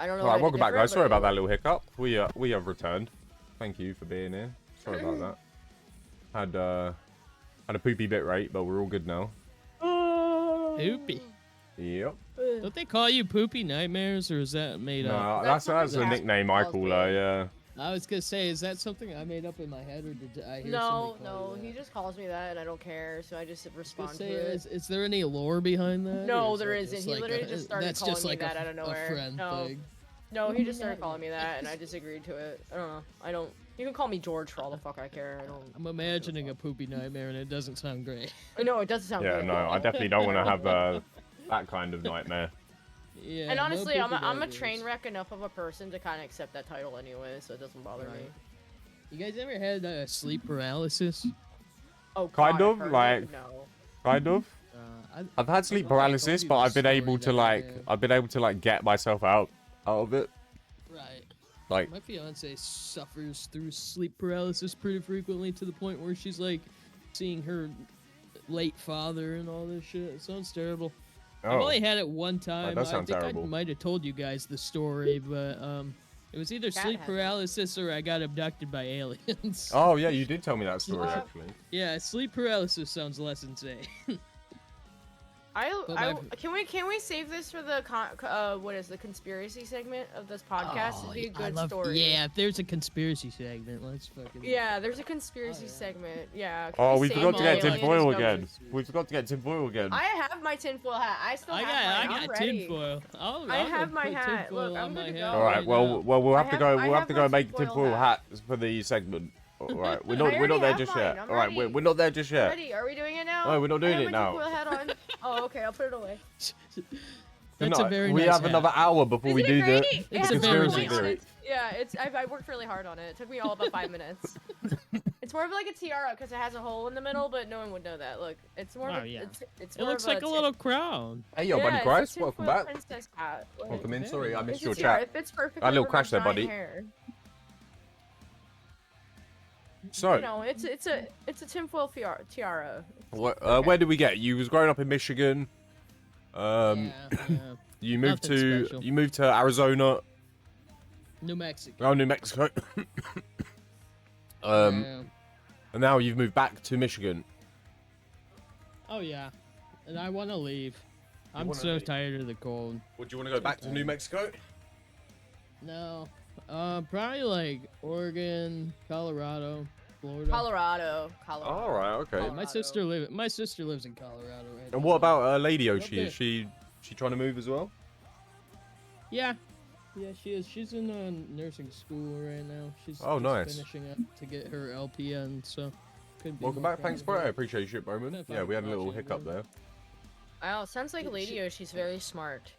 I don't know. All right, welcome back, guys. Sorry about that little. little hiccup. We have returned. Thank you for being here. Sorry about that. Had a poopy bit rate, but we're all good now. Poopy. Yep. Don't they call you Poopy Nightmares, or is that made up? No, that's the nickname I call her. Yeah. I was gonna say, is that something I made up in my head, or did I hear No, somebody call you he that? just calls me that, and I don't care, so I just respond to Say, it. is there any lore behind that? No, or is there that isn't. just He like literally just started that's calling just me like that out of nowhere. A friend thing. No, he just started calling me that, and I just agreed to it. I don't know. I don't. You can call me George for all the fuck I care. I don't. I'm imagining a poopy nightmare, and it doesn't sound great. No, it doesn't sound Yeah, good. no, I definitely don't want to have that kind of nightmare. Yeah. And honestly, no I'm poopy a nightmares. train wreck enough of a person to kind of accept that title anyway, so it doesn't bother me. You guys ever had sleep paralysis? Oh, Kind God, of, I've heard like- it. No. Kind of. I've had sleep thought I told paralysis, you but the I've been story able to that I had. I've been able to like get myself out of it. Right. Like, My fiance suffers through sleep paralysis pretty frequently to the point where she's like seeing her late father and all this shit. It sounds terrible. I've oh, only had it one time. does I sound think terrible. I might have told you guys the story, but it was either Cat sleep has it. paralysis or I got abducted by aliens. oh yeah, you did tell me that story What? actually. Yeah, sleep paralysis sounds less insane. Can we save this for the what is the conspiracy segment of this podcast? It'd be a good story. Yeah, if there's a conspiracy segment, let's fucking. Yeah, there's a conspiracy Oh, yeah. segment. Yeah. Oh, can we save forgot to the get Tim tin aliens foil go- again. We forgot to get tin foil again. I have my tinfoil hat. I still I have mine. got I'm ready. tinfoil. I have my hat. Look, I'm good to go. All right, well, we'll have to go. I We'll have to have go my and make tinfoil tinfoil hat. hats for the segment. All right, we're I not already there have just mine. yet. I'm All right, ready. we're not there just yet. Ready? Are we doing it now? No, we're not doing I have it my now. tinfoil hat on. Oh, okay. I'll put it away. That's No, a very we nice have hat. another hour before we Isn't do it the great? It It's has a very point nice on theory. it. Yeah, I worked really hard on it. It took me all about 5 minutes. It's more of like a tiara because it has a hole in the middle, but no one would know that. Look, it's more. Oh, of a, yeah. it's It more looks of like a little crown. Hey, yo, yeah, buddy, it's a Christ, welcome tinfoil back. princess hat. Like, Welcome in. Sorry, I missed it's a your tiara. chat. It fits perfectly. A little with my crash there, giant buddy. Hair. So, You know, it's a tinfoil tiara. where did we get? You was growing up in Michigan. Yeah. You moved Nothing to special. Arizona. New Mexico. Oh, New Mexico. Yeah. And now you've moved back to Michigan. Oh yeah, and I want to leave. I'm wanna so leave? tired of the cold. Would you want to go back to New Mexico? No, probably like Oregon, Colorado, Florida. Colorado. All right, okay. Yeah, my sister lives in Colorado right now. And what about Lady Up Oshi? there. Is she trying to move as well? Yeah, she is. She's in nursing school right now. She's Oh, just nice. finishing up to get her LPN. So, couldn't be Welcome more back. Thanks, proud of bro. I her. appreciate you, Bowman. Yeah, Yeah, we had a fine. little Appreciate hiccup it, there. Wow, sounds like Lady O. She's very smart.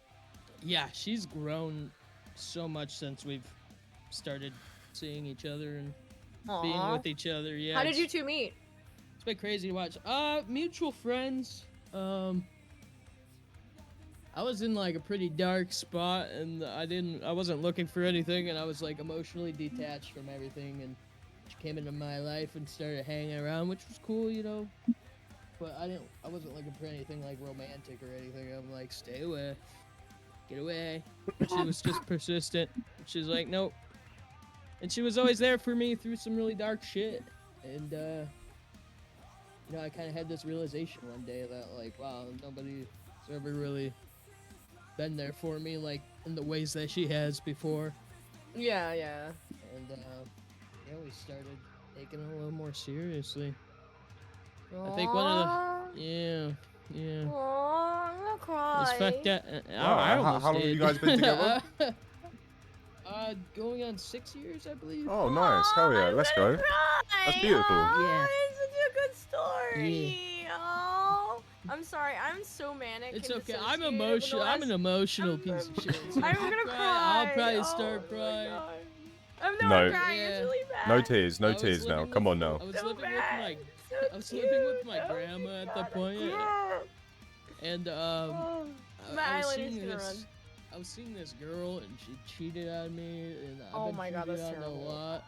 Yeah, she's grown so much since we've started seeing each other and being Aw. with each other. Yeah. How did you it's- two meet? It's been crazy to watch. Mutual friends. I was in like a pretty dark spot and I wasn't looking for anything and I was like emotionally detached from everything and she came into my life and started hanging around, which was cool, you know. But I wasn't looking for anything like romantic or anything. I'm like, stay away. Get away. But she was just persistent. She's like, nope. And she was always there for me through some really dark shit. And you know, I kind of had this realization one day that, like, wow, nobody's ever really been there for me, like, in the ways that she has before. Yeah. And, yeah, we started taking it a little more seriously. I think one of the... Yeah. Aww, I'm gonna cry. It's fucked up. Wow, I almost how long have did. you guys been together? Going on 6 years, I believe. Oh, nice. Hell yeah. I'm Let's gonna go. cry. That's beautiful. Yeah. It's such a good story. Oh, I'm sorry. I'm so manic. It's and okay. I'm dissociated with the emotional. I'm an last- emotional I'm- piece of shit. So I'm if you gonna cry, cry. I'll probably Oh start my crying. God. I'm not No. crying. Yeah. It's really bad. No tears. I No was tears now. living Come with- on now. I was So living bad. with So I was living with my cute. Oh grandma my at the God, point, yeah. and Oh, my I was eyelid seeing is gonna run. this. I was seeing this girl, and she cheated on me, and I've Oh been my God, cheated that's on terrible. a lot.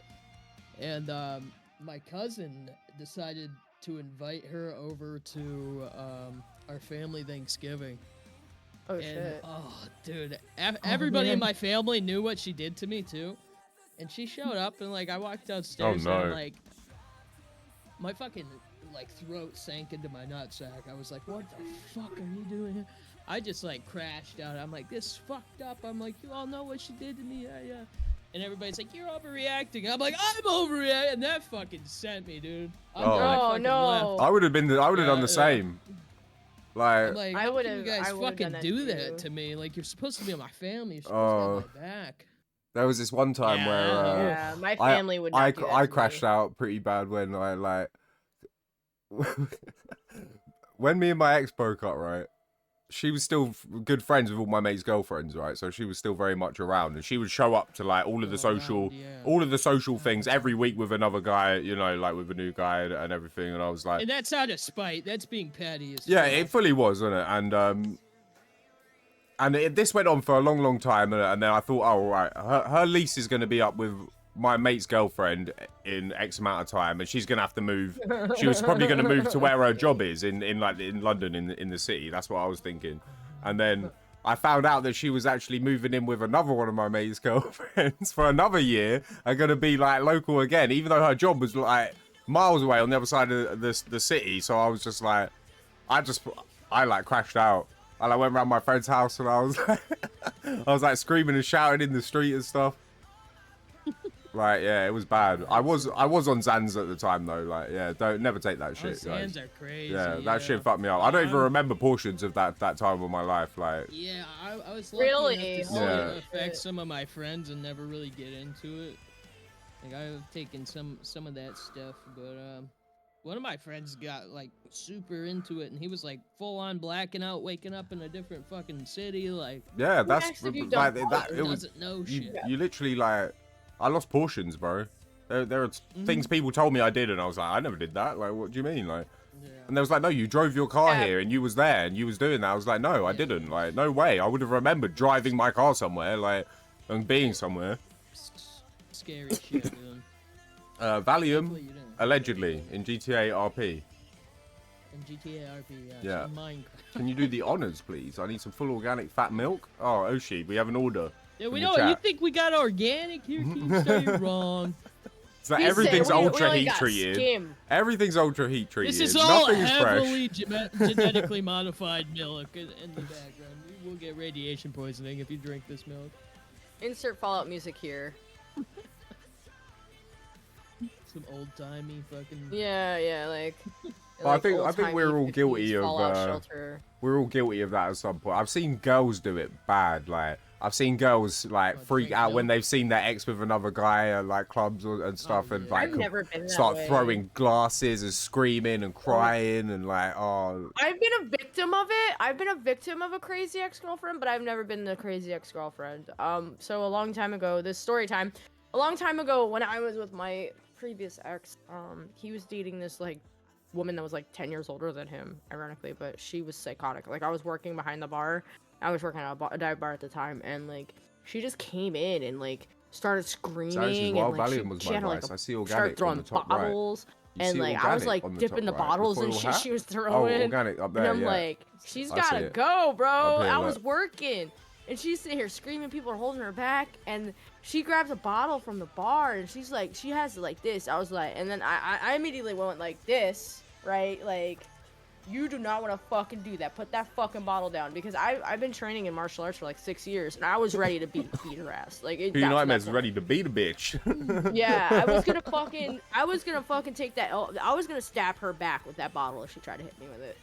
And my cousin decided to invite her over to our family Thanksgiving. Oh And, shit. oh, dude, everybody in my family knew what she did to me too, and she showed up and like I walked downstairs no. and like my fucking like throat sank into my nutsack. I was like, "What the fuck are you doing here?" I just like crashed out. I'm like, "This is fucked up." I'm like, "You all know what she did to me, yeah." And everybody's like, "You're overreacting." I'm like, "I'm overreacting," and that fucking sent me, dude. Oh, no. I would have done the Yeah. same. Like, I'm like, I how can would've- you guys I would've done fucking that do too. that to me? Like, you're supposed to be on my family. You're supposed to have my back. there was this one time Yeah, where Yeah, my family would not I do that I to crashed me. out pretty bad when I like when me and my ex broke up, right? She was still good friends with all my mates' girlfriends, right? So she was still very much around, and she would show up to like all of the social things every week with another guy, you know, like with a new guy and everything. And I was like, And that's out of spite. That's being petty as yeah, fuck. it fully was, wasn't it? And this went on for a long, long time, and then I thought, oh, right, her lease is going to be up with my mate's girlfriend in X amount of time, and she's going to have to move. She was probably going to move to where her job is in London, in the city. That's what I was thinking. And then I found out that she was actually moving in with another one of my mate's girlfriends for another year and going to be like local again, even though her job was like miles away on the other side of the city. So I was just like, I like crashed out. I like went around my friend's house and I was like screaming and shouting in the street and stuff. Like, yeah, it was bad. I was on Xans at the time though. Like, yeah, never take that shit, guys. Xans are crazy. Yeah, that shit fucked me up. I don't even remember portions of that time of my life. Like, Yeah, I was lucky Really? enough to see Yeah. it affect some of my friends and never really get into it. Like I've taken some of that stuff, but one of my friends got like super into it, and he was like full on blacking out, waking up in a different fucking city. Like, yeah, that's actually like done that. It was doesn't know shit. you literally like. I lost portions, bro. There are things people told me I did, and I was like, I never did that. Like, what do you mean? Like, Yeah. and they was like, no, you drove your car Yeah. here, and you was there, and you was doing that. I was like, no, I didn't. Like, no way. I would have remembered driving my car somewhere, like, and being somewhere. Scary shit, dude. Valium, Hopefully you didn't. allegedly, in GTA RP. And GTA RP, Yeah. so Minecraft. Can you do the honors, please? I need some full organic fat milk. Oh, Oshi, we have an order. Yeah, we from know. the You chat. think we got organic here, Keith? So you're wrong. So He said everything's we ultra only heat got treated. skim. Everything's ultra heat treated. This is all Nothing is fresh. heavily genetically modified milk in the background. You will get radiation poisoning if you drink this milk. Insert Fallout music here. Some old-timey fucking... Yeah, like. Well, I think we're all guilty of Fallout shelter. we're all guilty of that at some point. I've seen girls do it bad. Like I've seen girls like What, freak drink out when milk? they've seen their ex with another guy at like clubs and stuff, and yeah. like I've never been that start way. throwing glasses and screaming and crying and like, oh, I've been a victim of it. I've been a victim of a crazy ex-girlfriend, but I've never been the crazy ex-girlfriend. So a long time ago, this story time, a long time ago when I was with my previous ex, he was dating this like woman that was like 10 years older than him, ironically, but she was psychotic. Like I was working behind the bar. I was working at a dive bar at the time, and like she just came in and like started screaming, wild and like Valium was she my had to, like advice. I see start organic on throwing the top right. bottles. You And see like I was organic like on the dipping the top right. bottles and foil shit hat? she was Oh, throwing. organic up there. And I'm Yeah. like, she's I see gotta it. go, bro. Up here, I was look. working. And she's sitting here screaming, people are holding her back, and she grabs a bottle from the bar, and she's like, she has it like this. I was like, and then I immediately went like this, right? Like, you do not want to fucking do that. Put that fucking bottle down, because I've been training in martial arts for like 6 years, and I was ready to beat her ass. Like, it Who got to that Nightmare's point. ready to beat a bitch. Yeah, I was gonna fucking take that. I was gonna stab her back with that bottle if she tried to hit me with it.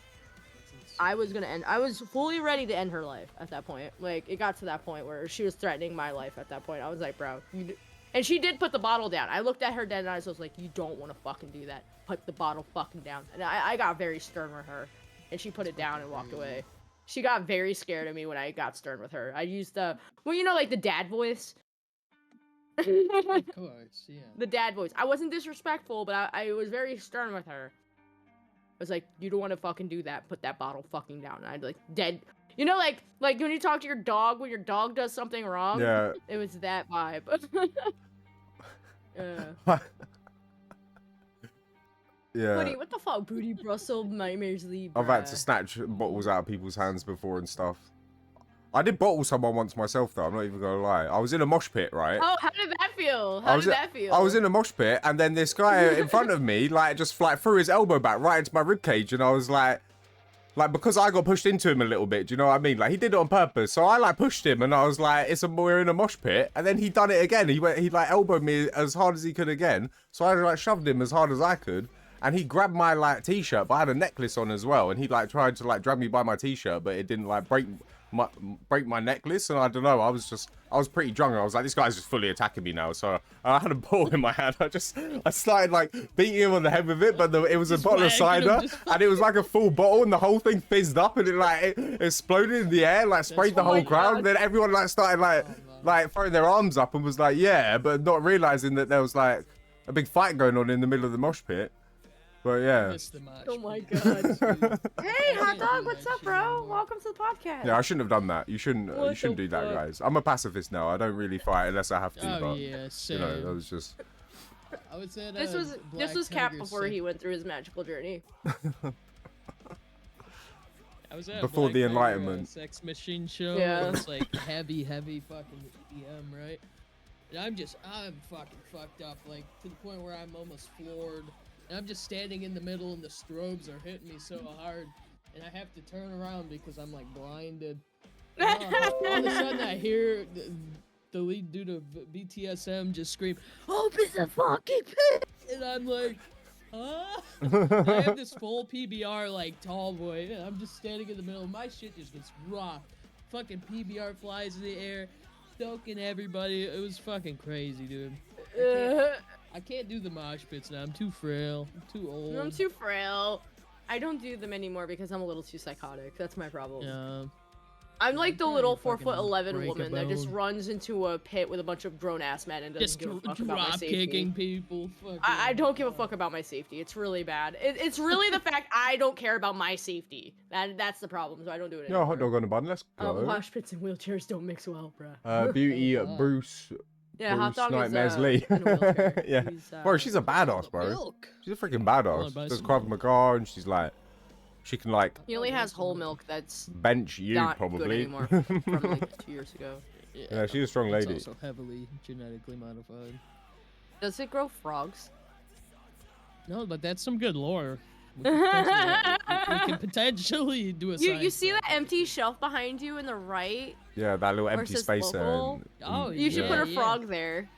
I was fully ready to end her life at that point. Like, it got to that point where she was threatening my life at that point. I was like, bro, and she did put the bottle down. I looked at her dead eyes. I was like, you don't want to fucking do that. Put the bottle fucking down. And I got very stern with her, and she put it down and walked away. She got very scared of me when I got stern with her. I used like the dad voice. Of course, yeah. The dad voice. I wasn't disrespectful, but I was very stern with her. I was like, you don't want to fucking do that. Put that bottle fucking down. And I'd like dead. You know, like when you talk to your dog when your dog does something wrong. Yeah. It was that vibe. Yeah. Booty, what the fuck, Booty Brussels Nightmares Leave. I've had to snatch bottles out of people's hands before and stuff. I did bottle someone once myself, though. I'm not even gonna lie. I was in a mosh pit, right? Oh, how did that feel? How did that feel? I was in a mosh pit, and then this guy in front of me, like, just like threw his elbow back right into my rib cage, and I was like, because I got pushed into him a little bit. Do you know what I mean? Like, he did it on purpose, so I like pushed him, and I was like, we're in a mosh pit, and then he done it again. He like elbowed me as hard as he could again, so I like shoved him as hard as I could. And he grabbed my like t-shirt, but I had a necklace on as well. And he like tried to like drag me by my t-shirt, but it didn't like break my necklace. And I don't know. I was pretty drunk. I was like, this guy's just fully attacking me now. So I had a ball in my hand. I started like beating him on the head with it, but it was a bottle of cider, and it was like a full bottle, and the whole thing fizzed up, and it exploded in the air, like sprayed the whole crowd. And then everyone like started like throwing their arms up and was like, yeah, but not realizing that there was like a big fight going on in the middle of the mosh pit. But yeah. Oh my god. Hey, hot dog, what's up, bro? Welcome to the podcast. Yeah, I shouldn't have done that. You shouldn't do that, guys. I'm a pacifist now. I don't really fight unless I have to. But yeah, same. You know, that was just. I would say this was Cap before he went through his magical journey. I was at before Black the Tiger, Enlightenment. Sex Machine show. Yeah. It's like heavy fucking EM, right? And I'm fucking fucked up, like to the point where I'm almost floored. And I'm just standing in the middle, and the strobes are hitting me so hard, and I have to turn around because I'm like blinded. All of a sudden, I hear the lead dude of BTSM just scream, "Open the fucking pit!" And I'm like, huh? I have this full PBR like tall boy, and I'm just standing in the middle. My shit just gets rocked. Fucking PBR flies in the air, stoking everybody. It was fucking crazy, dude. I can't do the mosh pits now. I'm too frail. I'm too old. I'm too frail. I don't do them anymore because I'm a little too psychotic. That's my problem. Yeah. I'm like the little 4'11" woman that just runs into a pit with a bunch of grown-ass men and doesn't Just give a fuck about my drop safety. kicking people. I don't give a fuck about my safety. It's really bad. It's really the fact I don't care about my safety. That's the problem, so I don't do it anymore. No, hot dog on a bun. Let's go. Mosh pits and wheelchairs don't mix well, bruh. Beauty, Bruce. Yeah, hot dog Nightmares is Lee. in a wheelchair. Yeah. He's, Bro, she's a badass, bro. Milk. She's a freaking badass. buy Does some Krav Maga, and she's like, she can like He only has whole milk that's bench you not probably. good anymore from like 2 years ago. Yeah, she's a strong lady. It's also heavily genetically modified. Does it grow frogs? No, but that's some good lore. We can potentially do a You science see that project. empty shelf behind you in the right? Yeah, that little Where it empty says space there. local? Oh, You should put a yeah. frog there.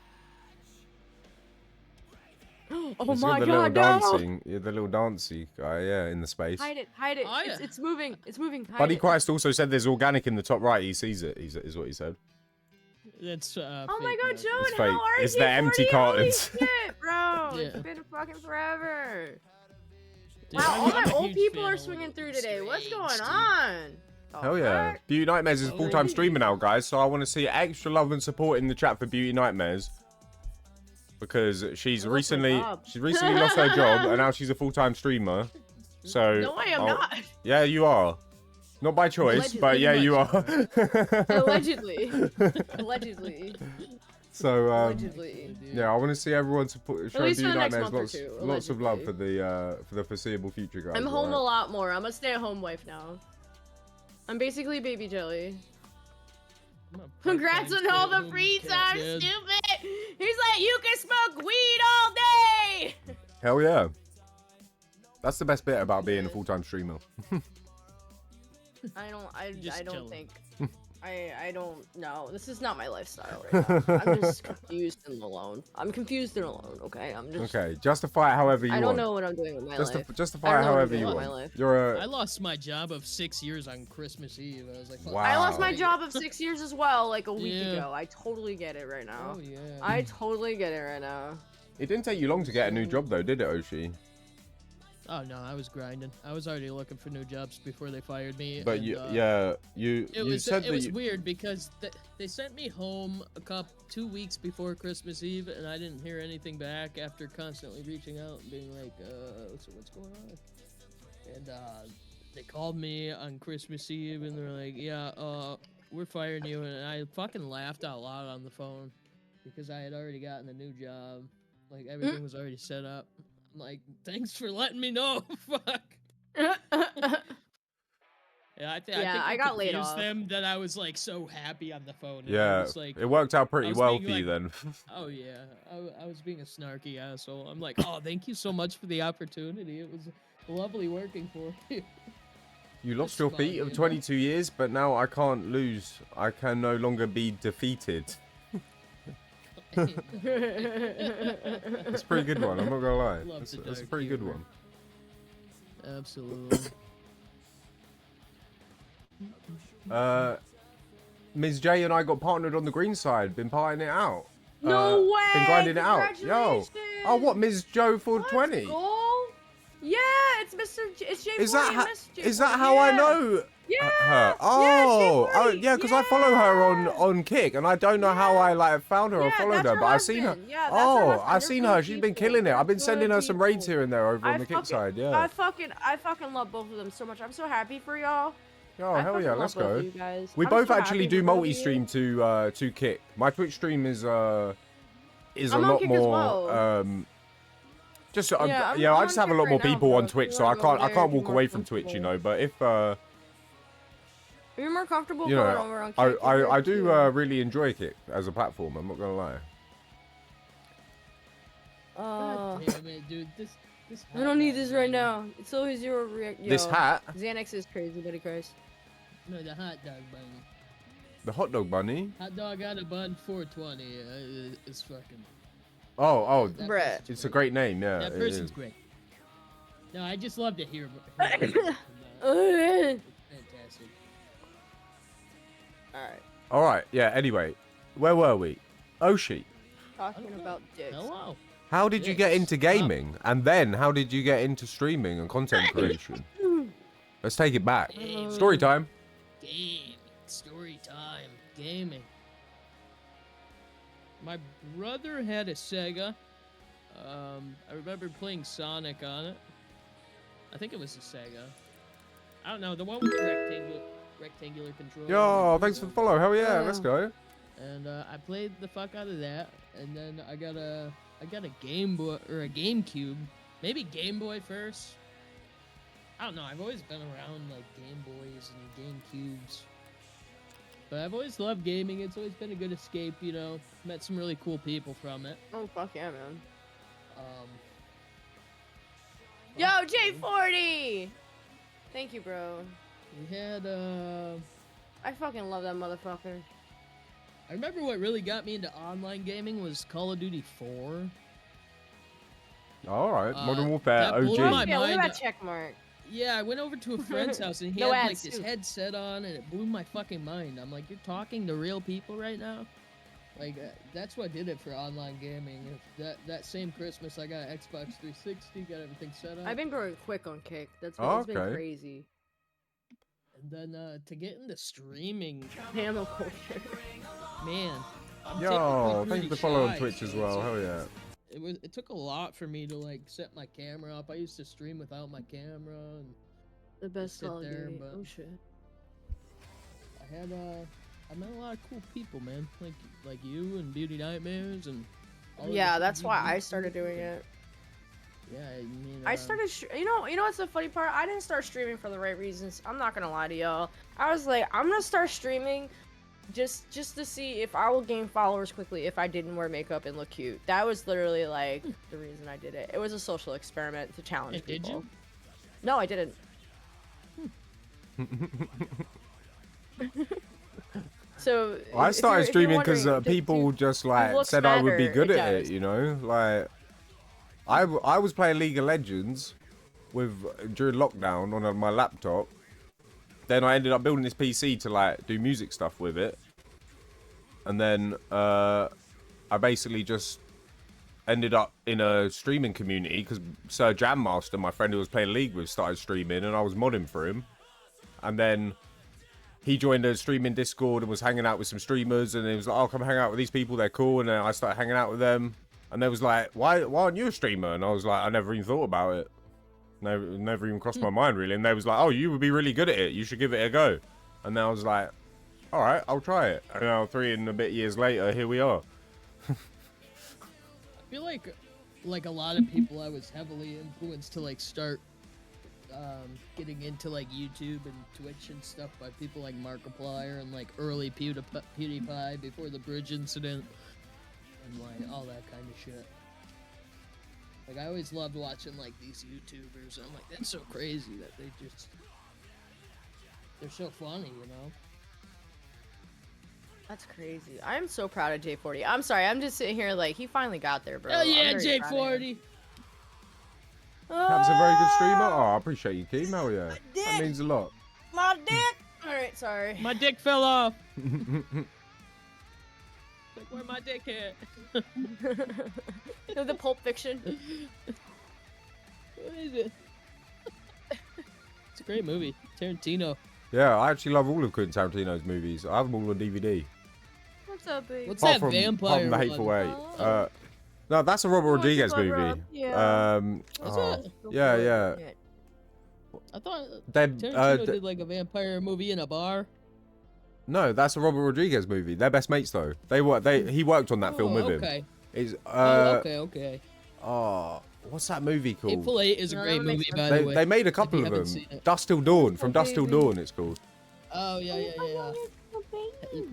Oh It's my got the god, little no! dancing, yeah, the little dancey guy, yeah, in the space. Hide it, hide it. Oh, yeah. It's moving, it's moving. Hide Buddy it. Christ also said there's organic in the top right. He sees it. Is what he said. That's Oh my fake god, milk. Joan, It's how fake. are It's you? the empty 40? cartons. Holy shit, bro. It's Yeah. been fucking forever. Dude, Wow, all I'm my a old huge people fan are of swinging Old through today. What's Strange, going dude. on? The Hell yeah. fuck? Beauty Nightmares is a Oh, full-time really? streamer now, guys. So I want to see extra love and support in the chat for Beauty Nightmares. Because she's lost my recently job. lost her job and now she's a full-time streamer. So No, I am not. Yeah, you are. Not by choice, but yeah, you are. Allegedly. Allegedly. So Allegedly. yeah, I want to see everyone support show least for Beauty the next Nightmares month or lots, two, lots of love allegedly. for the foreseeable future, guys. I'm home a alright? lot more. I'm a stay-at-home wife now. I'm basically baby jelly. I'm a Congrats on all the part-time free stay-at-home time, kid. stupid! He's like, you can smoke weed all day! Hell yeah. That's the best bit about being a full-time streamer. I Just don't chilling. think. I don't know. This is not my lifestyle right now. I'm just confused and alone. I'm confused and alone, okay? I'm just. Okay, justify it however you I want. don't know what I'm doing with my life. Justify I it don't know what however I'm you doing with want. my life. You're I a lost my job of 6 years on Christmas Eve. I was like, fuck. Wow. I lost my job of 6 years as well, like a week Yeah. ago. I totally get it right now. Oh yeah. I totally get it right now. It didn't take you long to get a new job though, did it, Oshi? Oh no, I was grinding. I was already looking for new jobs before they fired me. But and, you, It you was said it that was you, weird because they sent me home 2 weeks before Christmas Eve, and I didn't hear anything back after constantly reaching out and being like, so what's going on? And they called me on Christmas Eve, and they're like, yeah, we're firing you, and I fucking laughed out loud on the phone because I had already gotten a new job, like everything was already set up. I'm like, thanks for letting me know. Fuck. Yeah, I think I I got laid confused off. them that I was like so happy on the phone. And I Yeah, was like, it worked out I pretty was well being for you like, then. oh yeah, I was being a snarky asshole. I'm like, oh, thank you so much for the opportunity. It was lovely working for you. You lost Just your smug, feat of you know? 22 years, but now I can't lose. I can no longer be defeated. That's a pretty good one. I'm not gonna lie. Love That's, the that's a dark pretty good humor. one. Absolutely. Ms. J and I got partnered on the green side. Been partying it out. No way! Been grinding it out. Yo. Congratulations! Oh, what? Ms. Joe for Let's 20? go! Yeah, it's it's J40 Is that and Miss J40. is that how I yeah. know Yeah! her? Yeah, Oh, J40! yeah, because I follow her on Kick, and I don't know how I like found her or Yeah, followed that's her, her but I've seen her. husband. Yeah, that's her Oh, husband. I've They're seen good her. She's been people. killing it. They're I've been sending good her some raids people. here and there over on the Kick fucking, side. Yeah. I fucking love both of them so much. I'm so happy for y'all. Oh, I hell fucking yeah, love let's both go. of you guys. We I'm both so actually happy do for both of you. multi-stream to Kick. My Twitch stream is a I'm on lot Kick as more well. just Yeah, I I'm just have a on lot Kick more right now, people bro. on If Twitch, you so wanna go I there, can't be walk more away from Twitch, you know. comfortable. But if If you're more comfortable you going know, over on Kick, I do really enjoy Kick as a platform. I'm not gonna lie. God damn it, dude. This I don't need hot this dog right bun. now. It's always zero react. This hat, Xanax is crazy, but he cries. No, the hot dog bun. the hot dog bunny. Hot dog on a bun 420 is fucking. Oh, that Bruh. person's it's a great name. Yeah, That it person's is. great. No, I just love to hear. Alright. Fantastic. All right. Yeah. Anyway, where were we? Oshi. Talking about dicks. Hello. How did you get into gaming? And then how did you get into streaming and content creation? Let's take it back. Story time. Gaming. Story time. Gaming. My brother had a Sega. I remember playing Sonic on it. I think it was a Sega. I don't know, the one with the rectangular controller. Yo, thanks for the follow. Hell yeah, let's go. And I played the fuck out of that, and then I got a Game Boy or a GameCube, maybe Game Boy first. I don't know. I've always been around like Game Boys and GameCubes, but I've always loved gaming. It's always been a good escape, you know. Met some really cool people from it. Oh fuck yeah, man. Yo, fuck, dude. J40! Thank you, bro. We had I fucking love that motherfucker. I remember what really got me into online gaming was Call of Duty 4. All right, Modern Uh, Warfare that blew OG. my Yeah, look at mind. that check mark. Yeah, I went over to a friend's house and he No had like ads, this too. headset on and it blew my fucking mind. I'm like, you're talking to real people right now? Like, that's what did it for online gaming. If that same Christmas, I got an Xbox 360, got everything set up. I've been growing quick on Kick. That's Oh, it's been okay. crazy. And then to get into streaming, Camel culture. man. I'm Yo, typically thank you pretty for following shy, Twitch as so well. it's Hell yeah. It took a lot for me to like set my camera up. I used to stream without my camera, and The best sit Call of there, Duty. but- Oh shit. I met a lot of cool people, man. Like you and Beauty Nightmares and. all of the Yeah, people that's you why meet I started through. doing it. Yeah, I mean. I started, you know what's the funny part? I didn't start streaming for the right reasons. I'm not gonna lie to y'all. I was like, I'm gonna start streaming just to see if I will gain followers quickly if I didn't wear makeup and look cute. That was literally like the reason I did it. It was a social experiment to challenge And did people. you? No, I didn't. So I if started you're streaming because wondering, people just like looks said I would be matter, good it at it, does. you know. Like, I was playing League of Legends during lockdown on my laptop. Then I ended up building this PC to like do music stuff with it, and then I basically just ended up in a streaming community because Sir Jam Master, my friend who was playing League with, started streaming, and I was modding for him, and then he joined a streaming Discord and was hanging out with some streamers, and he was like, "Oh, come hang out with these people, they're cool." And then I started hanging out with them, and they was like, "Why aren't you a streamer?" And I was like, "I never even thought about it. Never even crossed my mind really." And they was like, "Oh, you would be really good at it. You should give it a go." And then I was like, "All right, I'll try it." And now 3 and a bit years later, here we are. I feel like a lot of people, I was heavily influenced to like start getting into like YouTube and Twitch and stuff by people like Markiplier and like early PewDiePie before the bridge incident and like all that kind of shit. Like I always loved watching like these YouTubers. I'm like, that's so crazy that they're so funny, you know? That's crazy. I'm so proud of J40. I'm sorry, I'm just sitting here like, he finally got there, bro. Oh yeah, I'm very proud of him. J40. Cap's a very good streamer. Oh, I appreciate you, Keem. Hell yeah. That means a lot. My dick! Alright, sorry. My dick fell off. Like, where my dick at? You know, the Pulp Fiction. What is it? It's a great movie. Tarantino. Yeah, I actually love all of Quentin Tarantino's movies. I have them all on DVD. What's up, babe? What's Apart that from vampire The Hateful one? Eight. Oh. No, that's a Robert Oh, Rodriguez it's a movie. Rob, yeah. Is Oh, it? yeah. I thought Then, Tarantino did like a vampire movie in a bar. no, that's a Robert Rodriguez movie. They're best mates though. He worked on that film with him. Okay. It's Okay. oh, what's that movie called? Hateful Eight is a No, great that makes movie, sense. by the way. They made a if couple you of haven't them. seen it. Dusk Till Dawn. From Oh, Dusk Till baby. Dawn, it's called. Oh yeah.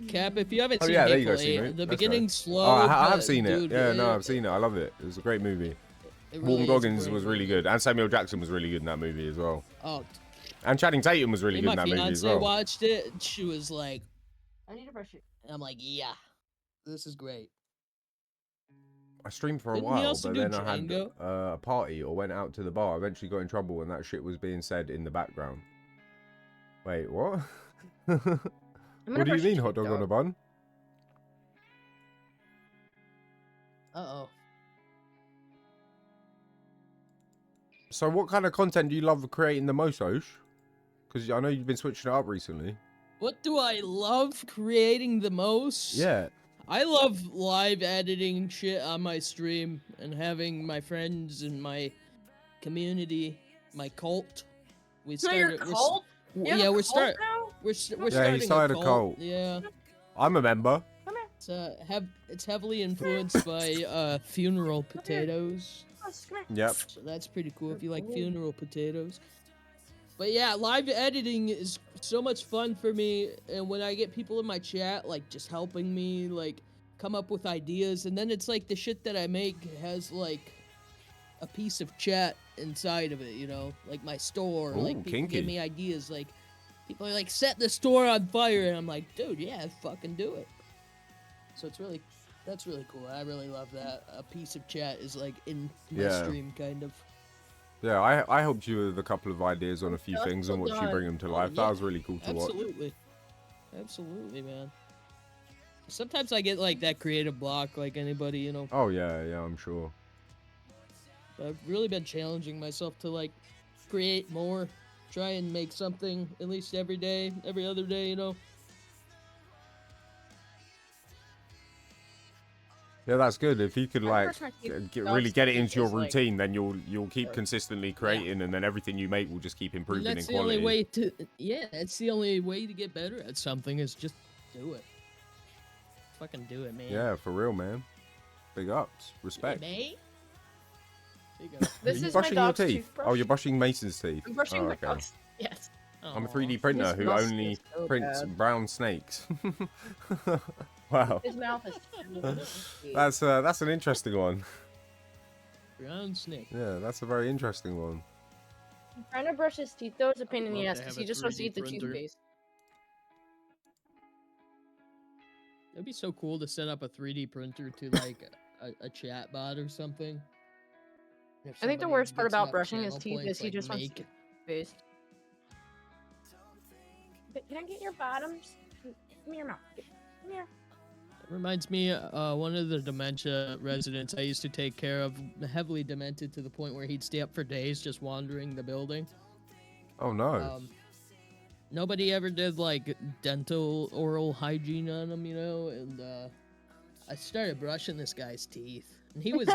Cap, if you haven't Oh seen yeah, there you Hateful go, Eight, Seymour. the Let's beginning's slow. Oh, I have but, seen it. dude, Yeah, no, I've seen it. I love it. It was a great movie. it really Walton is a Goggins great was really movie. good, and Samuel Jackson was really good in that movie as well. Oh, And Channing Tatum was really me good and in my that movie as fiance well. watched it. And she was like, I need to brush it. and I'm like, yeah, this is great. I streamed for a Didn't he while, also but do then I had Django? a party or went out to the bar. Eventually got in trouble, and that shit was being said in the background. Wait, what? What do you mean, hot dog on a bun? Uh-oh. So, what kind of content do you love creating the most, Osh? Because I know you've been switching it up recently. What do I love creating the most? Yeah. I love live editing shit on my stream and having my friends and my community, my cult. We So your cult? You have a we're cult now? We're Yeah, he starting started a cult. Yeah. I'm a member. Come here. It's heavily influenced by funeral potatoes. Come here. Yep. So that's pretty cool if you like funeral potatoes. But yeah, live editing is so much fun for me, and when I get people in my chat like just helping me like come up with ideas, and then it's like the shit that I make has like a piece of chat inside of it, you know, like my store. Ooh, like people kinky. give me ideas, like people are like, set the store on fire, and I'm like, dude, yeah, fucking do it. So that's really cool. I really love that. A piece of chat is like in my Yeah. stream, kind of. Yeah, I helped you with a couple of ideas on a few things and watch you bring them to life. That was really cool to watch. Absolutely, man. Sometimes I get like that creative block, like anybody, you know. Oh yeah, I'm sure. But I've really been challenging myself to like create more, try and make something at least every day, every other day, you know. Yeah, that's good. If you could I like brush my teeth. really get it into your It's like- routine, then you'll keep consistently creating, and then everything you make will just keep And improving in that's the quality. only way to, that's the only way to get better at something is just do it. Fucking do it, man. Yeah, for real, man. Big ups, respect. Hey, mate. There you go. Are This you is my brushing your dog's teeth? toothbrush. Oh, you're brushing Mason's teeth. I'm brushing oh, my okay. dog's. Yes. I'm a Aw. 3D printer His who musk only is so prints bad. brown snakes. Wow, His mouth is. that's an interesting one. Brown snake. Yeah, that's a very interesting one. I'm trying to brush his teeth though. It's a pain in the love ass to because have he a just wants to 3D eat the printer. toothpaste. It'd be so cool to set up a 3D printer to like a chat bot or something. If I think the somebody worst part gets about enough brushing his channel teeth points, is he like, just wants to make- eat the toothpaste. Can I get your bottoms? Give me your mouth. Come here. It reminds me, one of the dementia residents I used to take care of, heavily demented to the point where he'd stay up for days just wandering the building. Oh no. Nobody ever did like dental oral hygiene on him, you know, and I started brushing this guy's teeth, and he was,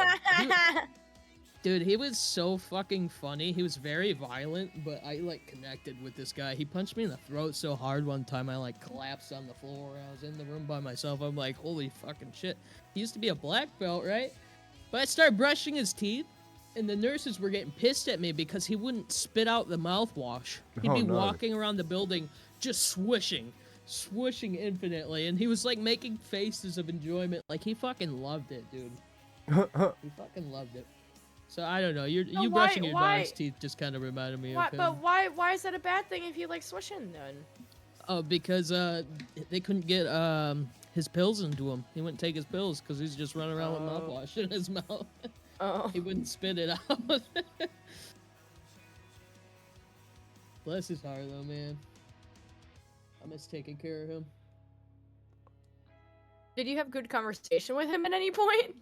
dude, he was so fucking funny. He was very violent, but I like connected with this guy. He punched me in the throat so hard one time I like collapsed on the floor. I was in the room by myself. I'm like, holy fucking shit. He used to be a black belt, right? But I started brushing his teeth, And the nurses were getting pissed at me because he wouldn't spit out the mouthwash. He'd be no. walking around the building just swishing infinitely, and he was like making faces of enjoyment. Like he fucking loved it, dude. He fucking loved it. So I don't know. You brushing your dog's teeth just kind of reminded me of him. But why is that a bad thing if you like swishing then? Oh, because they couldn't get his pills into him. He wouldn't take his pills because he's just running around with mouthwash in his mouth. Oh. He wouldn't spit it out. Bless his heart, though, man. I miss taking care of him. Did you have good conversation with him at any point?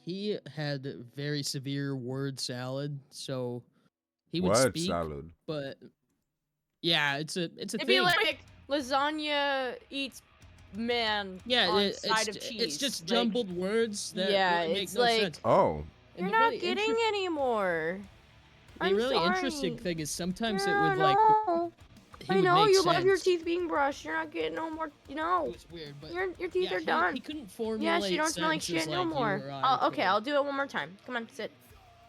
He had very severe word salad, so he would Word speak. salad. But yeah, it's a It'd thing. be like lasagna eats man on side of cheese. It's just like, jumbled words that really make it's no like sense. Oh. you're not getting anymore. The I'm really sorry. interesting thing is sometimes Yeah, it would like. I know you love your sense. teeth being brushed. You're not getting no more. It No, was weird, but your teeth are done. He couldn't formulate Yes, you don't smell like sentences shit no you more. or I Okay, could. I'll do it one more time. Come on, sit.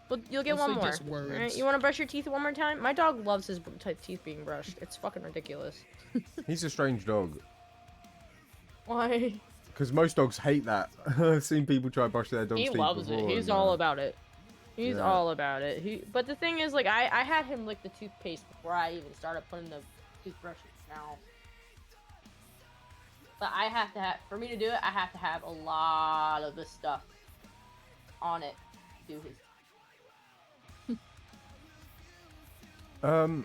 Well, you'll get Mostly one more. just words. Alright, you want to brush your teeth one more time? My dog loves his teeth being brushed. It's fucking ridiculous. He's a strange dog. Why? Because most dogs hate that. I've seen people try to brush their dog's He teeth loves it. before, He's and, all about it. He's yeah. all about it. But the thing is, like, I had him lick the toothpaste before I even started putting the toothbrush now. But I have to have, for me to do it, I have to have a lot of this stuff on it to do his. Funny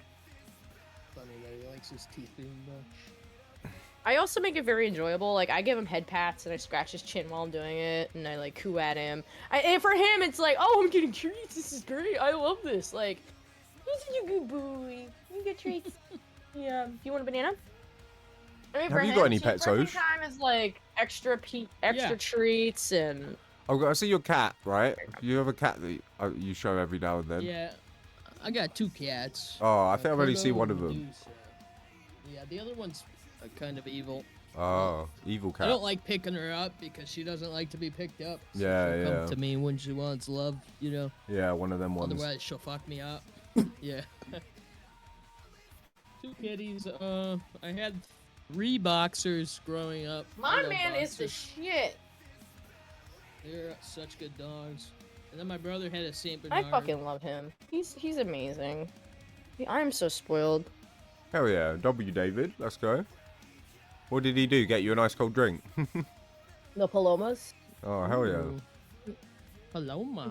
that he likes his teeth being brushed. I also make it very enjoyable. Like, I give him head pats and I scratch his chin while I'm doing it, and I like coo at him. And for him, it's like, oh, I'm getting treats. This is great. I love this. Like, he's such a good boy. You get treats. Yeah. Do you want a banana? I mean, Have you got any pets, Osh? Time is like extra treats and. Oh, I see your cat, right? You have a cat that you show every now and then. Yeah, I got 2 cats. Oh, I think I've only seen Proto one of and them. Medusa. Yeah, the other one's kind of evil. Oh, evil cat. I don't like picking her up because she doesn't like to be picked up. So Yeah, she'll yeah. come to me when she wants love, you know. Yeah, one of them ones. Otherwise, she'll fuck me up. Yeah. 2 kitties. I had 3 boxers growing up. I My love man is the boxers. shit. They're such good dogs. And then my brother had a Saint Bernard. I fucking love him. He's amazing. I'm so spoiled. Hell yeah, W David, let's go. What did he do? Get you a nice cold drink? The Palomas. Oh, hell yeah. Ooh. Hello, ma.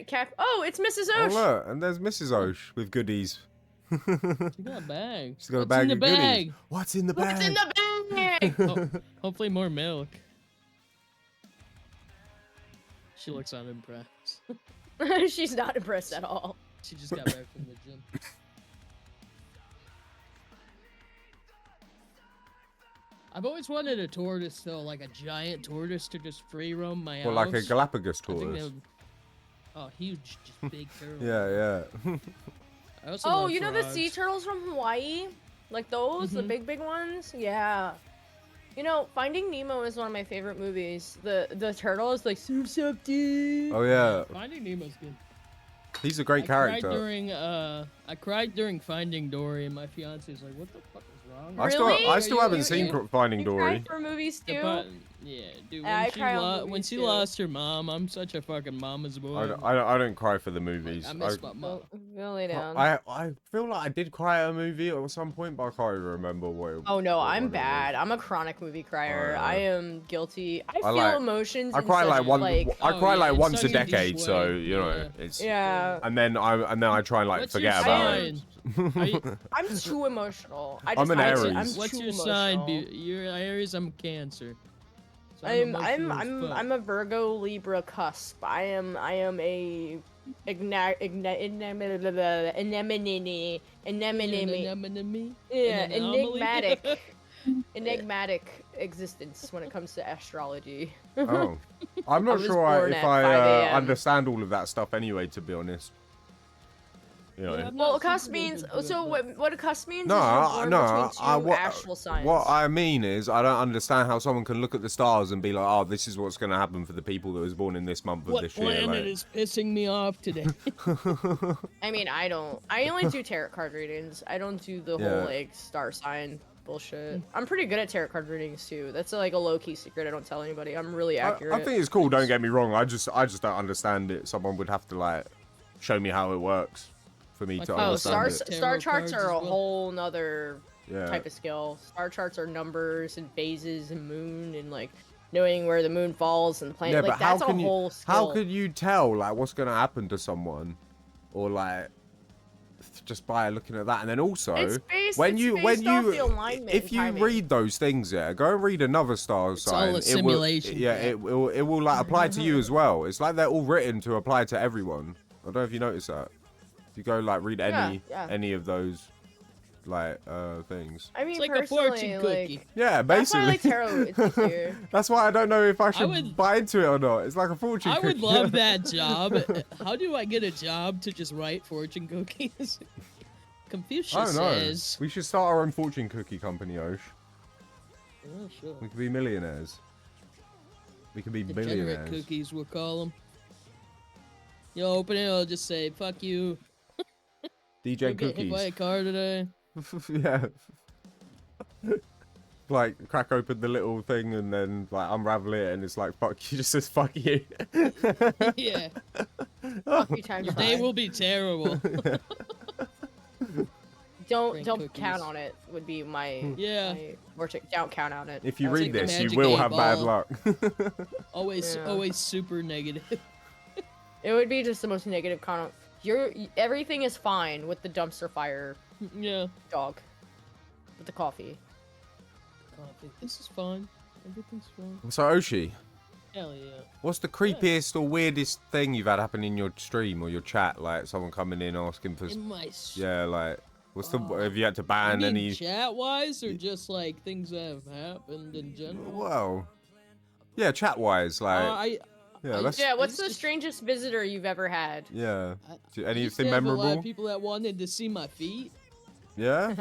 Cap. Oh, it's Mrs. Oh, Osh. look, and there's Mrs. Osh with goodies. She got a bag. She's got a What's bag in the of bag? goodies. What's in the bag? What's in the bag? Oh, hopefully more milk. She looks unimpressed. She's not impressed at all. She just got back from the gym. I've always wanted a tortoise, though, like a giant tortoise to just free roam my house. Well, like a Galapagos I think tortoise. that would- Oh, huge, just big turtle. Yeah, yeah. I also Oh, love you know the frogs. sea turtles from Hawaii? Like those? The Mhm. big ones? Yeah. You know, Finding Nemo is one of my favorite movies. The turtle is like, surf's up, dude. Oh yeah, Finding Nemo's good. he's a great character. I cried during Finding Dory, and my fiance's like, "What the fuck is wrong?" I still, Really? I still You- haven't you- seen you- Finding You Dory. cry for movies The too? bu- yeah, dude. I cry on When movies, she too. lost her mom, I'm such a fucking mama's boy. I don't cry for the movies. I miss my mom. Go lay down. I feel like I did cry at a movie at some point, but I can't even remember what. Oh no, what I'm one it was. bad. I'm a chronic movie crier. Oh, yeah. I am guilty. I feel like- emotions. I in cry such, like one. Like, I Oh, cry yeah, like in once a such a deep decade, so way. you know Yeah. it's. yeah. And then I try and like What's forget your about sign? it. Are you- I'm too emotional. I I'm just, an I, Aries. I'm What's too your sign? emotional. You're Aries. I'm Cancer. So I'm emotional as fuck. I'm a Virgo Libra cusp. I am a anemone yeah, enigmatic enigmatic existence when it comes to astrology. Oh, I'm I not was sure born if at I 5 a.m. understand all of that stuff anyway. To be honest. You know. Yeah, I'm Well, not cusp super means. into it, So but- what a cusp means No, is you're born no. between two actual signs. What I mean is, I don't understand how someone can look at the stars and be like, "Oh, this is what's going to happen for the people that was born in this month of What this year." planet Like, is pissing me off today? I mean, I don't. I only do tarot card readings. I don't do the Yeah. whole like star sign bullshit. I'm pretty good at tarot card readings too. That's like a low key secret I don't tell anybody. I'm really accurate. I think it's cool. Don't get me wrong. I just don't understand it. Someone would have to like show me how it works for me Like, to Oh, understand star it. Tarot charts cards are a as well. whole nother Yeah. type of skill. Star charts are numbers and phases and moon and like knowing where the moon falls and the planet. Yeah, like but how that's a can whole you? skill. How could you tell like what's going to happen to someone, or like just by looking at that? And then also, It's based- when it's you based off the alignment if and you timing. read those things, yeah, go and read another star all sign. a simulation, Yeah, yeah. it will like apply to you as well. It's like they're all written to apply to everyone. I don't know if you noticed that. If you go like read Yeah. any of those like things. I mean, It's like a personally, fortune cookie. like Yeah, that's why I basically. like tarot. It's easier. That's why I don't know if I should would- buy into it or not. It's like a fortune I would cookie. love that job. How do I get a job to just write fortune cookies? Confucius I don't know. says. We should start our own fortune cookie company, Osh. Oh, sure. We could be millionaires. We could be Degenerate billionaires. cookies, we'll call them. You'll open it, I'll just say, fuck you. DJ You'll get hit by a cookies. car today. Yeah. Like crack open the little thing and then like unravel it and it's like fuck you, just says fuck you. Yeah. Fuck you times Your day five. will be terrible. Don't Drink count cookies. on it. Would be my Yeah. my vortex. Don't count on it. If you That's read like the this, you magic will 8 have bad ball. luck. Always, Yeah. always super negative. It would be just the most negative kind of. Everything is fine with the dumpster fire Yeah. dog, with the coffee. Coffee. This is fun. Everything's fun. So Oshi, Hell yeah. what's the creepiest or weirdest thing you've had happen in your stream or your chat? Like someone coming in asking for, In my yeah, like what's the Oh. have you had to I ban mean, any? chat-wise, or just like things that have happened in general? Well, yeah, chat wise, like yeah, that's Yeah, what's used the to- strangest visitor you've ever had? yeah. I used Anything to have a lot memorable? of people that wanted to see my feet. Yeah.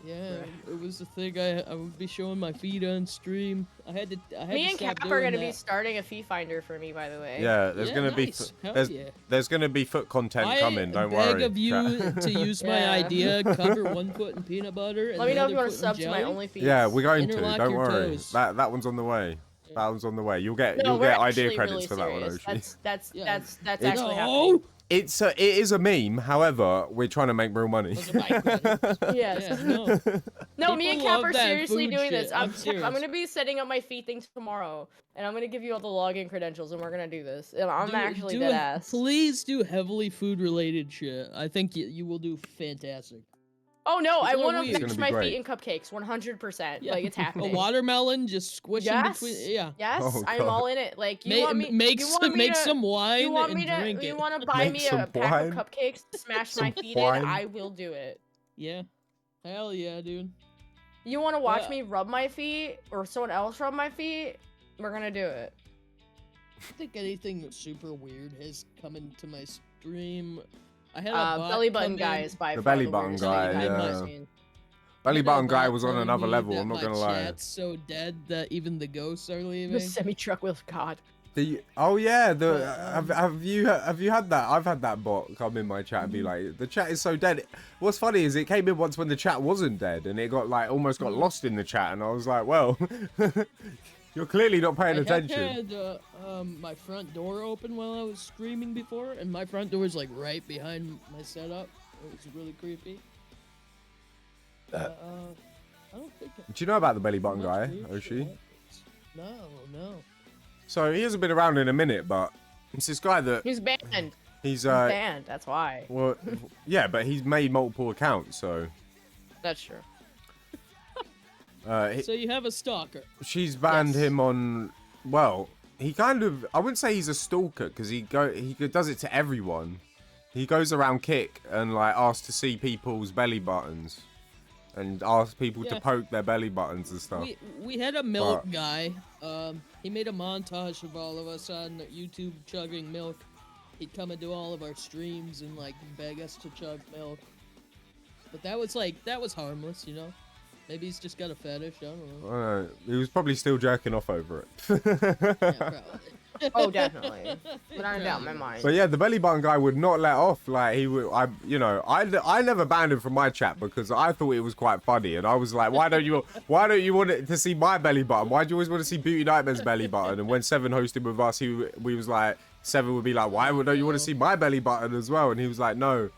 Yeah, it was the thing. I would be showing my feet on stream. I had to Me and stop Cap are doing gonna be that. starting a feet finder for me, by the way. Yeah, there's Yeah, gonna be nice. Hell there's yeah. there's gonna be foot content I coming. Don't beg worry. of you chat. to use my Yeah. idea. Cover one foot in peanut butter. And Let me the know if you other want to foot in sub to my jelly. OnlyFeeds. Yeah, we're going to. Interlock Don't your worry. toes. That one's on the way. That one's on the way. You'll get No, you'll we're get idea actually credits really for that one, serious. Oshi. That's Yeah. that's It's- actually happening. No. It is a meme. However, we're trying to make real money. Those are my credits. Yes. Yeah, no. No, me and People Cap love are that seriously food doing shit. this. I'm Cap, serious. I'm gonna be setting up my feet thing tomorrow, and I'm gonna give you all the login credentials, and we're gonna do this. And I'm actually dead ass. Please do heavily food related shit. I think you will do fantastic. Oh no, I It's want weird. to It's gonna fix be my great. feet in cupcakes, 100%. Yeah. Like it's A happening. watermelon just squishing Yes. between. Yeah. Yes, Oh, I'm God. all in it. Like you want me, Make you some want me to, some wine you want and me to, drink you it. want to buy Make me some a pack wine. of cupcakes to smash my Some feet wine. in? I will do it. Yeah. Hell yeah, dude. You want to watch Yeah. me rub my feet or someone else rub my feet? We're gonna do it. I think anything that's super weird has come into my stream. I had a bot Belly button come guy in. is by The far belly the button weirdest guy, thing I've yeah. ever seen. I Belly had a button guy bot was on telling another me level. that I'm not my gonna lie. chat's so dead that even the ghosts are The leaving. semi truck with God. Oh yeah, Yeah. have you had that? I've had that bot come in my chat and be like, the chat is so dead. What's funny is it came in once when the chat wasn't dead, and it got like almost got lost in the chat, and I was like, well, you're clearly not paying I attention. had my front door open while I was streaming before, and my front door is like right behind my setup. It was really creepy. I don't think. Do you know about the belly button much guy, weird shit Oshi? happens. No. So he hasn't been around in a minute, but it's this guy that He's banned. he's Banned. That's why. well, yeah, but he's made multiple accounts, so That's true. So you have a stalker. she's banned Yes. him on. Well, he kind of. I wouldn't say he's a stalker because he does it to everyone. He goes around Kick and like asks to see people's belly buttons, and asks people to Yeah. poke their belly buttons and stuff. We had a milk But- guy. He made a montage of all of us on YouTube chugging milk. He'd come into all of our streams and like beg us to chug milk. But that was harmless, you know. Maybe he's just got a fetish. I don't know. He was probably still jerking off over it. Yeah, probably. Oh, definitely. Without a doubt in my mind. But yeah, the belly button guy would not let off. Like he would, I never banned him from my chat because I thought it was quite funny, and I was like, why don't you want to see my belly button? Why do you always want to see Beauty Nightmare's belly button? And when Seven hosted with us, we was like, Seven would be like, don't you want to see my belly button as well? And he was like, no.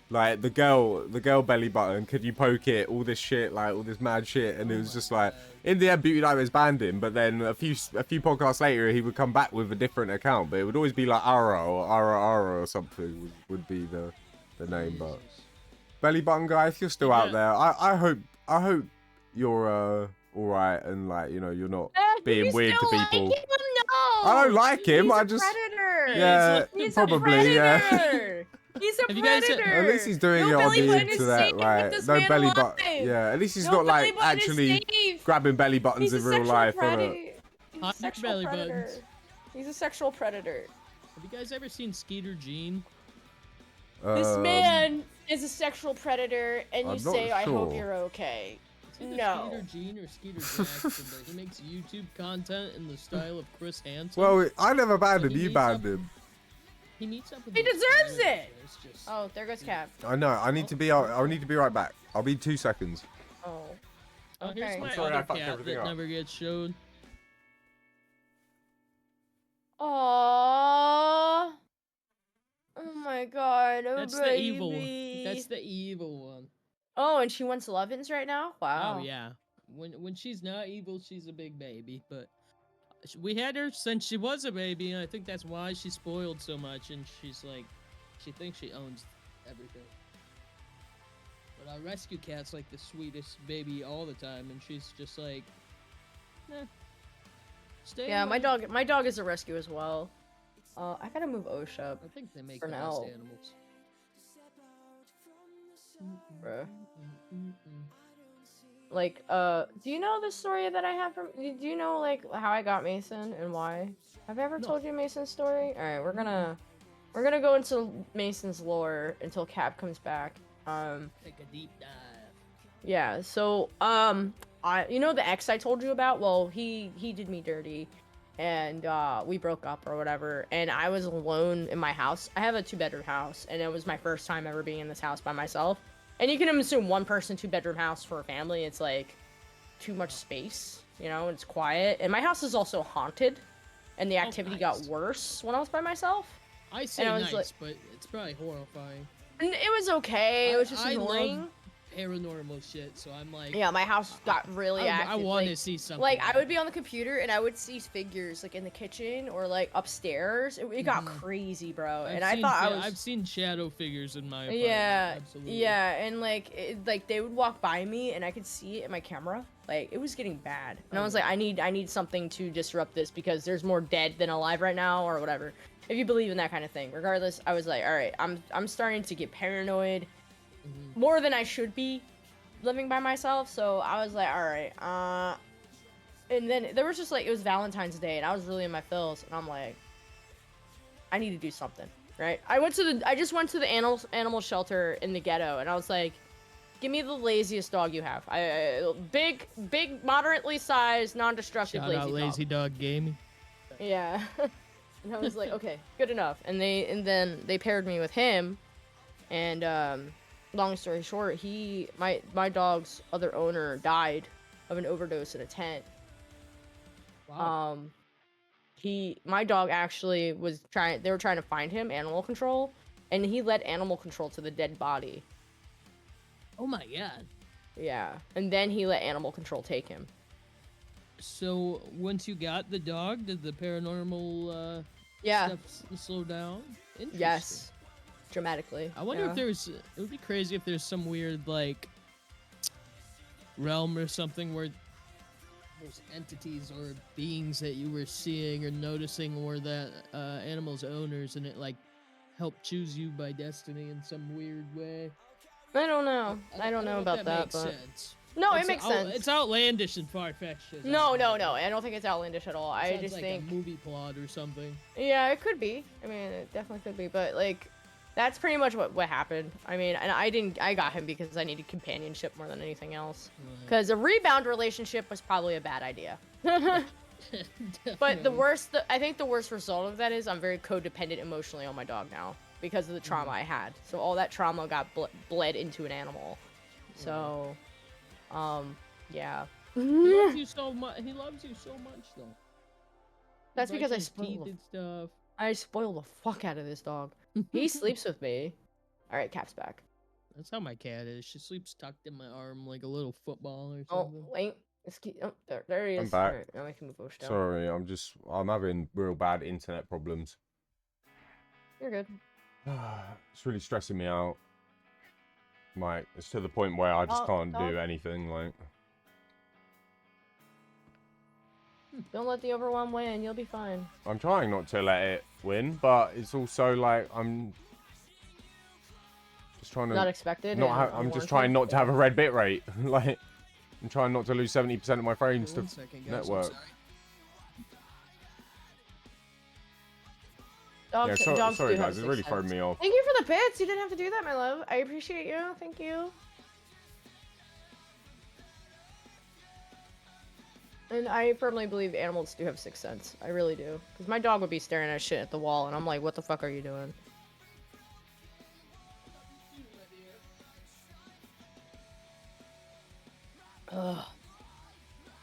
Like the girl belly button, could you poke it? All this shit, like all this mad shit, and it was just like, in the end, Beauty Nightmares banned him. But then a few podcasts later, he would come back with a different account, but it would always be like Ara or something would be the name. But belly button guy, if you're still out there, I hope you're all right and like you're not being weird to people. Like him? No. I don't like him. I just predator. yeah, He's probably yeah. He's a Have you guys- predator. At least he's doing it on the internet, like no belly button. Yeah, at least he's not like actually grabbing belly buttons in real life. He's a Hot sexual belly predator. buttons. He's a sexual predator. Have you guys ever seen Skeeter Jean? This man is a sexual predator, and you I'm say, not "I hope sure. you're okay." It's either No. Skeeter Jean or Skeeter Jackson, but he makes YouTube content in the style of Chris Hansen. Well, I never banned him. He You meets banned up- him. He meets up with He these deserves guys, it! it's just- Oh, there goes Cap. I know. I need to be right back. I'll be 2 seconds. Oh. Oh, here's Okay. my sorry I other fucked cat everything that up. never gets showed. Aww. Oh my god. Oh, That's baby. the evil one. That's the evil one. Oh, and she wants lovin's right now? Wow. Oh yeah. When she's not evil, she's a big baby. But we had her since she was a baby, and I think that's why she's spoiled so much. And she's like, she thinks she owns everything. But our rescue cat's like the sweetest baby all the time, and she's just like, nah. Stay Yeah, away. my dog is a rescue as well. I gotta move Osh up, I think they make for the best now. animals. bruh. Like, do you know the story that I have from? Do you know like how I got Mason and why? Have I ever No. told you Mason's story? All right, we're gonna go into Mason's lore until Cap comes back. Take a deep dive. Yeah. So, you know the ex I told you about? Well, he did me dirty, and we broke up or whatever. And I was alone in my house. I have a 2-bedroom house, and it was my first time ever being in this house by myself. And you can assume 1-person 2-bedroom house for a family. It's like too much space, you know. It's quiet, and my house is also haunted, and the activity got nice. worse when I was by myself. I say I was nice, like- but it's probably horrifying. And it was okay. It was just I annoying. love paranormal shit, so I'm like, Yeah, my house got really active. I want to like, see something. Like, I would be on the computer and I would see figures like in the kitchen or like upstairs. It got crazy, bro. And I thought I've seen shadow figures in my apartment. yeah, Absolutely. yeah, and like they would walk by me and I could see it in my camera. Like it was getting bad, and I was like, I need something to disrupt this because there's more dead than alive right now or whatever. If you believe in that kind of thing, regardless, I was like, all right, I'm starting to get paranoid more than I should be living by myself. So I was like, all right, and then there was just like, it was Valentine's Day and I was really in my feels, and I'm like, I need to do something, right? I just went to the animal shelter in the ghetto, and I was like, give me the laziest dog you have. Big, moderately sized, non-destructive Shout lazy out dog. Lazy Dog Gaming. Yeah. And I was like, okay, good enough. And then they paired me with him, and long story short, my dog's other owner died of an overdose in a tent. Wow. My dog actually they were trying to find him, animal control, and he led animal control to the dead body. Oh my god. Yeah. And then he let animal control take him. So once you got the dog, did the paranormal Yeah. stuff slow down? Interesting. Yes. Dramatically. I wonder yeah. if there's. It would be crazy if there's some weird like realm or something where there's entities or beings that you were seeing or noticing were that animal's owners, and it like helped choose you by destiny in some weird way. I don't know. I don't know if about that, makes but sense. No, it makes sense. It's outlandish and far-fetched. No. I don't think it's outlandish at all. I Sounds just like think a movie plot or something. Yeah, it could be. I mean, it definitely could be. But like, that's pretty much what happened. I mean, and I got him because I needed companionship more than anything else. Because a rebound relationship was probably a bad idea. But I think the worst result of that is I'm very codependent emotionally on my dog now because of the trauma I had. So all that trauma got bled into an animal. So, yeah. He loves you so much. He loves you so much, though. That's because I spoil the fuck out of this dog. He sleeps with me. All right, Cap's back. That's how my cat is. She sleeps tucked in my arm like a little football or Oh, something. wait. There he is. I'm back. All right, now I can move Osh down. Sorry, I'm having real bad internet problems. You're good. It's really stressing me out. Like, it's to the point where I just can't dog. do anything. Like, Don't let the overwhelm win. You'll be fine. I'm trying not to let it win, but it's also like I'm just trying to Not expected. I'm just trying not to have a red bit rate. Like, I'm trying not to lose 70% of my frames to network. Dogs, Yeah, dogs sorry do have guys, it's really sixth thrown sense. me off. Thank you for the bits. You didn't have to do that, my love. I appreciate you. Thank you. And I firmly believe animals do have sixth sense. I really do. Because my dog would be staring at shit at the wall, and I'm like, what the fuck are you doing? Ugh.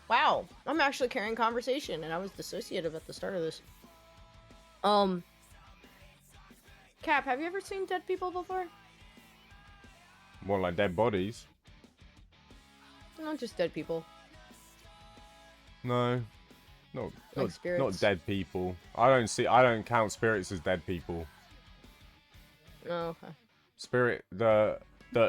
Wow. I'm actually carrying conversation, and I was dissociative at the start of this. Cap, have you ever seen dead people before? More like dead bodies. Not just dead people. No. Not spirits. dead people. I don't count spirits as dead people. Oh, okay. The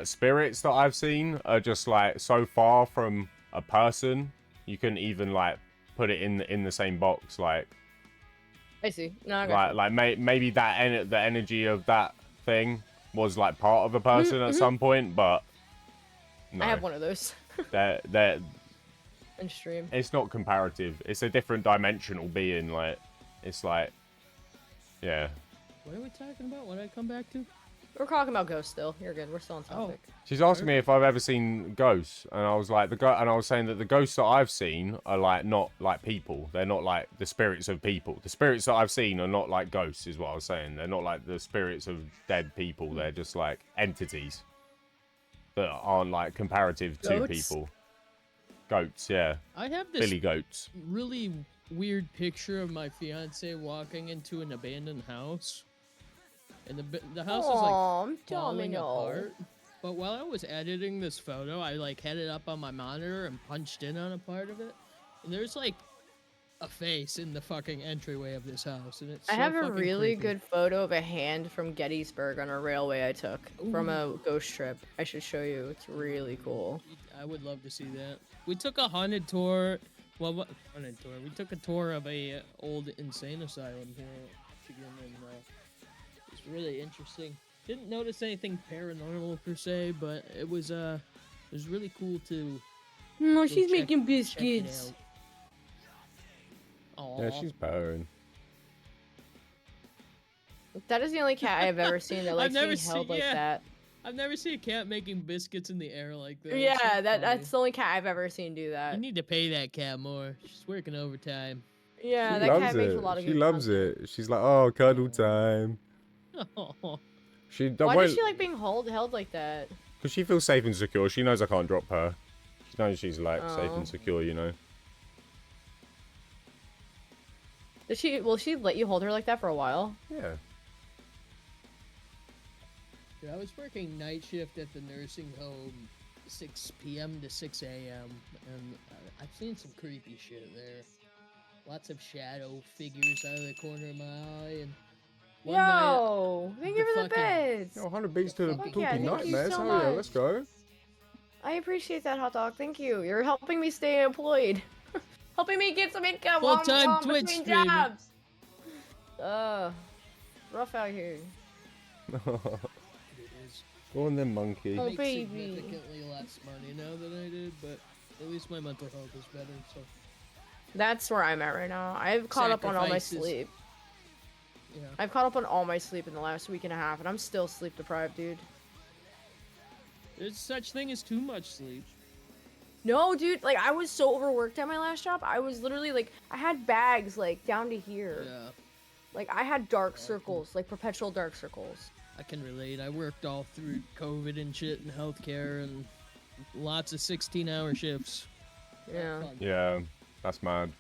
spirits that I've seen are just like so far from a person, you can even like put it in the same box. Like, I see. No, I got you. Maybe the energy of that thing was like part of a person at some point, but no. I have one of those. they're In stream. It's not comparative. It's a different dimensional being. Like, it's like, yeah. What are we talking about? What did I come back to? We're talking about ghosts still. You're good. We're still on topic. She's asking me if I've ever seen ghosts, and I was like, and I was saying that the ghosts that I've seen are like not like people. They're not like the spirits of people. The spirits that I've seen are not like ghosts, is what I was saying. They're not like the spirits of dead people. They're just like entities that aren't like comparative to people. Goats, yeah. I have this Billy goats. really weird picture of my fiance walking into an abandoned house. And the house is like falling apart. But while I was editing this photo, I like had it up on my monitor and punched in on a part of it. And there's like a face in the fucking entryway of this house, and it's so I have a really creepy. good photo of a hand from Gettysburg on a railway I took from a ghost trip. I should show you. It's really cool. I would love to see that. We took a haunted tour. Well, what haunted tour? We took a tour of a old insane asylum here in Michigan, and it's really interesting. Didn't notice anything paranormal per se, but it was really cool to. No, she's making check it biscuits. out. Aww. Yeah, she's purring. That is the only cat I have ever seen that likes being held like that. I've never seen a cat making biscuits in the air like that. Yeah, that's the only cat I've ever seen do that. You need to pay that cat more. She's working overtime. Yeah, She that loves cat makes it. a lot of She good loves content. it. She's like, oh, cuddle time. Why does she like being held like that? Because she feels safe and secure. She knows I can't drop her. She knows she's like safe and secure, you know. Will she let you hold her like that for a while? Yeah. Dude, I was working night shift at the nursing home, 6 p.m. to 6 a.m., and I've seen some creepy shit there. Lots of shadow figures out of the corner of my eye, and one night, thank you for the bits. Yo, 100 beats to the Fuck Poopy yeah, thank you Nightmares. so Oh yeah, much. let's go. I appreciate that, hot dog. Thank you. You're helping me stay employed. Helping me get some income Full-time while I'm Twitch between streamer. jobs. Rough out here. Go on then, monkey. Oh, I make baby. significantly less money now than I did, but at least my mental health is better. So That's where I'm at right now. I've caught up on all my Sacrifices. sleep. yeah, I've caught up on all my sleep in the last week and a half, and I'm still sleep deprived, dude. there's such thing as too much sleep. No, dude, like, I was so overworked at my last job. I was literally, like, I had bags, like, down to here. Yeah, Like, I had dark circles, like, perpetual dark circles. I can relate. I worked all through COVID and shit in healthcare and lots of 16-hour shifts. Yeah. Fun. Yeah, that's mad.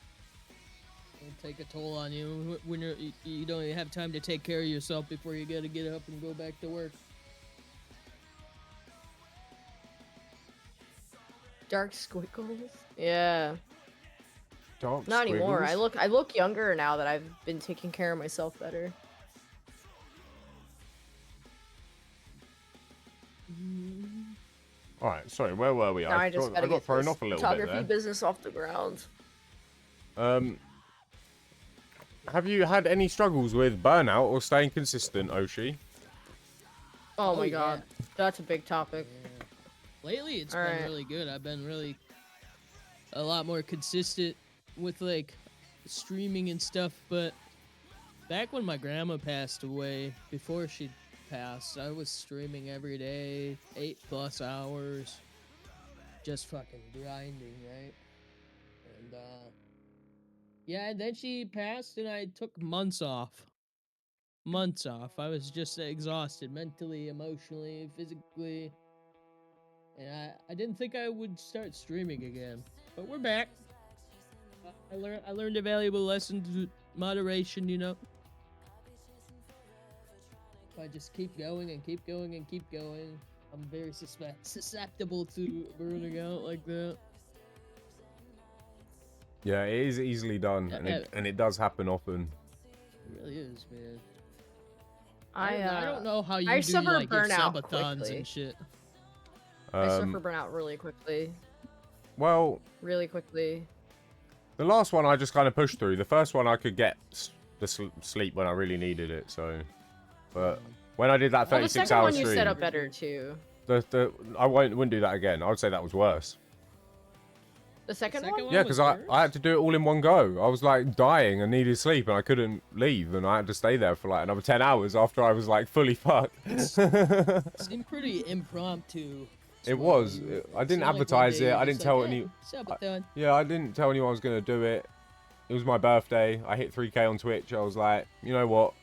It'll take a toll on you when you don't even have time to take care of yourself before you gotta get up and go back to work. Dark squiggles? Yeah. Dark Not anymore. squiggles? I look younger now that I've been taking care of myself better. Alright, sorry, where were we? Now I just gotta I got get thrown this off a little photography bit business off the ground. there. Have you had any struggles with burnout or staying consistent, Oshi? Oh my yeah. god. That's a big topic. Lately, it's Alright. been really good. I've been really a lot more consistent with like streaming and stuff. But back when my grandma passed away, before she passed, I was streaming every day, 8+ hours, just fucking grinding, right? And yeah, and then she passed, and I took months off. Months off. I was just exhausted mentally, emotionally, physically. And I didn't think I would start streaming again, but we're back. I learned a valuable lesson to moderation, you know. If I just keep going and keep going and keep going, I'm very susceptible to burning out like that. Yeah, it is easily done, and it does happen often. It really is, man. I don't know how you I do suffer like your burnout subathons quickly. and shit. I suffer burnout really quickly. Well, Really quickly. the last one I just kind of pushed through. The first one I could get the sleep when I really needed it. So, but when I did that Well, the 36 second hour one you stream, set up better too. I wouldn't do that again. I would say that was worse. The second second one? Yeah, was because worse? I had to do it all in one go. I was like dying and needed sleep, and I couldn't leave, and I had to stay there for like another 10 hours after I was like fully fucked. It seemed pretty impromptu. as It well. was. You- I it didn't seemed like one advertise day it. you're I just didn't tell like, any. "Eh, subathon." Yeah, I didn't tell anyone I was gonna do it. It was my birthday. I hit 3K on Twitch. I was like, you know what?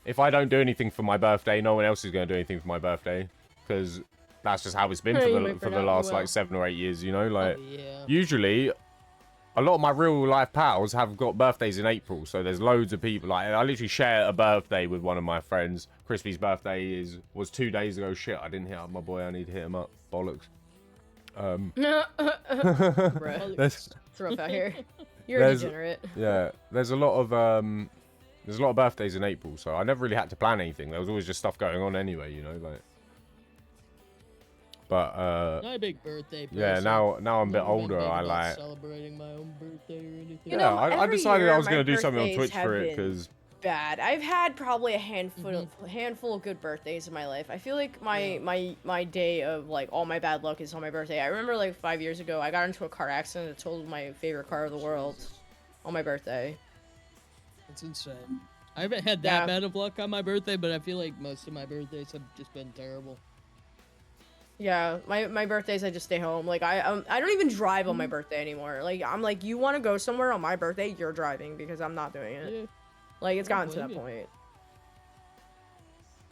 If I don't do anything for my birthday, no one else is gonna do anything for my birthday, because that's just how it's been Yeah, you for might the burn out, you last will. like 7 or 8 years. You know, like Oh, yeah. usually. A lot of my real life pals have got birthdays in April, so there's loads of people. Like I literally share a birthday with one of my friends. Crispy's birthday was 2 days ago. Shit, I didn't hit up my boy. I need to hit him up. Bollocks. Bruh. There's, It's rough out here. You're a There's- degenerate. yeah, there's a lot of birthdays in April, so I never really had to plan anything. There was always just stuff going on anyway, you know, like. But Not a big birthday person. yeah, now I'm a bit Never been older. big I about like. celebrating my own birthday or anything. You Yeah, know, I every decided year I was my gonna do something on birthdays Twitch have for it been because bad. I've had probably a handful of good birthdays in my life. I feel like my day of like all my bad luck is on my birthday. I remember like 5 years ago, I got into a car accident that totaled my favorite car of the world on my birthday. It's insane. I haven't had Yeah. that bad of luck on my birthday, but I feel like most of my birthdays have just been terrible. Yeah, my birthdays I just stay home. Like I don't even drive on my birthday anymore. Like I'm like, you want to go somewhere on my birthday, you're driving because I'm not doing it. Yeah. Like it's I don't gotten to that blame you. point.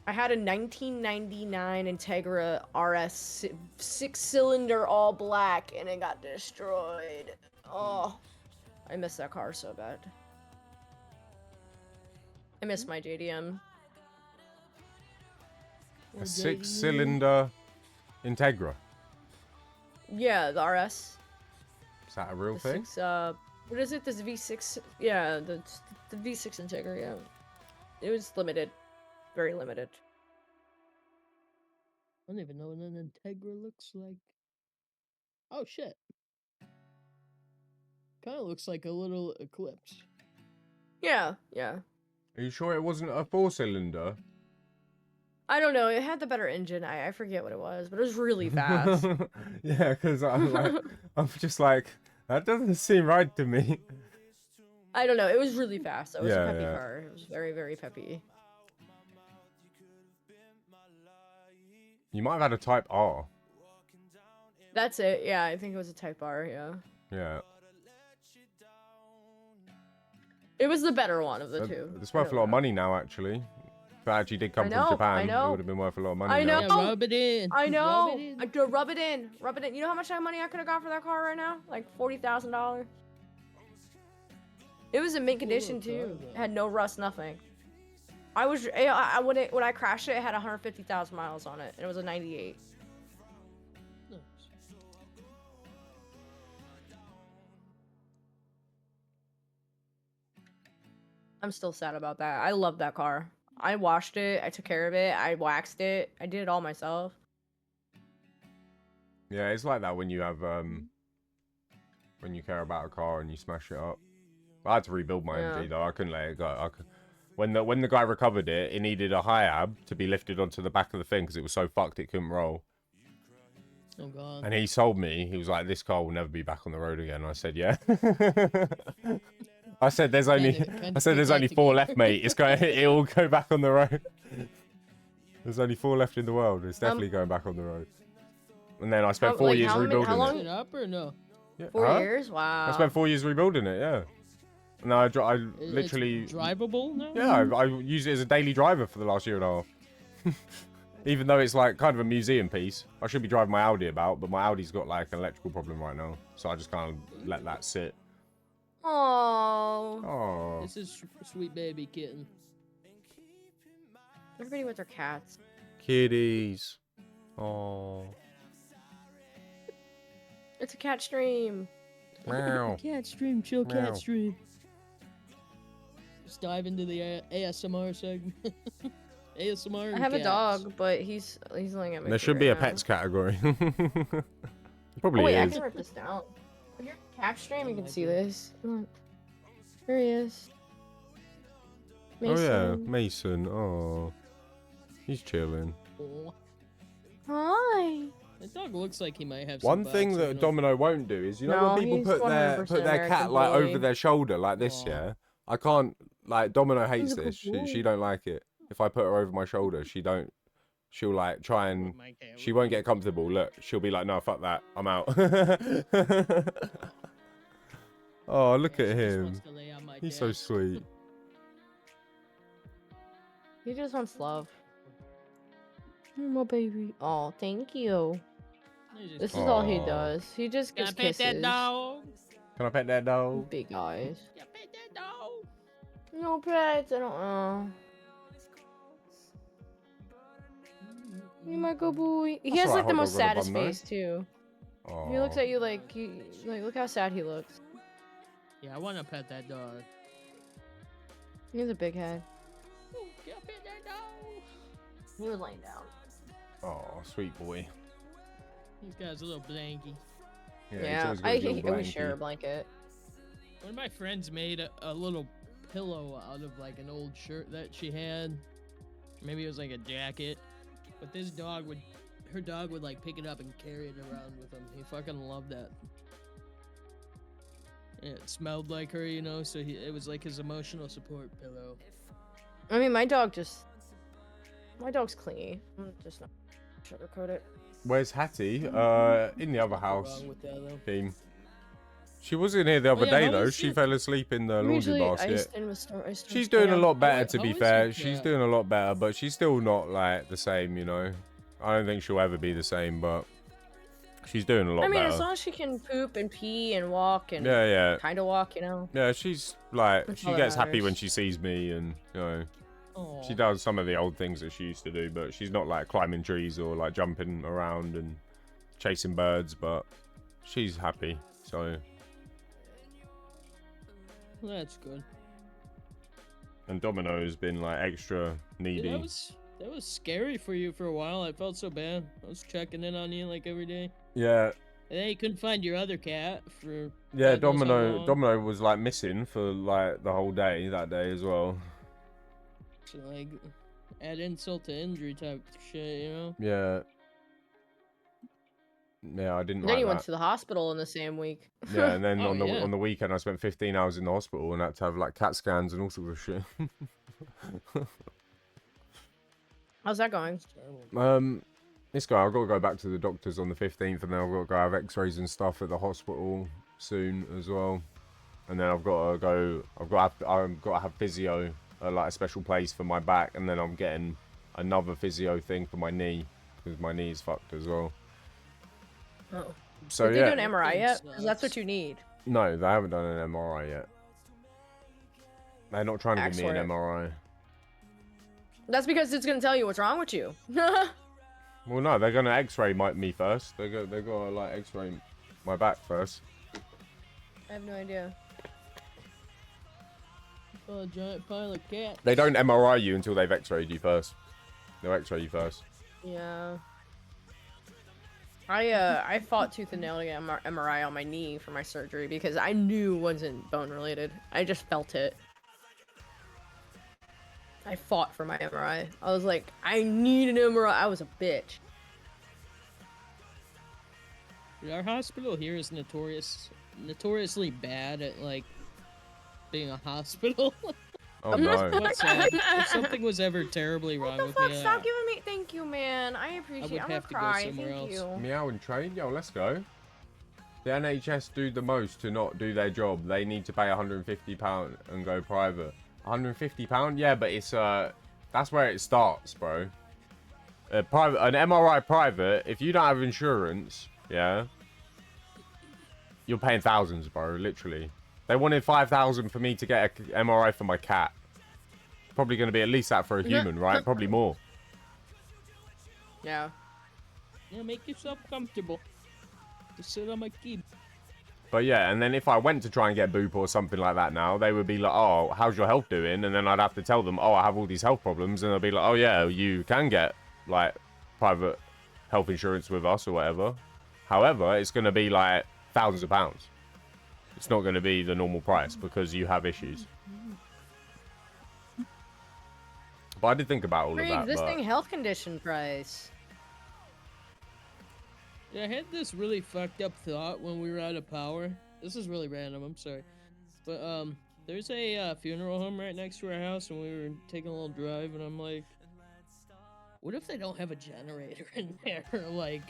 I had a 1999 Integra RS 6-cylinder all black and it got destroyed. Oh, I miss that car so bad. I miss my JDM. a 6-cylinder Integra. Yeah, the RS. Is that a real The thing? 6, what is it? This V6? Yeah, the V6 Integra. Yeah, it was limited, very limited. I don't even know what an Integra looks like. Oh shit. Kind of looks like a little Eclipse. Yeah, yeah. Are you sure it wasn't a 4-cylinder? I don't know. It had the better engine. I forget what it was, but it was really fast. Yeah, because I'm just like, that doesn't seem right to me. I don't know. It was really fast. It was a Yeah, peppy yeah. car. It was very, very peppy. You might have had a Type R. That's it. Yeah, I think it was a Type R. Yeah. Yeah. It was the better one of the two. It's worth a lot of money now, actually. If it actually did come from Japan, it would have been worth a lot of money. I know. Yeah, rub it in. I know. Rub it in. Rub it in. Rub it in. You know how much money I could have got for that car right now? Like $40,000. It was in mint condition too. It had no rust, nothing. When I crashed it, it had 150,000 miles on it, and it was a '98. Nice. I'm still sad about that. I love that car. I washed it. I took care of it. I waxed it. I did it all myself. Yeah, it's like that when you have when you care about a car and you smash it up. I had to rebuild my MG though. I couldn't let it go. When the guy recovered it, it needed a high ab to be lifted onto the back of the thing because it was so fucked it couldn't roll. Oh god. And he sold me. He was like, "This car will never be back on the road again." I said, "Yeah." I said, "There's only 4 left, mate. It will go back on the road." There's only 4 left in the world. It's definitely going back on the road. And then I spent 4 years rebuilding Is it. it up or no? Yeah. 4 years? Wow. I spent 4 years rebuilding it. Yeah. No, I literally. It's drivable now? Yeah, I use it as a daily driver for the last year and a half. Even though it's like kind of a museum piece. I should be driving my Audi about, but my Audi's got like an electrical problem right now, so I just kind of let that sit. Oh. Oh. This is sweet baby kitten. Everybody with their cats. Kitties. Oh. It's a cat stream. Meow. Cat stream, chill Meow. cat stream. Let's dive into the ASMR segment. ASMR. I have cats. a dog, but he's laying at my There feet should be right a now. pets category. Probably Oh wait, I is. can write this down. If you're cat stream, you can see this. Look. Here he is. Oh yeah, Mason. Mason. Oh, he's chilling. Aw. Hi. That dog looks like he might have. One some thing bugs, that you know? Domino won't do is, you know, No, when people he's put their 100% cat American like boy. over their shoulder like this, Aw. yeah. I can't like Domino hates He's a good this. She boy. don't like it. If I put her over my shoulder, she'll like try and My cat. she won't get comfortable. Look, she'll be like, no, fuck that, I'm out. Oh, look Yeah, at she just him. wants to lay on my He's so desk. sweet. He just wants love. My baby. Oh, thank you. He's just- This is all he Aw. does. He just Can I gives pet that kisses. dog? Can I pet that dog? Big eyes. Can I pet that dog? No pets. I don't know. You my good boy. He That's has alright, like the hot most dog on a saddest bun, though. face too. Oh. He looks at you like look how sad he looks. Yeah, I want to pet that dog. He has a big head. Ooh, can I pet that dog? He was laying down. Oh, sweet boy. He's got his little blankie. he's Yeah, always got his little we share a blankie. blanket. One of my friends made a little pillow out of like an old shirt that she had. Maybe it was like a jacket. But this dog would, her dog would like pick it up and carry it around with him. He fucking loved that. And it smelled like her, you know, so it was like his emotional support pillow. I mean, my dog's clingy. I'm just not sugarcoat it. Where's Hattie? In the other Nothing house. wrong with that, though. Team. She was in here the other yeah, day how though. is She it? fell asleep in the laundry Usually basket. iced in with iced She's with doing a spam. lot better, How- to how be is fair. your She's cat? doing a lot better, but she's still not like the same, you know. I don't think she'll ever be the same, but she's doing a lot I mean, as better. long as she can poop and pee and walk and Yeah, yeah, kind of walk, you know. yeah. She's like, That's she all that gets happy when matters. she sees me, and you know, Aw. she does some of the old things that she used to do, but she's not like climbing trees or like jumping around and chasing birds. But she's happy, so. That's good. And Domino's been like extra needy. Yeah, that was scary for you for a while. I felt so bad. I was checking in on you like every day. Yeah, And then you couldn't find your other cat for. yeah. God knows how long. Domino was like missing for like the whole day that day as well. So, like, add insult to injury type shit, you know? Yeah. Yeah, I didn't Then like he went that. to the hospital in the same week. Yeah, and then Oh, yeah. on the weekend I spent 15 hours in the hospital and had to have like CAT scans and all sorts of shit. How's that going? It's terrible. This guy, I've got to go back to the doctors on the 15th, and then I've got to go have X-rays and stuff at the hospital soon as well. And then I've got to have physio, like a special place for my back, and then I'm getting another physio thing for my knee because my knee is fucked as well. Oh. So Did they do an yeah, MRI yet? Sucks. Because that's what you need. no, they haven't done an MRI yet. They're not trying to give me an Excellent. MRI. That's because it's gonna tell you what's wrong with you. Well, no, they're gonna X-ray me first. They're gonna like X-ray my back first. I have no idea. Oh, a giant pile of cats. They don't MRI you until they've X-rayed you first. They'll X-ray you first. Yeah. I fought tooth and nail to get MRI on my knee for my surgery because I knew it wasn't bone related. I just felt it. I fought for my MRI. I was like, I need an MRI. I was a bitch. Our hospital here is notoriously bad at like being a hospital. Oh no. What's sad? If something was ever terribly wrong What the with fuck? me, Stop giving me. Thank you, man. I appreciate. would I'm gonna have to go cry. somewhere Thank else. you. Meow and train? Yo, let's go. The NHS do the most to not do their job. They need to pay £150 and go private. £150? Yeah, but it's that's where it starts, bro. An MRI private, if you don't have insurance, yeah, you're paying thousands, bro, literally. They wanted 5,000 for me to get an MRI for my cat. Probably going to be at least that for a human, right? Probably more. Yeah. Yeah, make yourself comfortable. Just sit on my key. But yeah, and then if I went to try and get Boop or something like that now, they would be like, oh, how's your health doing? And then I'd have to tell them, oh, I have all these health problems. And they'll be like, oh, yeah, you can get, like, private health insurance with us or whatever. However, it's going to be, like, thousands of pounds. It's not going to be the normal price because you have issues. But I did think about all of that. Pre-existing But... health condition price. Yeah, I had this really fucked up thought when we were out of power. This is really random, I'm sorry. But, there's a funeral home right next to our house, and we were taking a little drive, and I'm like, what if they don't have a generator in there? Like,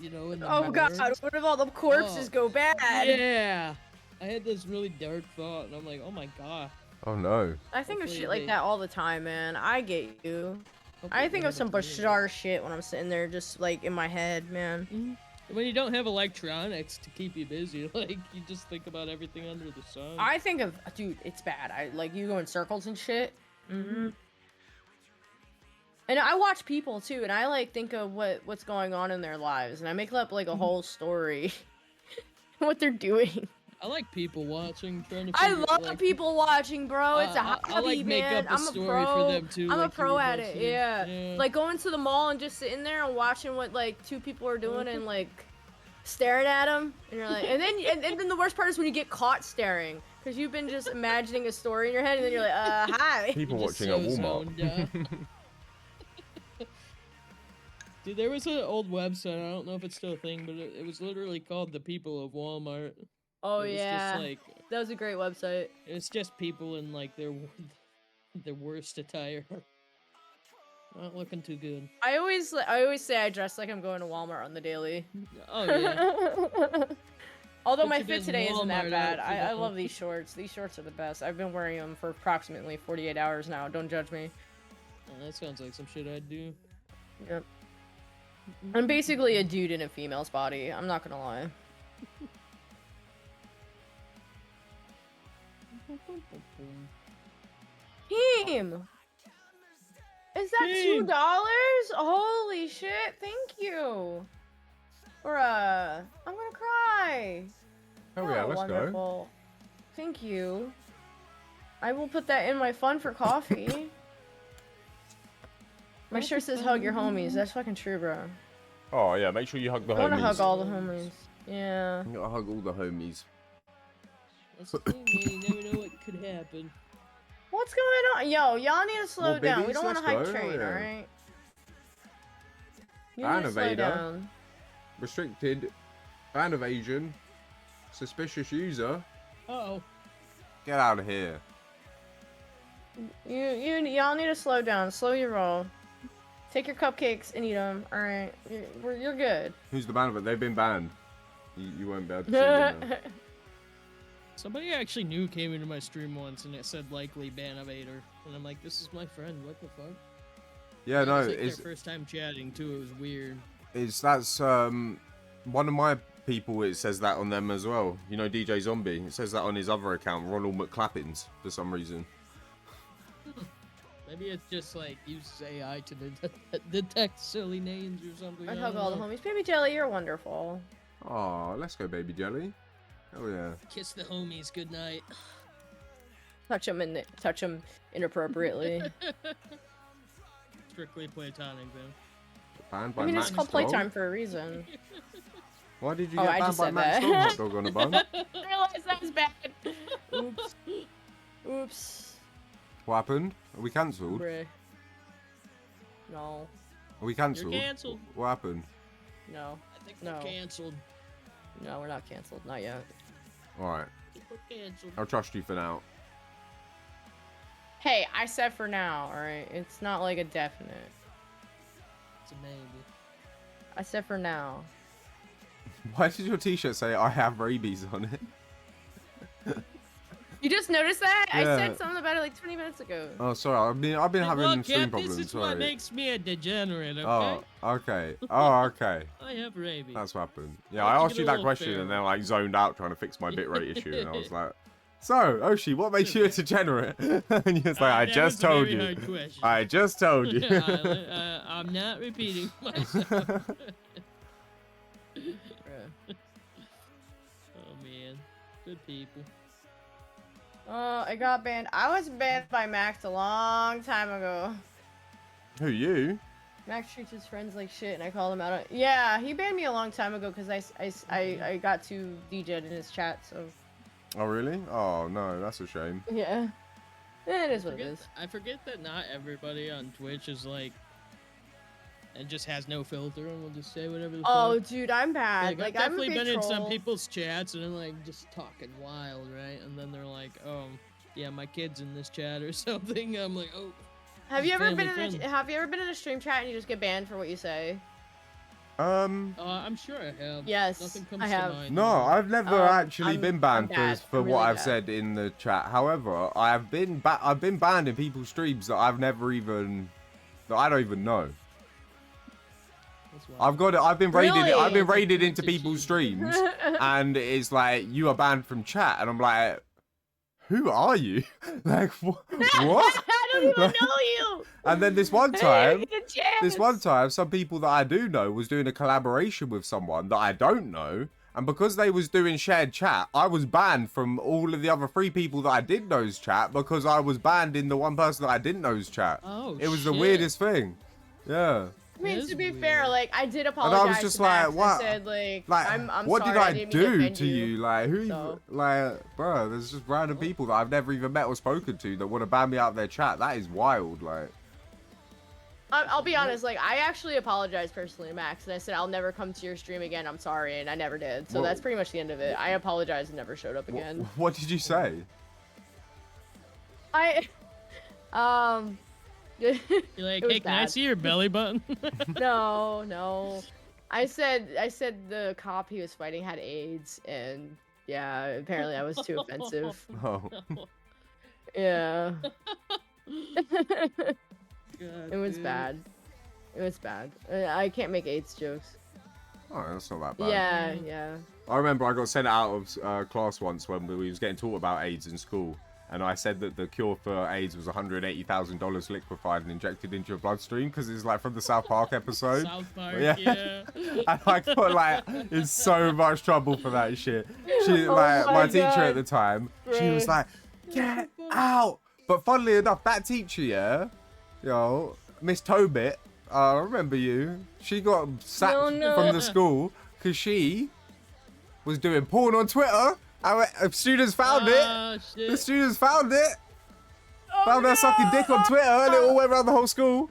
you know, in the Oh god, morgue? what if all the corpses go bad? Yeah! I had this really dark thought, and I'm like, oh my god. Oh, no. I think of Hopefully shit like they- that all the time, man. I get you. Hopefully I they think have of a some generator. bizarre shit when I'm sitting there just like in my head, man. When you don't have electronics to keep you busy, like, you just think about everything under the sun. I think of, dude, it's bad. I like you go in circles and shit. And I watch people too, and I like think of what's going on in their lives, and I make up like a whole story, what they're doing. I like people watching, trying to I figure, love like, people watching, bro. It's a I hobby, like make man. up a I'm a story pro. for them too. I'm a like you pro were at both it. saying. Yeah. Like going to the mall and just sitting there and watching what like two people are doing and like staring at them, and you're like, and then the worst part is when you get caught staring because you've been just imagining a story in your head, and then you're like, hi. People You're just watching at so Walmart. zoned out. Dude, there was an old website. I don't know if it's still a thing, but it was literally called "The People of Walmart." Oh It was yeah, just like that was a great website. it's just people in like their worst attire. Not looking too good. I always say I dress like I'm going to Walmart on the daily. Oh yeah. Although Put my you fit this today isn't that Walmart bad. outfit I on. love these shorts. These shorts are the best. I've been wearing them for approximately 48 hours now. Don't judge me. Oh, that sounds like some shit I'd do. Yep. I'm basically a dude in a female's body. I'm not gonna lie. Team! Is that Team. $2? Holy shit, thank you! I'm gonna cry! Oh, yeah, let's go. Wonderful. Thank you. I will put that in my fund for coffee. My shirt says hug your homies. That's fucking true, bro. Oh, yeah, make sure you hug the I wanna homies. hug all the homies. Yeah. You gotta hug all the homies. That's the thing, man. You never know what could happen. What's going on? Yo, y'all need to slow Well, down. We biddies, don't want to let's hype go, train, yeah. alright? You Ban need to slow evader. down. Restricted. Ban evasion. Suspicious user. Uh-oh. Get out of here. Y'all need to slow down. Slow your roll. Take your cupcakes and eat them. Alright, you're good. Who's the ban of it? They've been banned. You won't be able to see them now. Somebody I actually knew came into my stream once and it said likely ban evader. And I'm like, this is my friend, what the fuck? Yeah, It no, was like it's their first time chatting too, it was weird. that's one of my people. It says that on them as well. You know, DJ Zombie. It says that on his other account, Ronald McClappins, for some reason. Maybe it's just like uses AI to detect silly names or something. I'd I hug don't all the know. homies. Baby Jelly, you're wonderful. Oh, let's go, baby jelly. Oh yeah. Kiss the homies, good night. Touch them inappropriately. Strictly platonic though. Banned by I mean, Max it's called Dog? playtime for a reason. Why did you Oh, get I banned just by said Max that. Dog hot dog on a bun? I realized that was bad. Oops. Oops. What happened? Are we cancelled? Bruh. No. Are we cancelled? You're cancelled. What happened? No. I think No. we're cancelled. No, we're not canceled. Not yet. Alright. I think we're cancelled. I'll trust you for now. Hey, I said for now, alright? It's not like a definite. It's a maybe. I said for now. Why did your t-shirt say I have rabies on it? You just noticed that? I Yeah. said something about it like 20 minutes ago. Oh, sorry. I've been having Look, stream Kev, problems. this is sorry. what makes me a degenerate, okay? Oh, okay. Oh, okay. I have rabies. That's what happened. Yeah, Let's I get asked a you that little question feral. and then like zoned out trying to fix my bitrate issue, and I was like, "So, Oshi, what makes you a degenerate?" And you're like, "I that just was a told very you. hard question. I just told you." I'm not repeating myself. Bruh. Oh man, good people. I got banned. I was banned by Max a long time ago. Who, you? Max treats his friends like shit, and I called him out on. Yeah, he banned me a long time ago because I got too DJ'd in his chat. So. Oh, really? Oh no, that's a shame. Yeah. It is what it is. I forget that not everybody on Twitch is like, and just has no filter and will just say whatever the Oh, fuck. dude, I'm bad. Like, Like, I've I'm a definitely big been in some troll. people's chats and I'm like just talking wild, right? And then they're like, oh, yeah, my kid's in this chat or something. I'm like, oh. Have you ever family been in friendly. Have you ever been in a stream chat and you just get banned for what you say? I'm sure I have. Yes, Nothing comes I to have. mind. No, I've never actually I'm been banned bad. for I'm what really I've bad. said in the chat. However, I've been banned in people's streams that I've never even that I don't even know. That's wild. I've been raided. Really? I've been It's like raided into vintage people's shit. streams, and it's like you are banned from chat, and I'm like, who are you? Like what? I don't even Like- know you. And then this one Hey, time, get a chance. this one time, some people that I do know was doing a collaboration with someone that I don't know, and because they was doing shared chat, I was banned from all of the other 3 people that I did know's chat because I was banned in the one person that I didn't know's chat. Oh, It was the shit. weirdest thing. Yeah. I mean, It to is be weird. fair, like I did I apologize. was just to like, Max. what? I said like, Like, I'm what sorry, did I didn't mean do offend to you? Like, who? So- Like, bro, there's just random people that I've never even met or spoken to that want to ban me out of their chat. That is wild. Like, I'll be honest. Like, I actually apologized personally to Max, and I said I'll never come to your stream again. I'm sorry, and I never did. So Wha- that's pretty much the end of it. I apologized and never showed up again. what did you say? You're like, It was hey, can I bad. see your belly button? No. I said the cop he was fighting had AIDS, and yeah, apparently I was too offensive. Oh, Yeah. God, It was dude. bad. It was bad. I can't make AIDS jokes. oh, that's not that bad. Yeah, yeah. I remember I got sent out of class once when we was getting taught about AIDS in school, and I said that the cure for AIDS was $180,000 liquefied and injected into your bloodstream because it's like from the South Park episode. South Park, Yeah. yeah. And I got like in so much trouble for that shit. She Oh like my my teacher God. at the time, she was Bruh. like, "Get out!" But funnily enough, that teacher, yeah, Miss Tobit, I remember you. She got sacked No. from the school because she was doing porn on Twitter. And students found it. Oh, The shit. students found it. Found her sucking dick on Twitter, and it all went around the whole school.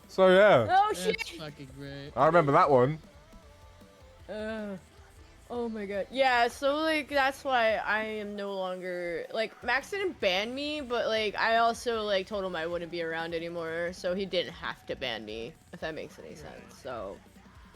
So yeah. Oh shit. That's fucking great. I remember that one. Oh my god. Yeah, so like that's why I am no longer like Max didn't ban me, but like I also like told him I wouldn't be around anymore, so he didn't have to ban me, if that makes any sense. So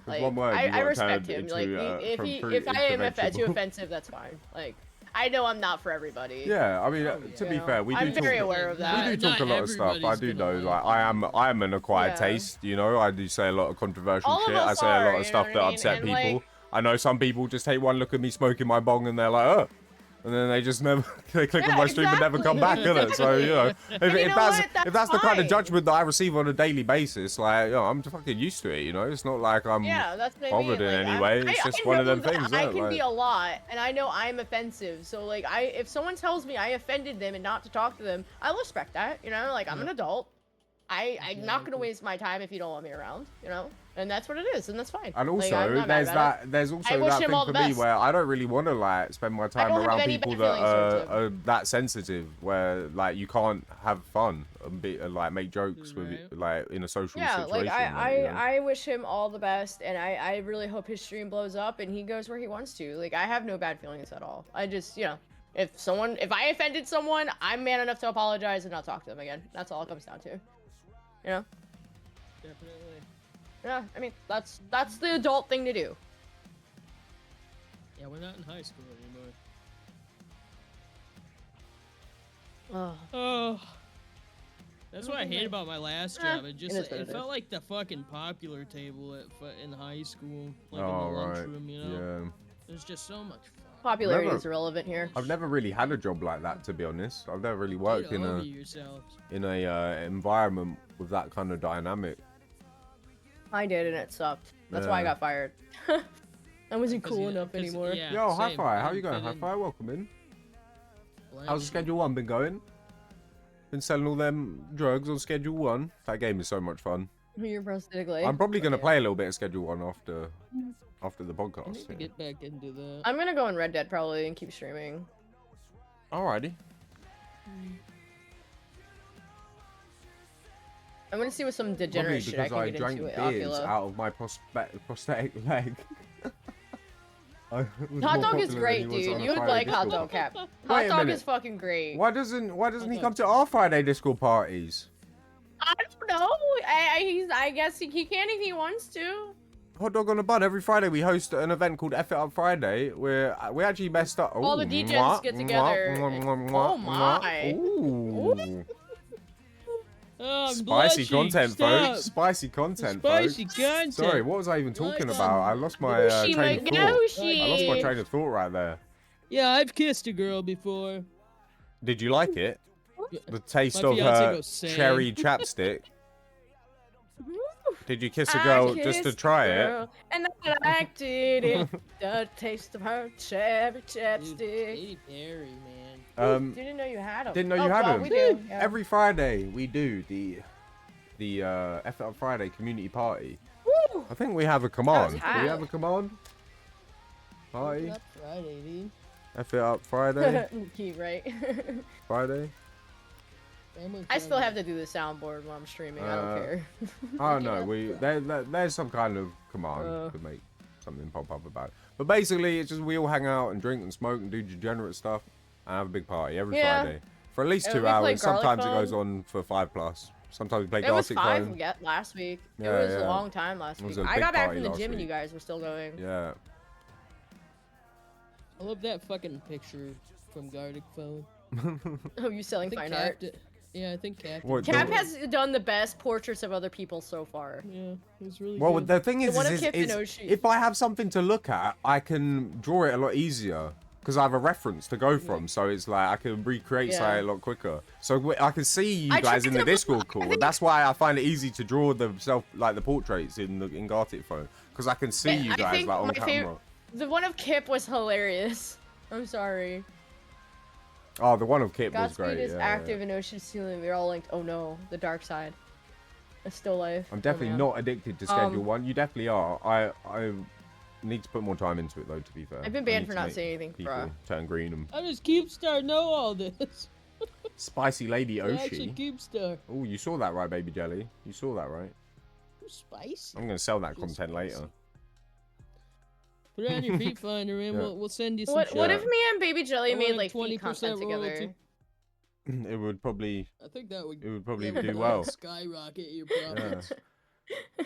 like one word, I you got respect turned him. Like into, if I am too vegetable. offensive, that's fine. Like I know I'm not for everybody. Yeah, I mean, to be know, fair, we do I'm very talk. aware of that. We do talk a lot of stuff. I do know, like, I am an acquired Yeah. taste. You know, I do say a lot of controversial All of shit. I us say a lot are, of you stuff know that what I mean? upset And, people. like- I know some people just take one look at me smoking my bong and they're like, oh. And then they just never they click on Yeah, my stream and never come back, innit? So you know, you know what? if that's the kind of fine. judgment that I receive on a daily basis, like, you know, I'm fucking used to it. You know, it's not like I'm Yeah, that's what I mean. bothered in Like, any way. It's just one of them know that things. I innit? can be Like- a lot, and I know I'm offensive. So like, if someone tells me I offended them and not to talk to them, I'll respect that. You know, like I'm an adult. I'm not gonna waste my time if you don't want me around. You know, and that's what it is, and that's fine. And Like, also, I'm not mad about it. there's also I wish that him thing all for the me best. where I don't really want to like spend my time don't have around any people bad that feelings towards are that sensitive, where like you can't have fun and be like make jokes with it, like in a social Yeah, situation. like I wish him all the best, and I really hope his stream blows up and he goes where he wants to. Like I have no bad feelings at all. I just, you know, if I offended someone, I'm man enough to apologize and not talk to them again. That's all it comes down to. You know? Definitely. Yeah, I mean that's the adult thing to do. Yeah, we're not in high school anymore. Oh. That's what I hate about my last job. It just it is what it it felt is. like the fucking popular table in high school, like Oh, in the right. lunchroom, you know. Yeah. There's just so much fun. Popularity Never- is irrelevant here. I've never really had a job like that, to be honest. I've never really worked Get in over a yourselves. environment with that kind of dynamic. I did, and it sucked. That's why I Yeah. got fired. I wasn't Because cool you- enough 'cause- anymore. yeah, Yo, same. Hi-Fi, how I you going? didn't Hi-Fi, welcome in. blame How's you. Schedule 1 been going? Been selling all them drugs on Schedule 1? That game is so much fun. You're prosthetically. I'm probably going to Yeah. play a little bit of Schedule 1 after the I podcast. need to Yeah. get back into that. I'm gonna go in Red Dead probably and keep streaming. Alrighty. I'm gonna see what some Probably degenerate shit I because can I get drank into at beers Oculus. out of my prosthetic leg. I was Hot more dog is popular than great, he was dude. on a You would Friday like hot Discord dog, Cap. Wait Hot a dog minute. is fucking great. Why doesn't he come to our Friday Discord parties? I don't know. I guess he can if he wants to. Hot dog on a bun. Every Friday we host an event called F It Up Friday where we actually messed up. All the Ooh, DJs mwah, get mwah, together. mwah, mwah, Oh mwah. my. Ooh. Oh, I'm Spicy blushing. content, Stop. folks. Spicy content, Spicy folks. content. Sorry, what was I even talking Like, about? I lost my Oshi, train of my thought. Oshi. I lost my train of thought right there. Yeah, I've kissed a girl before. Did you like it? The taste My of fiance her goes, "Same." cherry chapstick. Did you kiss a I girl just to kissed try a it? girl, and I liked it. The taste of her cherry Dude, chapstick. Katy Perry, man. Didn't know you had them. Didn't know you had them. We do. Yeah. Every Friday we do the F It Up Friday community party. Woo! I think we have a command. Do we hot. have a command? Party. Up Friday, dude. F It Up Friday. Key, right? Friday. Family I still friendly. have to do the soundboard while I'm streaming. I don't care. Oh no, there's some kind of command to make something pop up about it. But basically, it's just we all hang out and drink and smoke and do degenerate stuff and have a big party every Yeah. Friday for at least And 2 we play hours. Garlic Sometimes it Phone. goes on for 5+. Sometimes we play It was Garlic 5 Phone. last week. Yeah, it was yeah. a long time last It was week. a I big got back party from the last gym and week. you guys were still going. Yeah. I love that fucking picture from Garlic Phone. Oh, you selling I think fine Cap art? did- Yeah, I think Cap. What, did Cap the- too. has done the best portraits of other people so far. Yeah, it was really Well, good. the thing is, one of is Kip and Oshi. if I have something to look at, I can draw it a lot easier because I have a reference to go from. So it's like I can recreate Yeah. something a lot quicker. So I can see you I guys tried in the to- Discord call. And that's why I find it easy to draw the portraits in Gartic phone because I can see you I guys think like on my camera. The one of Kip was hilarious. I'm sorry. Oh, the one of Kip was Godspeed great. is yeah, active yeah. in Ocean Ceiling. We're all linked. Oh no, the dark side. It's still life. I'm definitely man. not addicted to Schedule 1. You definitely are. I need to put more time into it though. To be fair, I've been I banned need for to not make saying anything, people bruh. turn green and How does Keepstar know all this? Spicy Lady Actually, Oshi. Cube Star. Oh, you saw that right, Baby Jelly? You saw that right? Spicy. I'm gonna sell that Just content spicy. later. Put it on your feet finder, man. Yeah. We'll send you some What shit. if me and Baby Jelly I made want a like feet 20% content together? royalty. It would probably I think that would do well. Skyrocket your profits.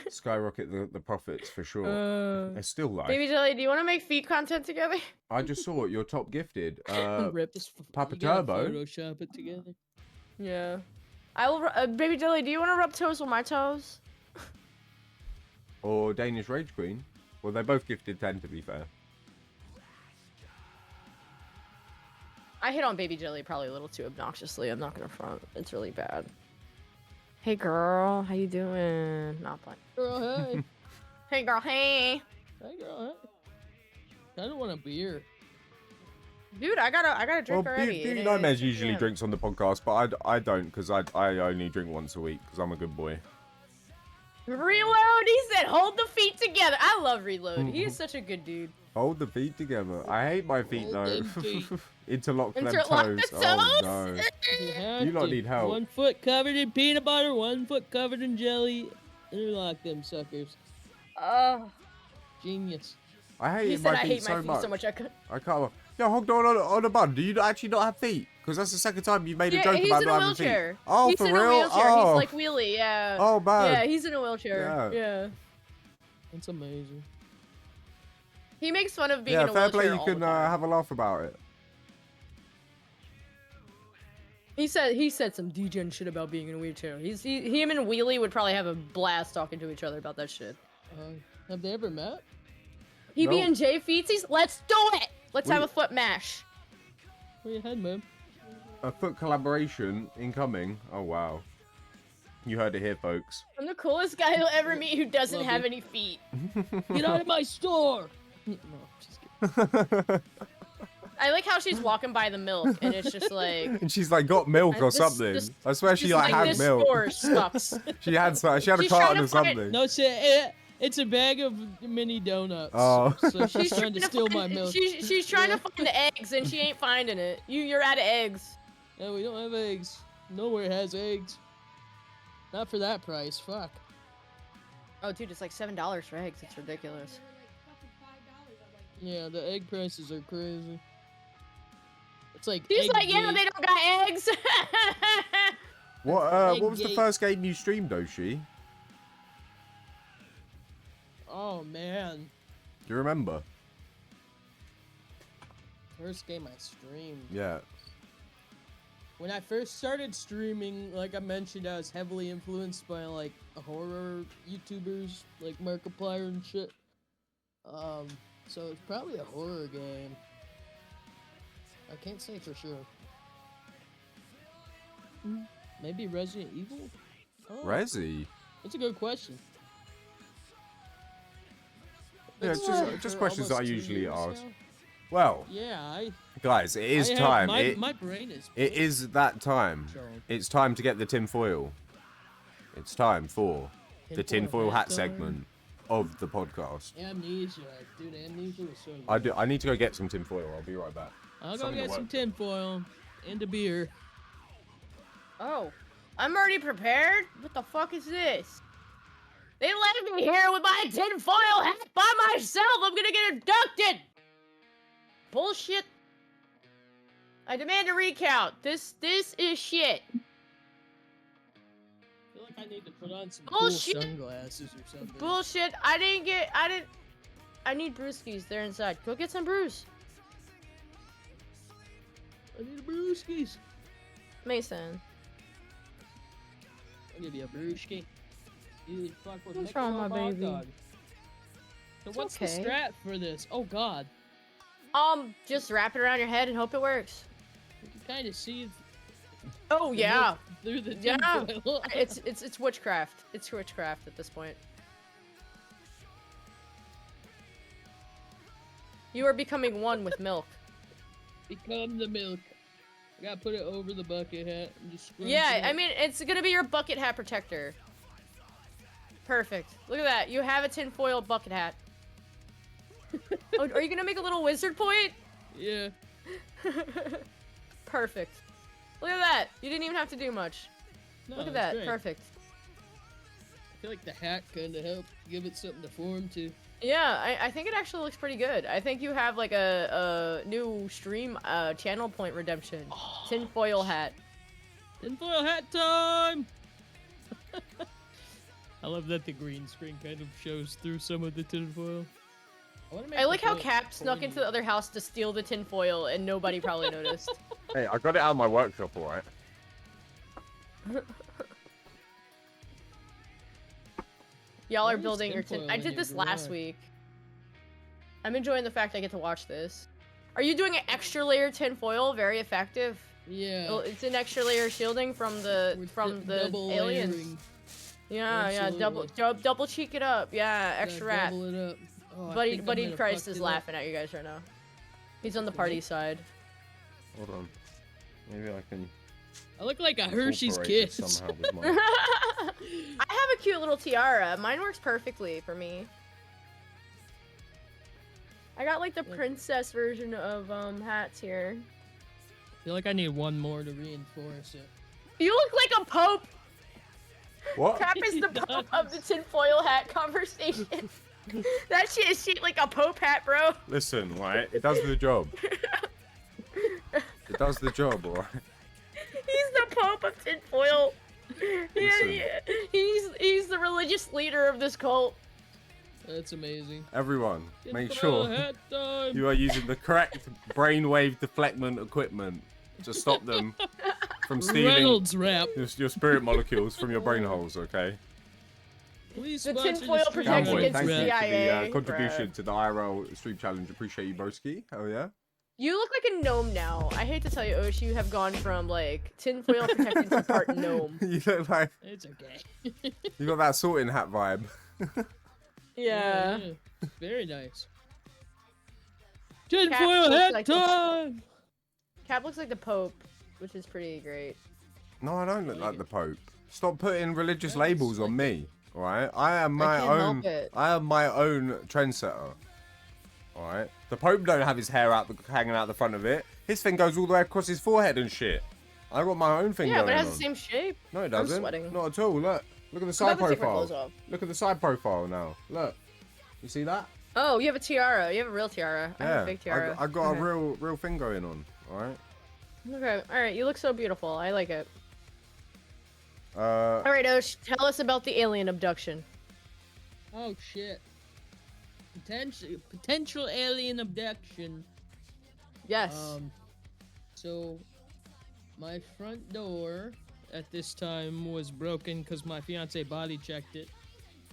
Skyrocket the profits for sure. It's still life. Baby Jelly, do you want to make feet content together? I just saw it. You're top gifted. Rip this. Papa You gotta Turbo? Photoshop it together. Yeah. I will. Baby Jelly, do you want to rub toes with my toes? Or Danish Rage Queen. Well, they're both gifted 10 to be fair. I hit on Baby Jelly probably a little too obnoxiously. I'm not gonna front. It's really bad. Hey girl, how you doing? Not fine. Girl, hey. Hey girl, hey. Hey, girl, hey. I don't want a beer. Dude, I gotta drink Well, already. Beauty It Nightmares is usually 6 p.m. drinks on the podcast, but I don't because I only drink once a week because I'm a good boy. Reload. He said, "Hold the feet together." I love Reload. He is such a good dude. Hold the feet together. I hate my feet Hold though. them feet. Interlock them Interlock toes. the Oh toes? no. You have You lot to. need help. 1 foot covered in peanut butter, 1 foot covered in jelly. Interlock them suckers. Genius. I He hate said, my "I feet hate my feet so much I could." I can't. Yo, hold on a bun. Do you actually not have feet? Because that's the second time you've made a Yeah, joke he's about in a not having feet. wheelchair. Oh, He's for in real? a wheelchair. Oh. He's like wheelie. Yeah. Oh, bad. Yeah, he's in a wheelchair. Yeah. That's amazing. He makes fun of being Yeah, in a fair wheelchair play. You all can the time. have a laugh about it. He said some degen shit about being in a wheelchair. Him and Wheelie would probably have a blast talking to each other about that shit. Have they ever met? PB No. and J feetsies, let's do it. Let's have We- a foot mash. Where you head, man? A foot collaboration incoming. Oh wow. You heard it here, folks. I'm the coolest guy you'll ever meet who doesn't Love have you. any feet. Get out of my store! No, just kidding. I like how she's walking by the milk and it's just like And she's like got milk or This- something. this- I swear she she's like had this milk. store sucks. She had a She's trying carton to of find- something. No, it's a bag of mini donuts. Oh. So she's trying to steal my find, milk. She's trying to find the eggs and she ain't finding it. You're out of eggs. Yeah, we don't have eggs. Nowhere has eggs. Not for that price. Fuck. Oh, dude, it's like $7 for eggs. It's ridiculous. Yeah, the egg prices are crazy. It's like She's egg like, yeah, gate. they don't got eggs. What was the Gate. first game you streamed, Oshi? Oh man, Do you remember? first game I streamed. Yeah. When I first started streaming, like I mentioned, I was heavily influenced by like horror YouTubers like Markiplier and shit. So it's probably a horror game. I can't say for sure. Maybe Resident Evil? Oh, Resi. that's a good question. Yeah, it's just For questions that I almost 2 usually years ask. now. Well, Yeah, guys, it is I have- time. My brain is. It is that time. Sure. It's time to get the tinfoil. It's time for the tinfoil hat time. segment of the podcast. Amnesia, dude. Amnesia was so good. I need to go get some tinfoil. I'll be right back. I'll go something to get some work. tinfoil and a beer. Oh, I'm already prepared? What the fuck is this? They left me here with my tinfoil hat by myself. I'm gonna get abducted. Bullshit. I demand a recount. This is shit. I feel like I need to put on some Bullshit. cool sunglasses or something. Bullshit. I need brewskis. They're inside. Go get some brews. I need a brewskis. Mason. I'll give you a brewski. You fuck with What's Michelob wrong, my hot baby? dog. So It's what's the okay. strat for this? Oh god. Just wrap it around your head and hope it works. You can kind of see Oh the yeah. milk through the Yeah. tinfoil. It's witchcraft. It's witchcraft at this point. You are becoming one with milk. Become the milk. I gotta put it over the bucket hat and just scrunch Yeah, it I up. mean, it's gonna be your bucket hat protector. Perfect. Look at that. You have a tinfoil bucket hat. Oh, are you gonna make a little wizard point? Yeah. Perfect. Look at that. You didn't even have to do much. No, Look at it's that. great. Perfect. I feel like the hat kind of helped give it something to form to. Yeah, I think it actually looks pretty good. I think you have like a new stream channel point redemption. Tinfoil hat. Tinfoil hat time! I love that the green screen kind of shows through some of the tinfoil. I like how Cap snuck into the other house to steal the tinfoil and nobody probably noticed. Hey, I got it out of my workshop, alright? Y'all Why are is building your tinfoil I in did your this last garage? week. I'm enjoying the fact I get to watch this. Are you doing an extra layer tinfoil? Very effective. Yeah. Well, it's an extra layer shielding from the We're double aliens. layering. Yeah, double cheek it up. Yeah, extra Gotta rat. double it up. Oh, I Buddy think I might have Christ fucked is it up. laughing at you guys right now. He's on the Okay. party side. Hold on. Maybe I can I look like a Hershey's incorporate it Kiss. somehow with my... I have a cute little tiara. Mine works perfectly for me. I got like the princess version of hats here. I feel like I need one more to reinforce it. You look like a pope. What? Cap is the pope of the tinfoil hat conversation. That shit is shaped like a pope hat, bro. Listen, right? It does the job. It does the job, alright? He's the pope of tinfoil. Listen. He's the religious leader of this cult. That's amazing. Everyone, make Tinfoil sure hat time. you are using the correct brainwave deflectment equipment to stop them from stealing Reynolds wrap. your spirit molecules from your brain holes, okay? Please The sponsor tinfoil stream protects Cowboy, against thank the you for the CIA, contribution bruh. to the IRL stream challenge. Appreciate you, broski. Hell yeah. You look like a gnome now. I hate to tell you, Oshi, you have gone from like tinfoil protected to part gnome. You look like It's okay. you got that sorting hat vibe. Yeah. Very nice. Cap Tinfoil looks hat like the- time! Cap looks like the Pope, which is pretty great. No, I don't look like the Pope. Stop putting religious Yeah, labels it's on like- me. Alright? I am my can't own help it. I am my own trendsetter. Alright? The Pope don't have his hair hanging out the front of it. His thing goes all the way across his forehead and shit. I got my own thing Yeah, going but it has on. the same shape. No, it I'm doesn't. sweating. Not at all. Look at the I'm side about to take my clothes profile. off. Look at the side profile now. Look. You see that? Oh, you have a tiara. You have a real tiara. I have a fake tiara. I got Okay. a real thing going on. Alright? Okay, alright, you look so beautiful. I like it. Uh, Alright, Osh, tell us about the alien abduction. Oh shit. Potential alien abduction. Yes. So my front door at this time was broken because my fiance body checked it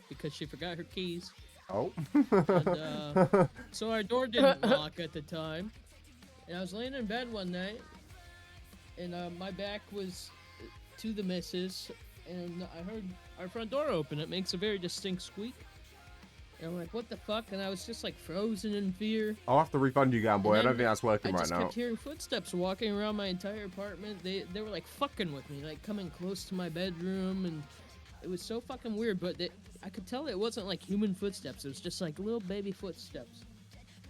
because she forgot her keys. oh. And, so our door didn't lock at the time. And I was laying in bed one night, and my back was to the missus, and I heard our front door open. It makes a very distinct squeak. And I'm like, what the fuck? And I was just like frozen in fear. I'll have to refund you, Gamboy. I And don't then think that's working I right just now. kept hearing footsteps walking around my entire apartment. They were like fucking with me, like coming close to my bedroom, and it was so fucking weird. But I could tell it wasn't like human footsteps. It was just like little baby footsteps.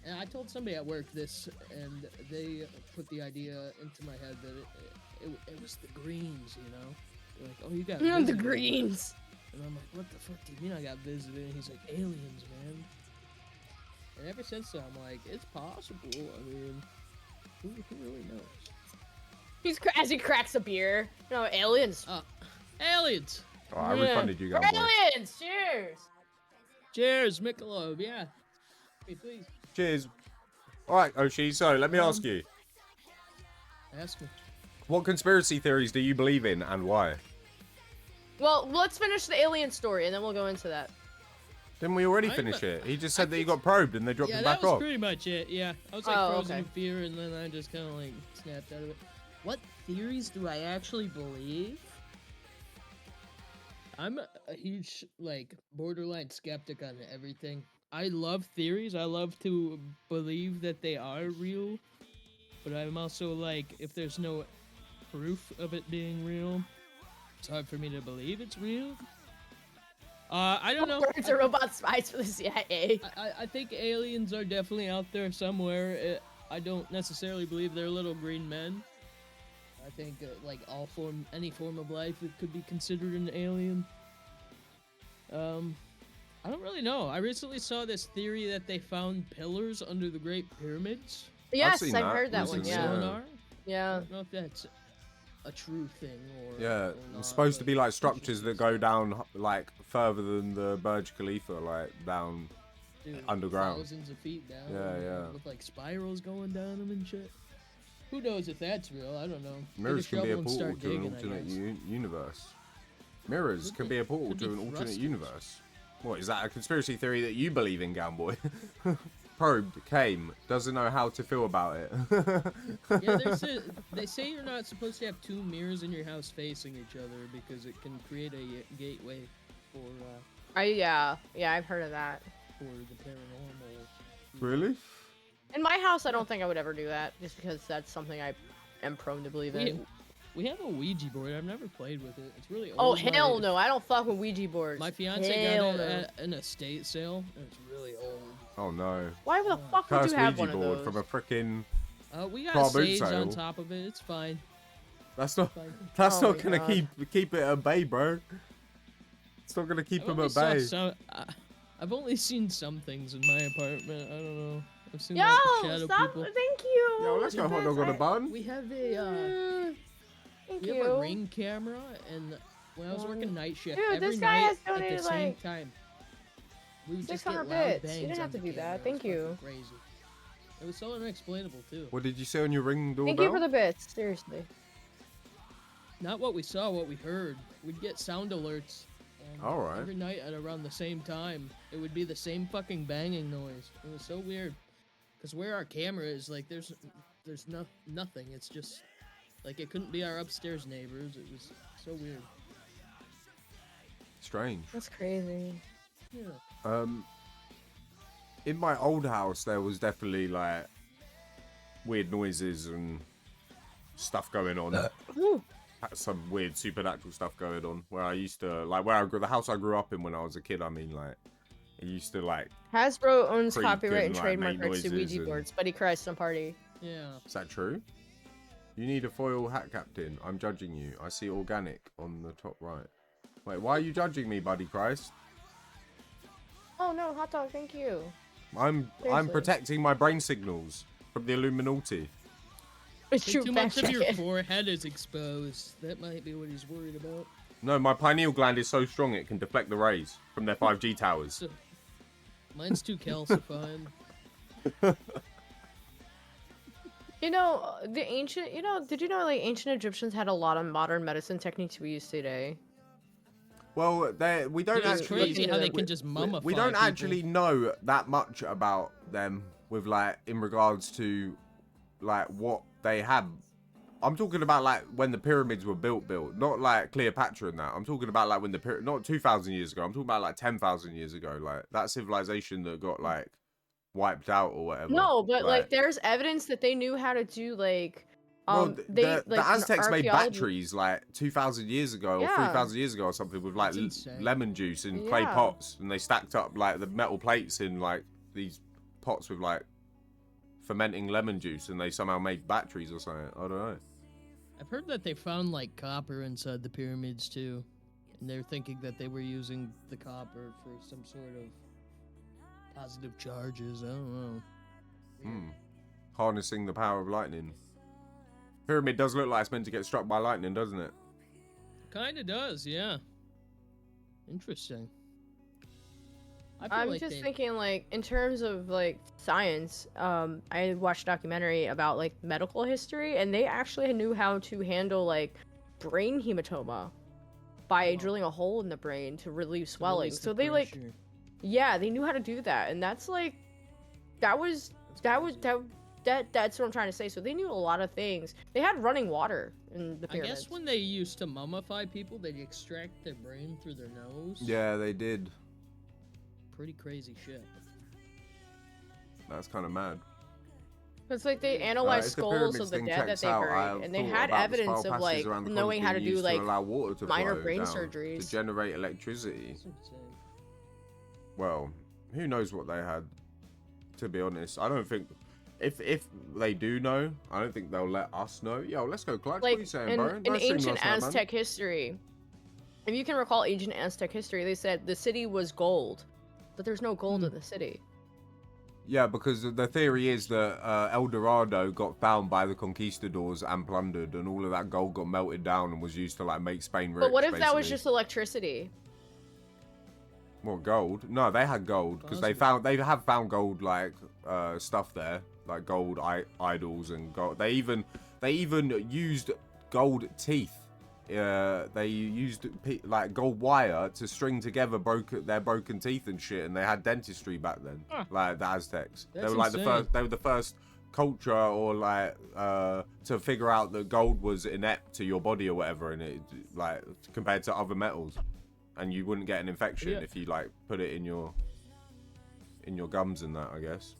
And I told somebody at work this, and they put the idea into my head that it was the greens, you know? They're like, oh, you got the visited." greens. And I'm like, what the fuck do you mean I got visited? And he's like, aliens, man. And ever since then, I'm like, it's possible. I mean, who really knows? As he cracks a beer. No, aliens. Aliens! Alright, I refunded you, Gamboy. Aliens! Cheers! Cheers, Michelob, yeah. Hey, please, Cheers. Alright, Oshi, so let me ask you. ask me. What conspiracy theories do you believe in and why? Well, let's finish the alien story and then we'll go into that. Didn't we already I- finish it? He just I said that he think- got probed and they dropped Yeah, him that back was off. pretty much it, yeah. I was like Oh, frozen okay. in fear, and then I just kind of like snapped out of it. What theories do I actually believe? I'm a huge, like, borderline skeptic on everything. I love theories. I love to believe that they are real. But I'm also like, if there's no proof of it being real, it's hard for me to believe it's real. I don't know. Birds are robot spies for the CIA. I think aliens are definitely out there somewhere. I don't necessarily believe they're little green men. I think like any form of life, it could be considered an alien. I don't really know. I recently saw this theory that they found pillars under the Great Pyramids. Yes, seen I've that heard that one. recently, Yeah. Sonar. I Yeah. don't know if that's a true thing or Yeah, or not, it's supposed to but be like it's structures that interesting go down like further than the Burj Khalifa, like down. stuff. Dude, underground. thousands of feet down. Yeah. With like spirals going down them and shit. Who knows if that's real? I don't know. Get Mirrors can be a shovel and portal start to an digging, I alternate guess. universe. Mirrors Could can be- be a portal could to be an alternate thrusters. universe. What, is that a conspiracy theory that you believe in, Gamboy? Probed, came, doesn't know how to feel about it. Yeah, they say you're not supposed to have two mirrors in your house facing each other because it can create a gateway for Yeah, I've heard of that. the paranormal. Really? In my house, I don't think I would ever do that, just because that's something I am prone to believe in. We have a Ouija board. I've never played with it. It's really Oh old. hell no! I don't fuck with Ouija boards. My fiance Hell got it no. at an estate sale, and it's really old. Oh no. Why the fuck would Cursed you have Ouija one of board those? from a frickin'... We got Car boot sage sale. on top of it. It's fine. That's not... Fine. That's Oh not my gonna God. keep it at bay, bro. It's not gonna keep I've him only at saw bay. some- I've only seen some things in my apartment. I don't know. I've seen Yo, like shadow stop! people. Thank you. Yo, let's go hot dog on a bun. We have a Thank we you. have a ring camera, and when I was working night shift, Dude, every this guy night has at the donated, same like, time, we would just get 600 loud bits. You bangs didn't have on to the do that. camera. It was Thank you. fucking Crazy. It was so unexplainable too. What did you say on your ring doorbell? Thank you for the bits. Seriously. Not what we saw, what we heard. We'd get sound alerts. And Alright. Every night at around the same time, it would be the same fucking banging noise. It was so weird. Cause where our camera is, like, there's nothing. It's just like it couldn't be our upstairs neighbors. It was so weird. Strange. That's crazy. Yeah. In my old house, there was definitely like weird noises and stuff going on. Woo. Some weird supernatural stuff going on. Where I used to like the house I grew up in when I was a kid. I mean, like it used to like. Hasbro owns Creak copyright and and, like, trademark make rights to noises Ouija and- boards. Buddy Christ, some party. Yeah. Is that true? You need a foil hat, Captain. I'm judging you. I see organic on the top right. Wait, why are you judging me, buddy Christ? Oh no, hot dog. Thank you. I'm Seriously. protecting my brain signals from the Illuminati. It's Think true. too much fact of your check it. forehead is exposed. That might be what he's worried about. No, my pineal gland is so strong it can deflect the rays from their 5G towers. So, mine's too calcified. You know, the ancient. You know, did you know like ancient Egyptians had a lot of modern medicine techniques we use today? Well, we don't Dude, it's actually. crazy how they we- can just mummify We don't people. actually know that much about them with like in regards to like what they had. I'm talking about like when the pyramids were built, not like Cleopatra and that. I'm talking about like when the not 2,000 years ago. I'm talking about like 10,000 years ago, like that civilization that got like wiped out or whatever. No, but like there's evidence that they knew how to do like. The like, Aztecs made archaeology- batteries like 2,000 years ago or Yeah. 3,000 years ago or something with like That's insane. lemon juice in clay Yeah. pots, and they stacked up like the metal plates in like these pots with like fermenting lemon juice, and they somehow made batteries or something. I don't know. I've heard that they found like copper inside the pyramids too, and they're thinking that they were using the copper for some sort of positive charges. I don't know. Harnessing the power of lightning. Pyramid does look like it's meant to get struck by lightning, doesn't it? Kind of does, yeah. Interesting. I feel I'm like just they- thinking like in terms of like science. I watched a documentary about like medical history, and they actually knew how to handle like brain hematoma by drilling a hole in the brain to relieve swelling. release the So they like, pressure. yeah, they knew how to do that, and that's like, that's what I'm trying to say. So they knew a lot of things. They had running water in the I pyramids. guess when they used to mummify people, they'd extract their brain through their nose. Yeah, they did. Pretty crazy shit. That's kind of mad. It's like they analyzed If the skulls pyramids of the thing dead that checks they out, buried, I've and they thought had about the evidence spiral of like passages around the knowing how to country do used like allow water to minor flow brain down surgeries. to generate electricity. That's insane. Well, who knows what they had? To be honest, I don't think If they do know, I don't think they'll let us know. Yo, let's go, Clutch. What are you Like saying, bro? in Don't stream ancient last night, man. Aztec history, if you can recall ancient Aztec history, they said the city was gold, but there's no gold in the city. Yeah, because the theory is that El Dorado got found by the conquistadors and plundered, and all of that gold got melted down and was used to like make Spain rich. But what if that was basically. just electricity? What, gold? No, they had gold because they have found gold like stuff there, like gold idols and gold. They even used gold teeth. They used like gold wire to string together their broken teeth and shit, and they had dentistry back then. Like the Aztecs, they were like the first culture or like to figure out that gold was inept to your body or whatever, and it like compared to other metals, and you wouldn't get an infection if you like put it in your gums and that, I guess.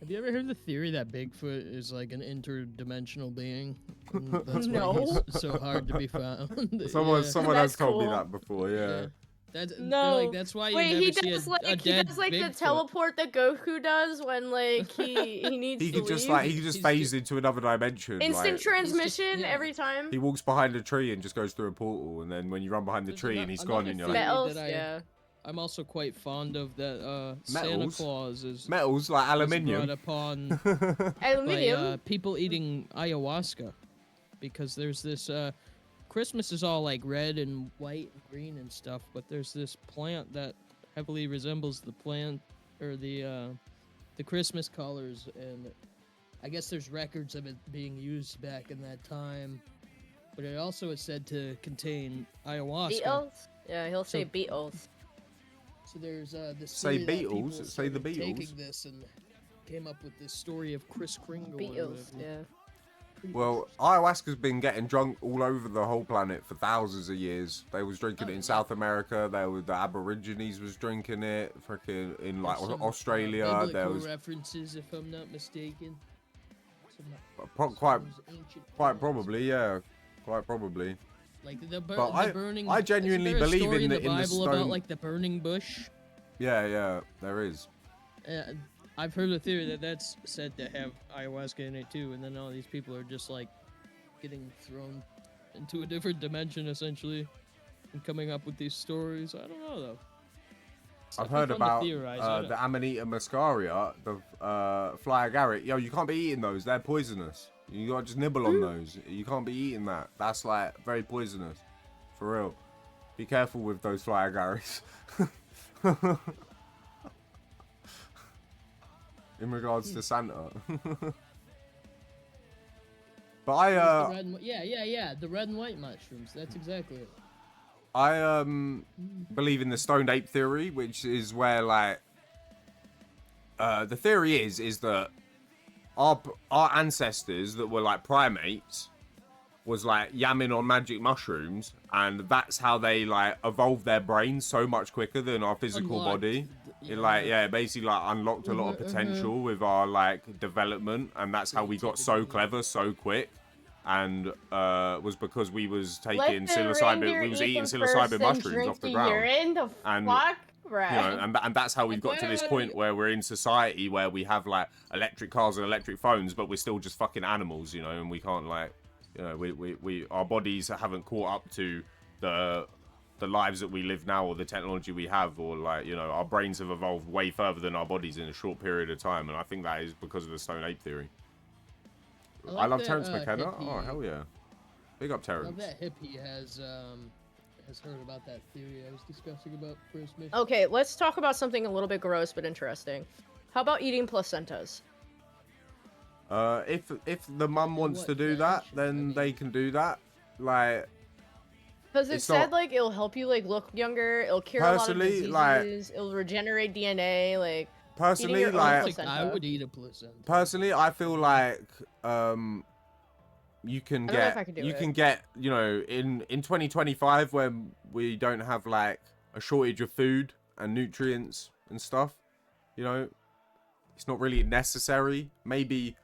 Have you ever heard the theory that Bigfoot is like an interdimensional being? And that's No. why he's so hard to be found. Someone has That's told me cool. that before. Yeah. No. That's why you Wait, never he see does a like dead the Bigfoot. teleport that Goku does when like he needs He to could just leave. like phase into another dimension. Instant like, transmission yeah. every time. he walks behind a tree and just goes through a portal, and then when you run behind the There's tree and he's another gone, and you're theory like, Metals, that yeah. I'm also quite fond of that Santa Metals? Claus is metals like was aluminium. brought upon Aluminium. by people eating ayahuasca, because there's this Christmas is all like red and white and green and stuff, but there's this plant that heavily resembles the plant or the Christmas colors, and I guess there's records of it being used back in that time, but it also is said to contain ayahuasca. Beetles? Yeah, he'll say So- Beetles. So there's this Say theory that Beatles, people say the started Beatles. taking this and came up with this story of Kris Kringle. or Beetles, whatever. yeah. Well, ayahuasca's been getting drunk all over the whole planet for thousands of years. They was drinking it in South America. The Aborigines was drinking it. Freaking in like There's some, Australia, there biblical was references, if I'm not mistaken. quite Some ancient quite plants. probably, yeah, quite probably. Like But the burning. I genuinely isn't there a believe story in the Bible stone. about like the burning bush. Yeah, there is. I've heard a theory that that's said to have ayahuasca in it too, and then all these people are just like getting thrown into a different dimension essentially, and coming up with these stories. I don't know though. It's I've definitely heard fun to about theorize, I don't- the Amanita muscaria, the fly agaric. Yo, you can't be eating those. They're poisonous. You gotta just nibble on those. You can't be eating that. That's like very poisonous. For real. Be careful with those fly agarics. In regards to Santa. But The red and, yeah, the red and white mushrooms. That's exactly it. I believe in the stoned ape theory, which is where like the theory is that our ancestors that were like primates was like yamming on magic mushrooms, and that's how they like evolved their brains so much quicker than our physical Unlocked. body. It like basically like unlocked a lot of potential with our like development, and that's how we got so clever so quick. And was because we was taking psilocybin, we was eating psilocybin mushrooms off the ground. And fuck? you know, and that's how we've got to this point where we're in society where we have like electric cars and electric phones, but we're still just fucking animals, you know, and we can't like, you know, we our bodies haven't caught up to the lives that we live now or the technology we have, or like, you know, our brains have evolved way further than our bodies in a short period of time, and I think that is because of the stone ape theory. I love that, Terence McKenna. hippie- Oh hell yeah, big up I Terence. love that hippie has heard about that theory I was discussing about Christmas. Okay, let's talk about something a little bit gross but interesting. How about eating placentas? If the mum wants what to do fashion? that, I then mean- they can do that. Like, Because it It's said not- like it'll help you like look younger, it'll cure a lot of Personally, diseases, like- it'll regenerate DNA, like personally, your own I like, think I placenta. would eat a placenta. personally, I feel like you can I don't know if get I could do you it. can get, you know, in 2025 when we don't have like a shortage of food and nutrients and stuff, you know, it's not really necessary. Maybe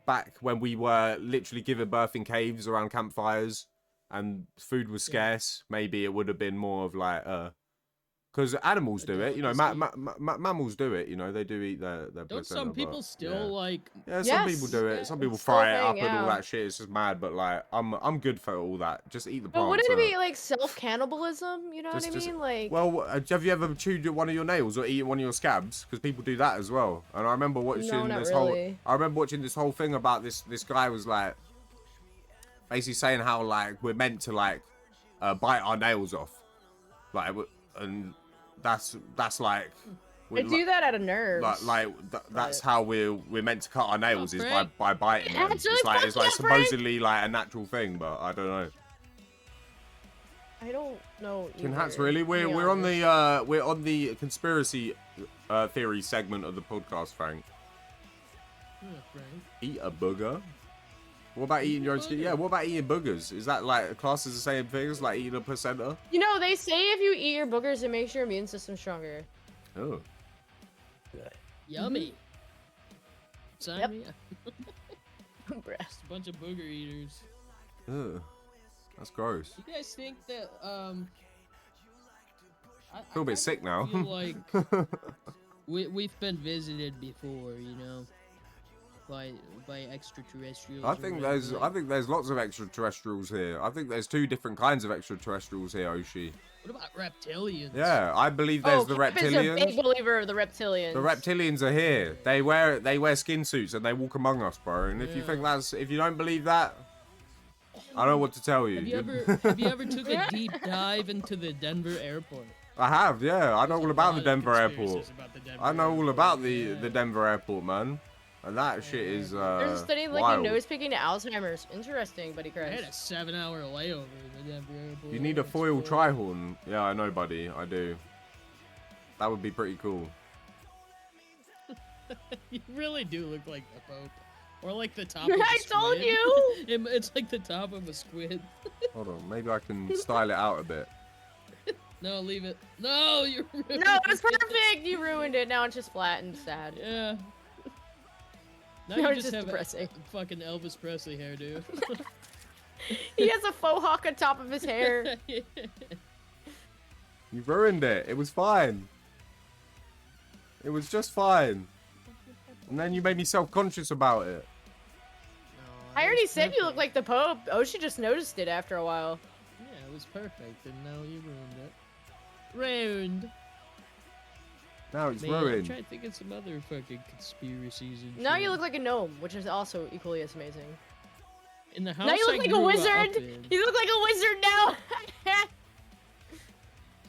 back when we were literally giving birth in caves around campfires and food was scarce, maybe it would have been more of like Because animals A do it, you know. delicacy. Mammals do it, you know. They do eat their Don't placenta. some people but, still like? Yeah, some people Yes. do it. Yeah, Some people it's still a fry it up thing, and all yeah. that shit. It's just mad. But like, I'm good for all that. Just eat the But plants. wouldn't it innit? be like self-cannibalism? You know what I Just- mean? Like, Well, have you ever chewed one of your nails or eaten one of your scabs? Because people do that as well. And I remember watching no, not this really. I remember watching this whole thing about this guy was like, basically saying how like we're meant to like bite our nails off, like, and that's like. I do that out of nerves. That's how we're meant to cut our nails is Frank. by biting them. Actually, It's like fuck yeah, Frank. supposedly like a natural thing, but I don't know. I don't know. Can hats either, really? to be We're on honest. the we're on the conspiracy theory segment of the podcast, Frank. Yeah, Frank. Eat a booger. What about eating your own skin? Booger. Yeah, what about eating boogers? Is that like class is the same thing as like eating a placenta? You know, they say if you eat your boogers, it makes your immune system stronger. Oh. Yummy. Sign Yep. me up. Bruh. Just a bunch of booger eaters. Ugh. That's gross. You guys think that I Feel a bit kinda sick now. feel like we've been visited before, you know, by extraterrestrials. I or think whatever, there's like- lots of extraterrestrials here. I think there's two different kinds of extraterrestrials here, Oshi. What about reptilians? Yeah, I believe there's the Cap is a big reptilians. believer of the reptilians. The reptilians are here. They wear skin suits and they walk among us, bro. And if you Yeah. think if you don't believe that, I don't know what to tell you. Have you ever took a deep dive into the Denver airport? I have, yeah. I know There's all a about lot the of Denver conspiracies airport. about the Denver I know all airport, about yeah. the Denver airport, man. And that shit is There's a study linking wild. nose picking to Alzheimer's. Interesting, buddy I had a Chris. 7-hour layover in the Denver airport. You need a It's foil cool. trihorn. Yeah, I know, buddy. I do. That would be pretty cool. You really do look like the Pope. Or like the top of a I told squid. you! It's like the top of a squid. Hold on, maybe I can style it out a bit. No, leave it. No, you're ruining No, it was it. perfect. You ruined it. Now it's just flat and sad. Yeah. Now No, you it's just just have depressing. a fucking Elvis Presley hairdo. He has a faux hawk on top of his hair. You ruined it. It was fine. It was just fine. And then you made me self-conscious about it. I already said you look like the Pope. Oshi just noticed it after a while. Yeah, it was perfect, and now you ruined it. Ruined. Now it's Man, I'm ruined. trying to think of some other fucking conspiracies and Now shit. you look like a gnome, which is also equally as amazing. In the house Now you I look like a grew up wizard. in, You look like a wizard now.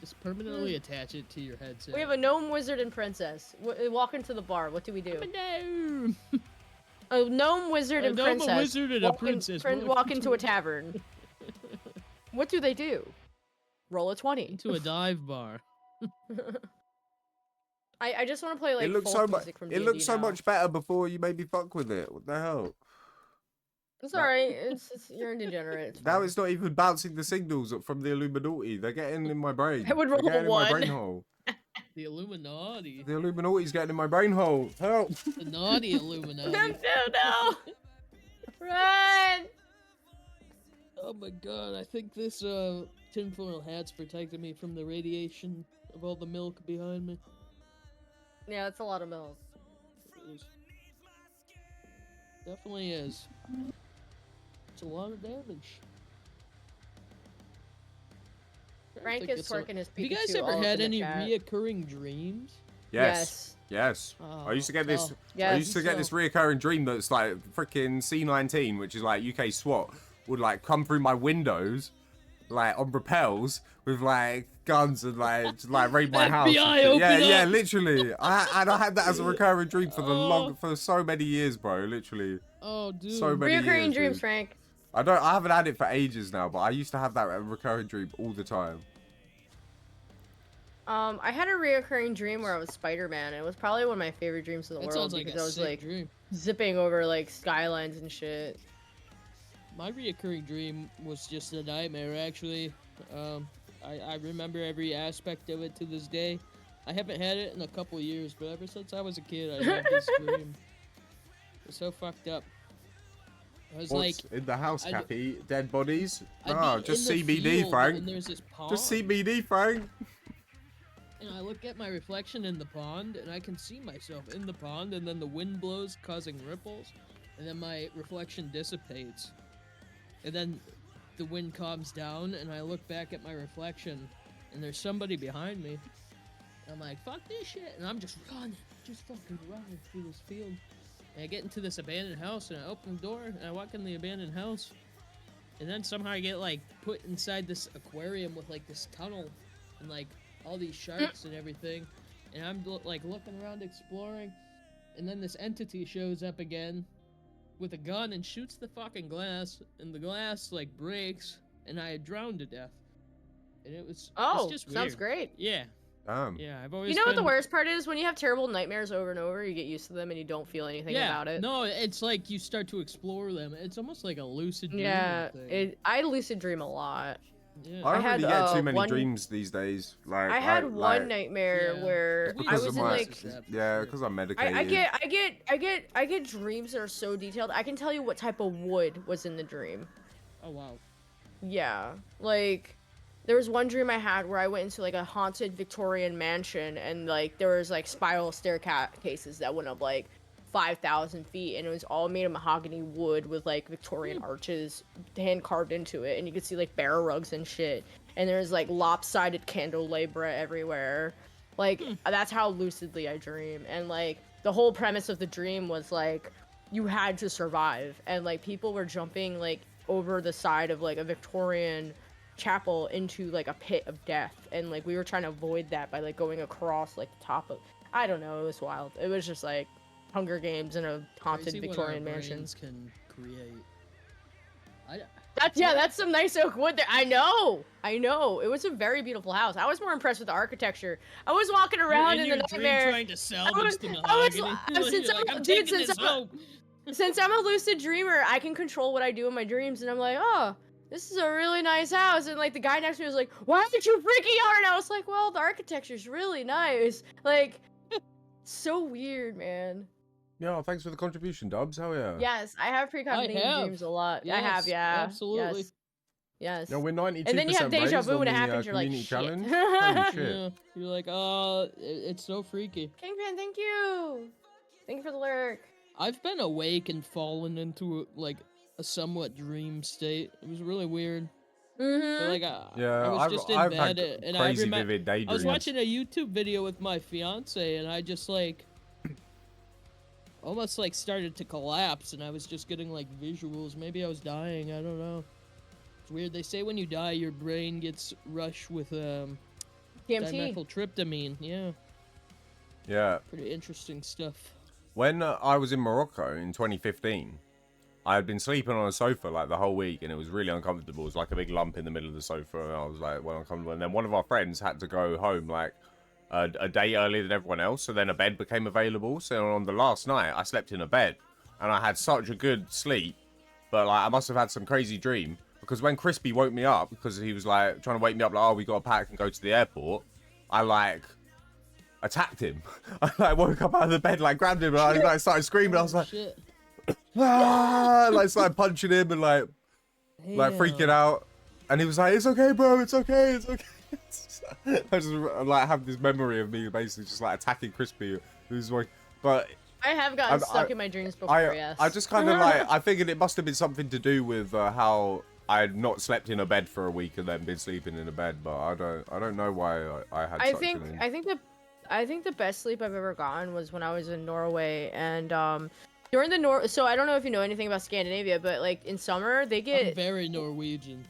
just permanently attach it to your headset. We have a gnome, wizard, and princess. Walk into the bar. What do we do? No. A gnome, wizard, A and gnome, a princess. wizard, and a walk in- princess prin- walk walk into into a tavern. What do they do? Roll a 20. Into a dive bar. I just want to play like It looks folk so much. music from It D&D looks so now. much better before you made me fuck with it. What the hell? It's alright. You're a degenerate. It's Now fine. it's not even bouncing the signals from the Illuminati. They're getting in my brain. I would They're roll getting in my one. brain hole. The Illuminati. The Illuminati's getting in my brain hole. Help! The naughty Illuminati. No. Run! Oh my god, I think this tinfoil hat's protecting me from the radiation of all the milk behind me. Yeah, that's a lot of milk. It is. Definitely is. It's a lot of damage. Frank is twerking his Have you Pikachu guys all ever up had in the any chat. reoccurring dreams? Yes. Yes. Oh, I used to get this. oh, Yes. I used to get this reoccurring dream that's like freaking C19, which is like UK SWAT, would like come through my windows, like on rappels with like guns and like just, like raid my house. and FBI, shit. open Yeah, up. literally. I had that as a recurring dream for Oh. for so many years, bro. Literally, Oh, dude. so many Reoccurring years. dreams, dude. Frank. I haven't had it for ages now, but I used to have that recurring dream all the time. I had a reoccurring dream where I was Spider-Man. It was probably one of my favorite dreams in the That world sounds like because a I was sick like dream. zipping over like skylines and shit. My reoccurring dream was just a nightmare, actually. I remember every aspect of it to this day. I haven't had it in a couple of years, but ever since I was a kid, I had this dream. It was so fucked up. I was What's like, in the house, I'd- Cappy? Dead bodies? I'd No, be just in the CBD, field, Frank. and there's this pond. Just CBD, Frank. And I look at my reflection in the pond, and I can see myself in the pond, and then the wind blows, causing ripples, and then my reflection dissipates. And then the wind calms down, and I look back at my reflection, and there's somebody behind me. I'm like, fuck this shit, and I'm just fucking running through this field. And I get into this abandoned house, and I open the door, and I walk in the abandoned house, and then somehow I get, like, put inside this aquarium with, like, this tunnel, and, like, all these sharks and everything, and I'm, like, looking around exploring, and then this entity shows up again with a gun and shoots the fucking glass, and the glass, like, breaks, and I drowned to death. And it's just weird. Sounds great. Yeah. Damn. Yeah, I've always You know what the worst part is? When you have terrible nightmares over and over, you get used to them and you don't feel anything about it. No, it's like you start to explore them. It's almost like a lucid dream. Yeah, thing. I lucid dream a lot. Yeah. I don't really get too many one- dreams these days. Like I had one like, nightmare where I because was of in my like because I'm medicated. I get dreams that are so detailed. I can tell you what type of wood was in the dream. Oh wow. Yeah, like there was one dream I had where I went into like a haunted Victorian mansion, and like there was like spiral staircases that went up like 5,000 feet, and it was all made of mahogany wood with like Victorian arches hand carved into it, and you could see like bear rugs and shit, and there's like lopsided candelabra everywhere. Like that's how lucidly I dream. And like the whole premise of the dream was like you had to survive, and like people were jumping like over the side of like a Victorian chapel into like a pit of death, and like we were trying to avoid that by like going across like the top of, I don't know, it was wild. It was just like Hunger Games in a haunted Crazy Victorian what our mansion. brains can create. That's some nice oak wood there. I know. It was a very beautiful house. I was more impressed with the architecture. I was walking around in the nightmare Trying to salvage the mahogany. Since I'm a lucid dreamer, I can control what I do in my dreams, and I'm like, oh, this is a really nice house. And like the guy next to me was like, why aren't you freaking out? And I was like, well, the architecture's really nice. Like, so weird, man. Yeah, thanks for the contribution, Dubs. Hell yeah. Yes, I have precognitive dreams a lot. Yes, I have, yeah. absolutely. Yes. Yeah, we're 92% And then you have deja raised vu on when it the, happens, you're like, community shit. challenge. Holy shit. Yeah, you're like, oh, it's so freaky. Kingpin, thank you. Thank you for the lyric. I've been awake and fallen into like a somewhat dream state. It was really weird. Mm-hmm. But, like, Yeah, I was just in I've bed, had and crazy vivid daydreams. I was watching a YouTube video with my fiance, and I just like almost like started to collapse, and I was just getting like visuals. Maybe I was dying. I don't know. It's weird. They say when you die, your brain gets rushed with DMT. dimethyltryptamine. Yeah, Yeah. pretty interesting stuff. When I was in Morocco in 2015, I had been sleeping on a sofa like the whole week, and it was really uncomfortable. It was like a big lump in the middle of the sofa, and I was like, well, uncomfortable. And then one of our friends had to go home like a day earlier than everyone else, so then a bed became available. So on the last night, I slept in a bed, and I had such a good sleep, but like I must have had some crazy dream, because when Crispy woke me up, because he was like trying to wake me up, like, oh, we got to pack and go to the airport, I like attacked him. I like woke up out of the bed, like grabbed him, and I like started screaming. I was like, Shit. ah! Like started punching him and like freaking out. And he was like, "It's okay, bro. It's okay. It's okay." I just like have this memory of me basically just like attacking Crispy, who's like, but I have gotten stuck in my dreams before. Yes. I just kind of like I figured it must have been something to do with how I had not slept in a bed for a week and then been sleeping in a bed, but I don't know why I had. I think the best sleep I've ever gotten was when I was in Norway, and during the so I don't know if you know anything about Scandinavia, but like in summer they I'm get very Norwegian.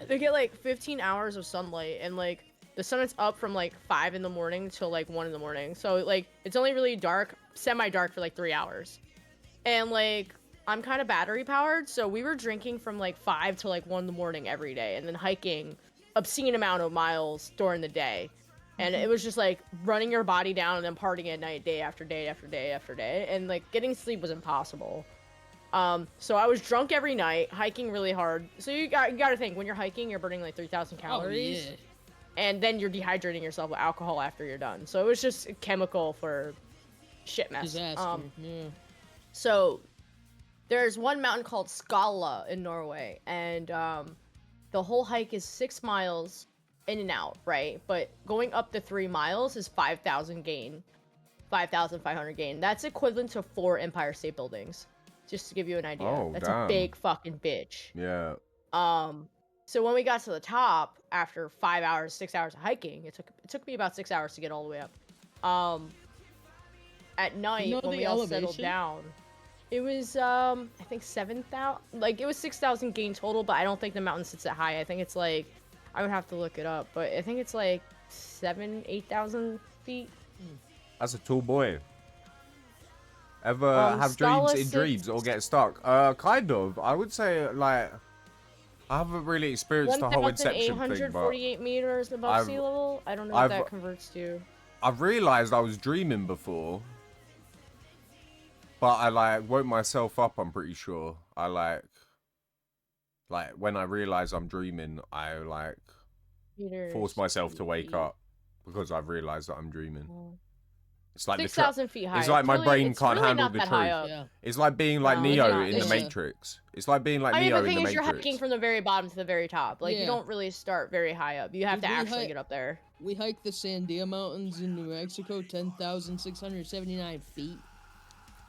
like 15 hours of sunlight, and like the sun is up from like 5 in the morning till like 1 in the morning. So like it's only really dark, semi-dark for like 3 hours. And like I'm kind of battery powered, so we were drinking from like 5 to like 1 in the morning every day, and then hiking obscene amount of miles during the day. And it was just like running your body down and then partying at night, day after day after day after day, and like getting sleep was impossible. So I was drunk every night, hiking really hard. So you got to think, when you're hiking, you're burning like 3,000 calories. Oh, yeah. And then you're dehydrating yourself with alcohol after you're done. So it was just a chemical for shit mess. Disaster. Yeah. So there's one mountain called Skala in Norway, and the whole hike is 6 miles in and out, right? But going up to 3 miles is 5,000 gain, 5,500 gain. That's equivalent to 4 Empire State Buildings, just to give you an idea. Oh, That's damn. a big fucking bitch. Yeah. So when we got to the top after 5 hours, 6 hours of hiking, it took me about 6 hours to get all the way up. At night when we all settled down, it was I think 7,000. Like it was 6,000 gain total, but I don't think the mountain sits that high. I think it's like I would have to look it up, but I think it's like 8,000 feet. That's a tall boy. Ever have Scala dreams in dreams or get stuck? Kind of. I would say, like, I haven't really experienced the whole Inception thing, but 1,848 meters above sea level. I don't know what that converts to. I've realized I was dreaming before, but I like woke myself up. I'm pretty sure. I like when I realize I'm dreaming, I like force myself to wake up because I've realized that I'm dreaming. It's like 6,000 feet high. It's like my brain can't really handle not the that truth. high up. Yeah. It's like being like Neo in the Matrix. It's like being like Neo in the Matrix. The thing is, you're hiking from the very bottom to the very top. Like you don't really start very high up. You have to actually get up there. We hiked the Sandia Mountains in New Mexico, 10,679 feet.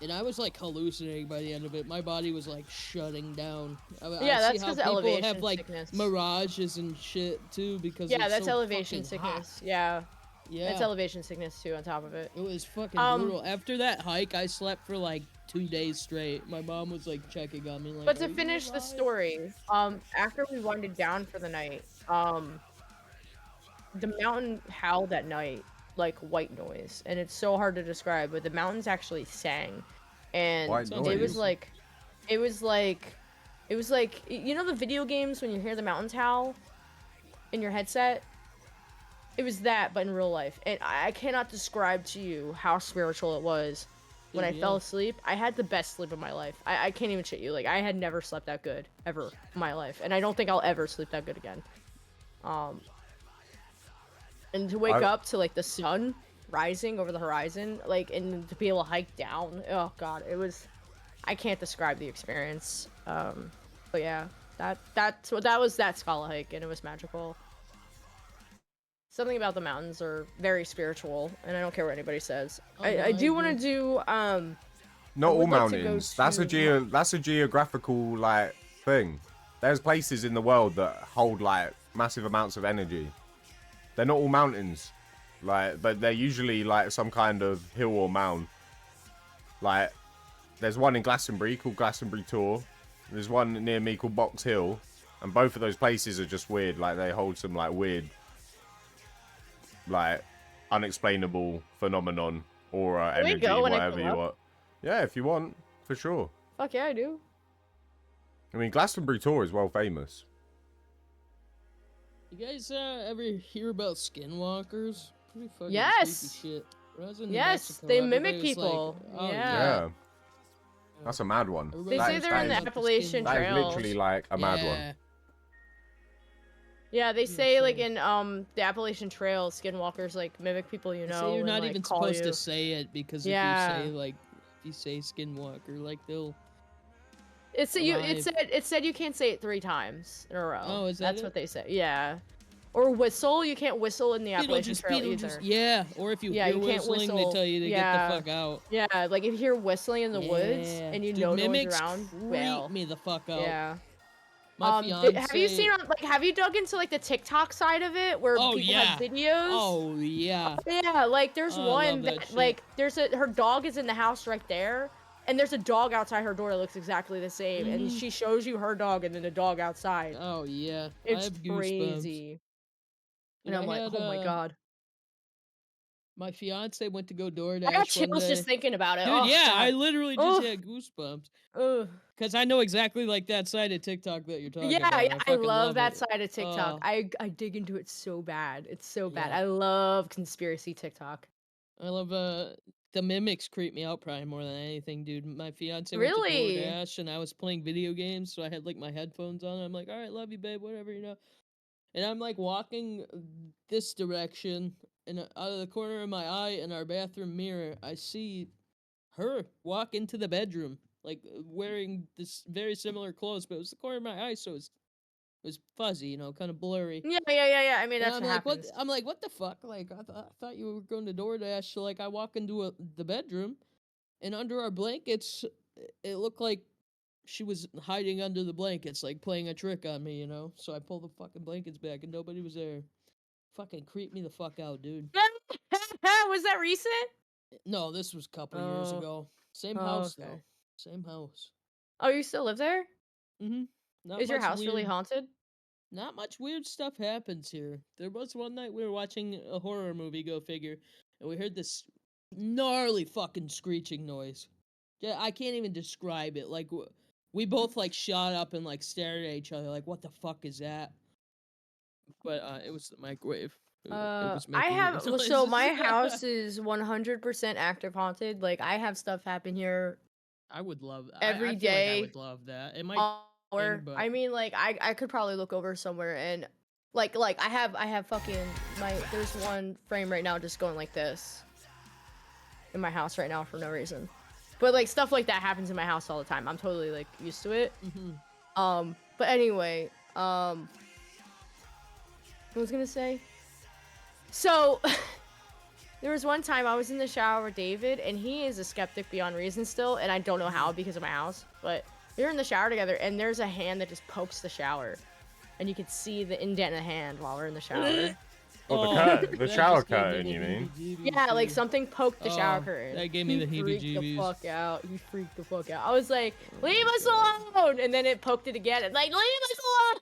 And I was like hallucinating by the end of it. My body was like shutting down. That's because elevation have like sickness. Mirages and shit too because that's so elevation sickness. Hot. Yeah, it's elevation sickness too on top of it. It was fucking brutal. After that hike, I slept for like 2 days straight. My mom was like checking on me. Like, but to finish the story, after we winded down for the night, the mountain howled at night like white noise, and it's so hard to describe, but the mountains actually sang, and it was like you know the video games when you hear the mountains howl in your headset. It was that, but in real life, and I cannot describe to you how spiritual it was. When I fell asleep, I had the best sleep of my life. I can't even shit you. Like I had never slept that good ever in my life, and I don't think I'll ever sleep that good again. And to wake up to like the sun rising over the horizon, like, and to be able to hike down, oh god, it was, I can't describe the experience. But yeah, that was that Scala hike, and it was magical. Something about the mountains are very spiritual, and I don't care what anybody says. I do want to do not all mountains. That's a geographical like thing. There's places in the world that hold like massive amounts of energy. They're not all mountains, like, but they're usually like some kind of hill or mound. Like, there's one in Glastonbury called Glastonbury Tor. There's one near me called Box Hill, and both of those places are just weird. Like, they hold some like weird, like, unexplainable phenomenon or energy, whatever you want. Yeah, if you want, for sure. Fuck yeah, I do. I mean, Glastonbury Tor is well famous. You guys ever hear about skinwalkers? Pretty fucking yes. creepy shit. Yes, Mexico, they mimic people. Like, oh, yeah. That's a mad one. They say they're in the Appalachian Trails. That is literally like a mad one. Yeah, they say like in the Appalachian Trails, skinwalkers like mimic people you know. So you're not and, like, even supposed to say it because if you say skinwalker, like they'll. It said you can't say it 3 times in a row. Oh, is that That's what they say. Yeah. Or whistle. You can't whistle in the Appalachian Trail either. Or if you hear whistling, they tell you to get the fuck out. Yeah, like if you hear whistling in the woods and you know no one's around, freak me the fuck out. Yeah. My fiance... Have you seen have you dug into like the TikTok side of it where people have videos? Oh yeah. Yeah, like there's one that like her dog is in the house right there. And there's a dog outside her door that looks exactly the same, and she shows you her dog and then the dog outside. Oh yeah, it's crazy. And I'm like, oh my god. My fiance went to go DoorDash. I got chills just thinking about it. Dude, oh, yeah, god. I literally just had goosebumps. Because I know exactly like that side of TikTok that you're talking about. Yeah, I love that side of TikTok. I dig into it so bad. It's so bad. I love conspiracy TikTok. I love the mimics creep me out probably more than anything, dude. My fiance went to DoorDash and I was playing video games, so I had like my headphones on. I'm like, all right, love you, babe, whatever, you know. And I'm like walking this direction, and out of the corner of my eye in our bathroom mirror, I see her walk into the bedroom, like wearing this very similar clothes, but it was the corner of my eye, so it's It was fuzzy, you know, kind of blurry. Yeah. I mean, And that's I'm what like, happens. what the fuck? Like, I thought you were going to DoorDash. So, like, I walk into the bedroom, and under our blankets, it looked like she was hiding under the blankets, like playing a trick on me, you know? So I pulled the fucking blankets back, and nobody was there. Fucking creeped me the fuck out, dude. Was that recent? No, this was a couple years Oh. ago. Same Oh, house, okay. though. Same house. Oh, you still live there? Mm-hmm. Not Is your much house really weird. haunted? Not much weird stuff happens here. There was one night we were watching a horror movie, go figure, and we heard this gnarly fucking screeching noise. Yeah, I can't even describe it. Like, we both, like, shot up and, like, stared at each other, like, what the fuck is that? But, it was the microwave. It was I making have, weird so my noises. house is 100% active haunted. Like, I have stuff happen here I would love every I feel like I day. would love that. It might Or but I mean, like, I could probably look over somewhere and like I have fucking there's one frame right now just going like this in my house right now for no reason. But like stuff like that happens in my house all the time. I'm totally like used to it. But anyway, what was I gonna say? So there was one time I was in the shower with David, and he is a skeptic beyond reason still, and I don't know how because of my house, but we were in the shower together, and there's a hand that just pokes the shower, and you could see the indent of the hand while we're in the shower. The shower curtain, you mean? Yeah, like something poked the shower curtain. That gave me the He heebie-jeebies. freaked the fuck out. He freaked the fuck out. I was like, leave us alone! And then it poked it again, and like, leave us alone!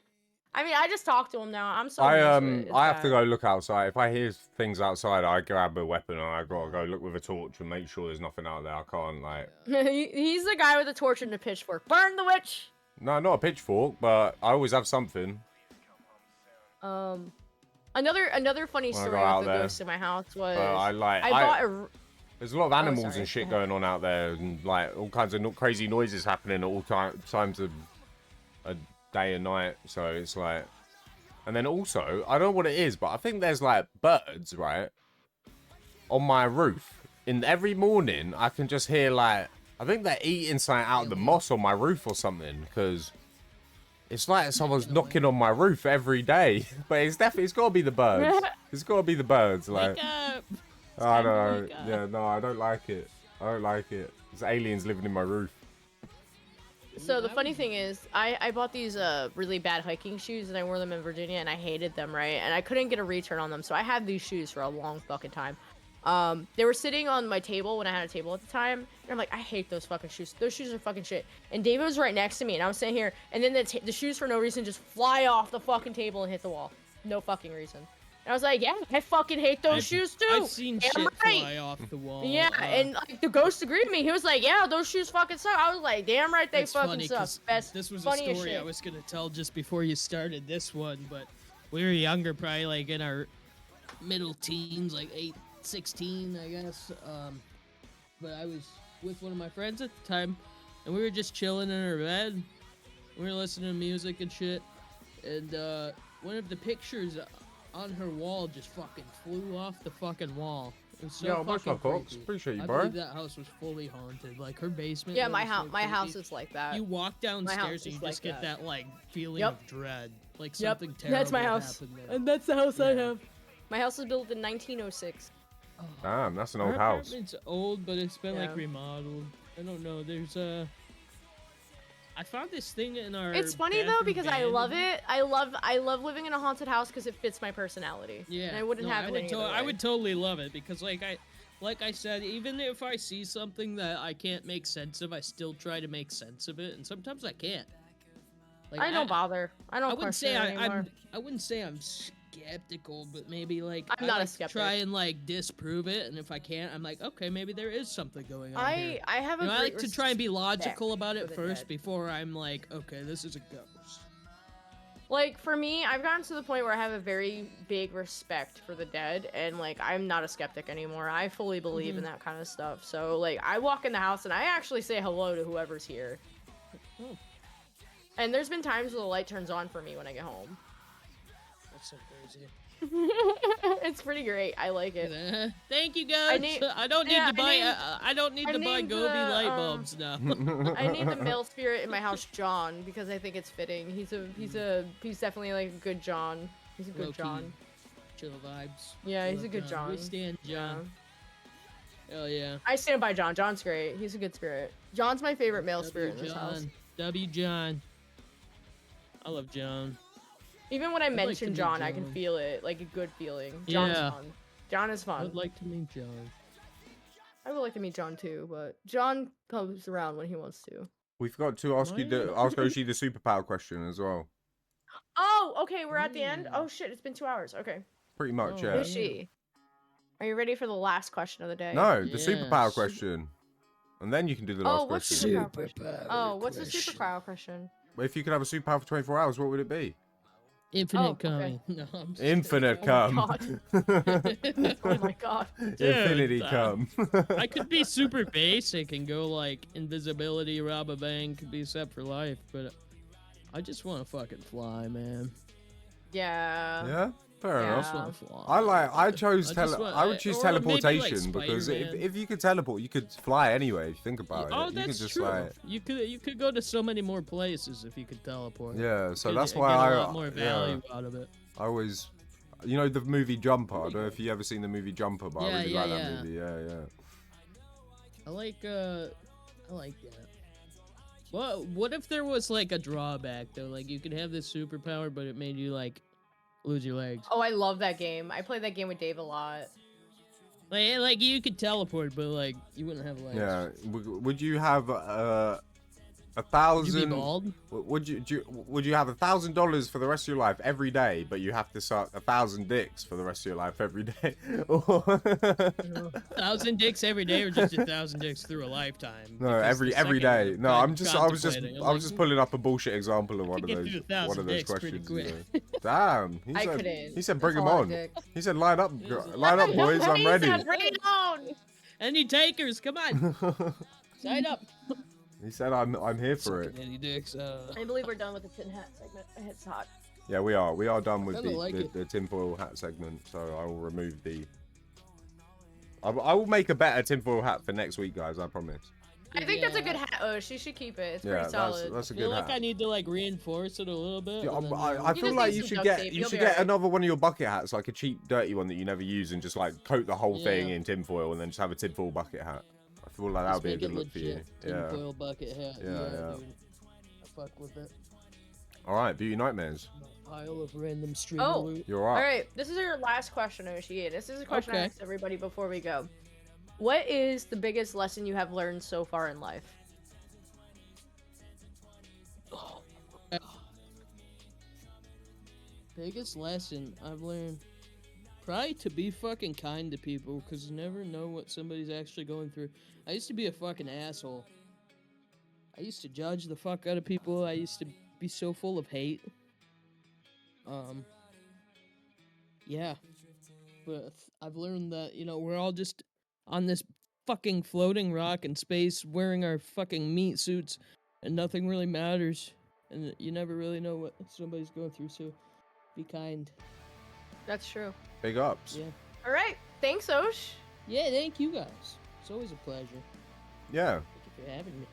I mean, I just talked to him now. I'm so used to it. It's I have to bad. go look outside. If I hear things outside, I grab a weapon and I gotta go look with a torch and make sure there's nothing out there. I can't like. He's the guy with the torch and the pitchfork. Burn the witch! No, not a pitchfork, but I always have something. Another funny When I story go with out the there, ghost in my house was I bought a. There's a lot of animals sorry. and shit going on out there, and like all kinds of crazy noises happening at all times of a day and night. So it's like, and then also I don't know what it is, but I think there's like birds right on my roof. In every morning, I can just hear like I think they're eating something out of the moss on my roof or something because. It's like someone's knocking on my roof every day, but it's got to be the birds. It's got to be the birds. Like, Wake up! I don't know. Yeah, no, I don't like it. I don't like it. There's aliens living in my roof. So the funny thing is, I bought these really bad hiking shoes and I wore them in Virginia and I hated them, right? And I couldn't get a return on them, so I had these shoes for a long fucking time. They were sitting on my table when I had a table at the time, and I'm like, I hate those fucking shoes. Those shoes are fucking shit. And David was right next to me, and I was sitting here, and then the shoes for no reason just fly off the fucking table and hit the wall. No fucking reason. And I was like, yeah, I fucking hate those shoes too. I've seen shit fly off the wall. Yeah, and like the ghost agreed with me. He was like, yeah, those shoes fucking suck. I was like, damn right they fucking funny, suck. Best, this was a story I was gonna tell just before you started this one, but we were younger, probably like in our middle teens, like 16, I guess. But I was with one of my friends at the time, and we were just chilling in our bed. We were listening to music and shit, and one of the pictures on her wall just fucking flew off the fucking wall. It was so Yo, much fucking love, folks. creepy. Appreciate you, I bro. believe that house was fully haunted. Like her basement. Yeah, was my so house creepy. is like that. You walk downstairs and you is just like get that. that like feeling Yep. of dread, like something terrible. That's my house, happened there. and that's the house I Yeah. have. My house was built in 1906. Damn, that's an Our old house. apartment's old, but it's been like Yeah. remodeled. I don't know. There's I found this thing in our. It's funny though bathroom because I van. love it. I love living in a haunted house because it fits my personality. Yeah, and I wouldn't no, have it any other I way. would totally love it because like I said, even if I see something that I can't make sense of, I still try to make sense of it, and sometimes I can't. Like, I don't bother. I don't. I wouldn't say question it anymore. I wouldn't say I'm skeptical, but maybe like I'm I not a like to skeptic. try and like disprove it, and if I can't, I'm like, okay, maybe there is something going on here. I have a You know, I great like to try and be logical about for it the first dead. before I'm like, okay, this is a ghost. Like for me, I've gotten to the point where I have a very big respect for the dead, and like I'm not a skeptic anymore. I fully believe in that kind of stuff. So like I walk in the house and I actually say hello to whoever's here. Oh, And there's been times where the light turns on for me when I get home. that's so crazy. It's pretty great. I like it. Thank you guys. I don't need to buy. I don't need to buy Gobi light bulbs now. I need the male spirit in my house, John, because I think it's fitting. He's definitely like a good John. He's a good Low-key John. Chill vibes. Yeah, he's a good John. We stand John. Hell yeah. I stand by John. John's great. He's a good spirit. John's my favorite male spirit in this house. W John. I love John. Even when I mention like John, I can feel it, like a good feeling. John's fun. John is fun. I'd like to meet John. I would like to meet John too, but John comes around when he wants to. We forgot to ask ask Oshi the superpower question as well. Oh, okay, we're at the end. Oh shit, it's been 2 hours. Okay. Pretty much, yeah. Oshi, are you ready for the last question of the day? No, the superpower question. And then you can do the last what's question. the superpower question? Oh, what's the superpower question? If you could have a superpower for 24 hours, what would it be? Infinite coming. No, I'm just Infinite come. Oh my god. Infinity come. I could be super basic and go like invisibility, rob a bank, be set for life, but I just want to fucking fly, man. Yeah. Yeah, fair Yeah. enough. I would choose or maybe, like, teleportation because Spider-Man. if you could teleport, you could fly anywhere. If you think about it. Oh, You that's could just true. like, You could go to so many more places if you could teleport. yeah, so Could that's get why a lot more value out of it. I always, you know, the movie Jumper. I don't know if you ever seen the movie Jumper, but I really like that movie. Yeah. I like that. What if there was like a drawback though? Like you could have this superpower, but it made you like lose your legs. Oh, I love that game. I played that game with Dave a lot. Like you could teleport, but like you wouldn't have legs. Yeah. Would you have Would you be 1,000? bald? Would you have $1,000 for the rest of your life every day, but you have to suck 1,000 dicks for the rest of your life every day? 1,000 dicks every day, or just 1,000 dicks through a lifetime? No, Because every the day. second No, I'm I was contemplating, just pulling up a bullshit example of one of get those through 1,000 dicks pretty questions. quick. Damn. I couldn't. He said bring That's him a lot of on. dicks. He said line up, Line boys. I'm ready. Bring it on. Any takers? Come on, sign up. He said I'm here for it. Any dicks? I believe we're done with the tin hat segment. It's hot. Yeah, we are. We are done with Kinda like the tinfoil hat segment, so I will remove the. I will make a better tinfoil hat for next week, guys. I promise. I think that's a good hat. Oh, she should keep it. It's pretty solid. That's a I good feel hat. like I need to like reinforce it a little bit. Yeah, and then, I You feel just like need you some should duct get tape, you you'll should be get alright. another one of your bucket hats, like a cheap dirty one that you never use, and just like coat the whole thing Yeah. in tinfoil, and then just have a tinfoil bucket hat. I feel like that just would be a make it good look for you. legit. Yeah. Tinfoil bucket hat. Yeah. Dude. I fuck with it. All right, beauty nightmares. Pile of random stream Oh. loot. You're All right. right, this is your last question, Oshi. This is a question I Okay. ask everybody before we go. What is the biggest lesson you have learned so far in life? Biggest lesson I've learned, probably to be fucking kind to people, because you never know what somebody's actually going through. I used to be a fucking asshole. I used to judge the fuck out of people. I used to be so full of hate. Yeah. But I've learned that, you know, we're all just on this fucking floating rock in space wearing our fucking meat suits, and nothing really matters. And you never really know what somebody's going through, so be kind. That's true. Big ups. Yeah. All right, thanks, Osh. Yeah, thank you guys. It's always a pleasure. Yeah, Thank you for having me.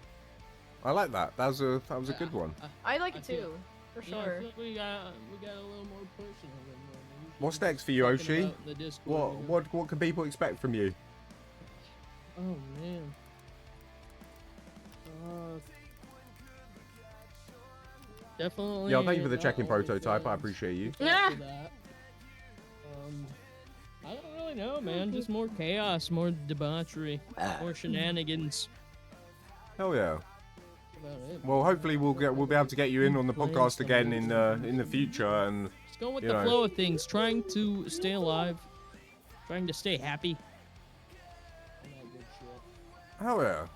I like that. That was a good one. I like it I feel- too, for Yeah, I sure. feel like we got a little more personal than normal. What's next for you, Talking Oshi? about in the Discord, you know? What can people expect from you? Oh man. Definitely. Yeah, thank you for the not check-in always, prototype. I appreciate you. Yeah. after that. I don't really know, man. Just more chaos, more debauchery, more shenanigans. Hell yeah. About it. Well, hopefully we'll be able to get you in on the Playing podcast some again music. in the future. And Just going with you the know. flow of things, trying to stay alive, trying to stay happy. All that good shit. hell yeah.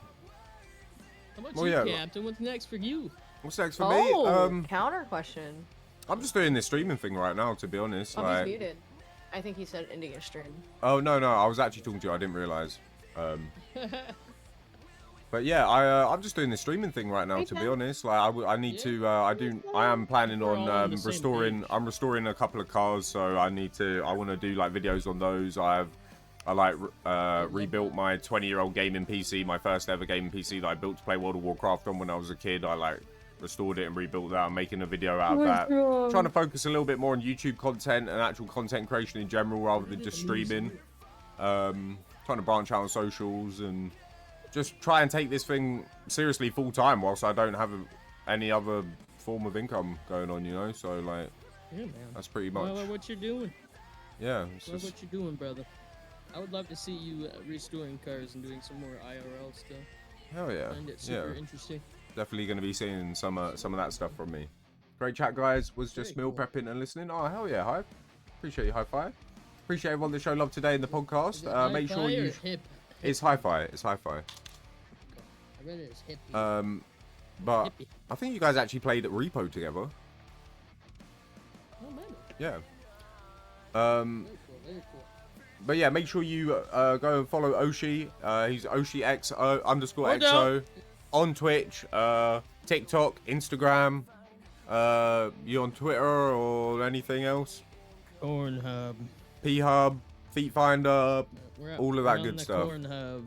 How about Well, you, yeah. Captain? What's next for you? What's next for Oh, me? counter question. I'm just doing this streaming thing right now, to be honest. Oh, Like, he's muted. I think he said ending a stream. oh no, I was actually talking to you. I didn't realize. But yeah, I'm just doing the streaming thing right now, to be honest. Like I need to I am planning We're all on the on same restoring. page. I'm restoring a couple of cars, so I want to do like videos on those. Rebuilt my 20-year-old gaming PC, my first ever gaming PC that I built to play World of Warcraft on when I was a kid. I like restored it and rebuilt that. I'm making a video out of that. Trying to focus a little bit more on YouTube content and actual content creation in general rather than just streaming. Trying to branch out on socials and just try and take this thing seriously full time whilst I don't have any other form of income going on, you know. So like, Yeah, man. that's pretty much. Love what you're doing. Yeah. Love what you're doing, brother. I would love to see you restoring cars and doing some more IRL stuff. Hell yeah. Find it super interesting. Definitely going to be seeing some of that stuff from me. Great chat, guys. Was just Very meal cool. prepping and listening. Oh, hell yeah, Hive. Appreciate you, Hi-Fi. Appreciate everyone that showed love today in the podcast. Is it Make sure hi-fi or you... hip? It's Hi-Fi. It's Hi-Fi. I read it as hippie. But Hippie. I think you guys actually played at Repo together. Oh, man. Yeah. Very cool, very cool. But yeah, make sure you go and follow Oshi. He's OshiX_XO on Twitch, TikTok, Instagram. You on Twitter or anything else? Cornhub. P-Hub, Feet Finder, all of that we're good on the stuff. Cornhub.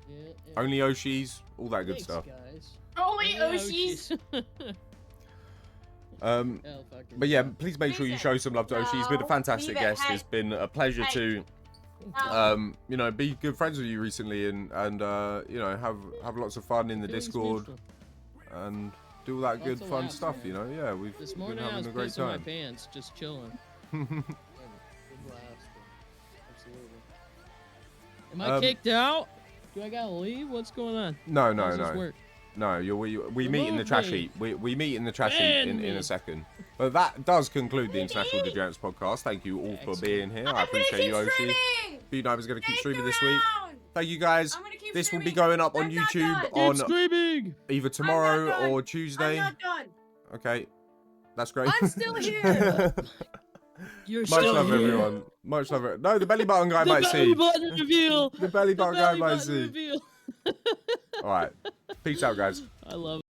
Yeah. Only Oshis, all that good Thanks, stuff. Guys. Only Oshis. Hell, fucking But yeah, please make sure you show some love to Oshi. He's been a fantastic guest. It's been a pleasure to you know, be good friends with you recently and you know, have lots of fun in the Feelings Discord mutual. and do all that Lots good of fun laughs, stuff, man. you know. Yeah, we've This been morning I was having a great pissing my time. pants, just chilling. Good laughs, absolutely. Am I kicked out? Do I gotta leave? What's going on? No, How no, does this no. work? No, we meet in the Remove trash me. heap. We meet in the trash heap Ban in me. a second. But that does conclude the International Degenerates Podcast. Thank you all for Excellent. being here. I appreciate you, Oshi. Beatnight is going to keep streaming this week. Thank you guys. This will be going up on I'm not YouTube done. on Keep screaming! either tomorrow done. or I'm Tuesday. not done. Okay, that's great. I'm still here. You're Much still love, here. everyone. Much love. No, the belly button guy The might belly see. button reveal. The belly The button guy belly might button see. reveal. All right. Peace out, guys. I love it.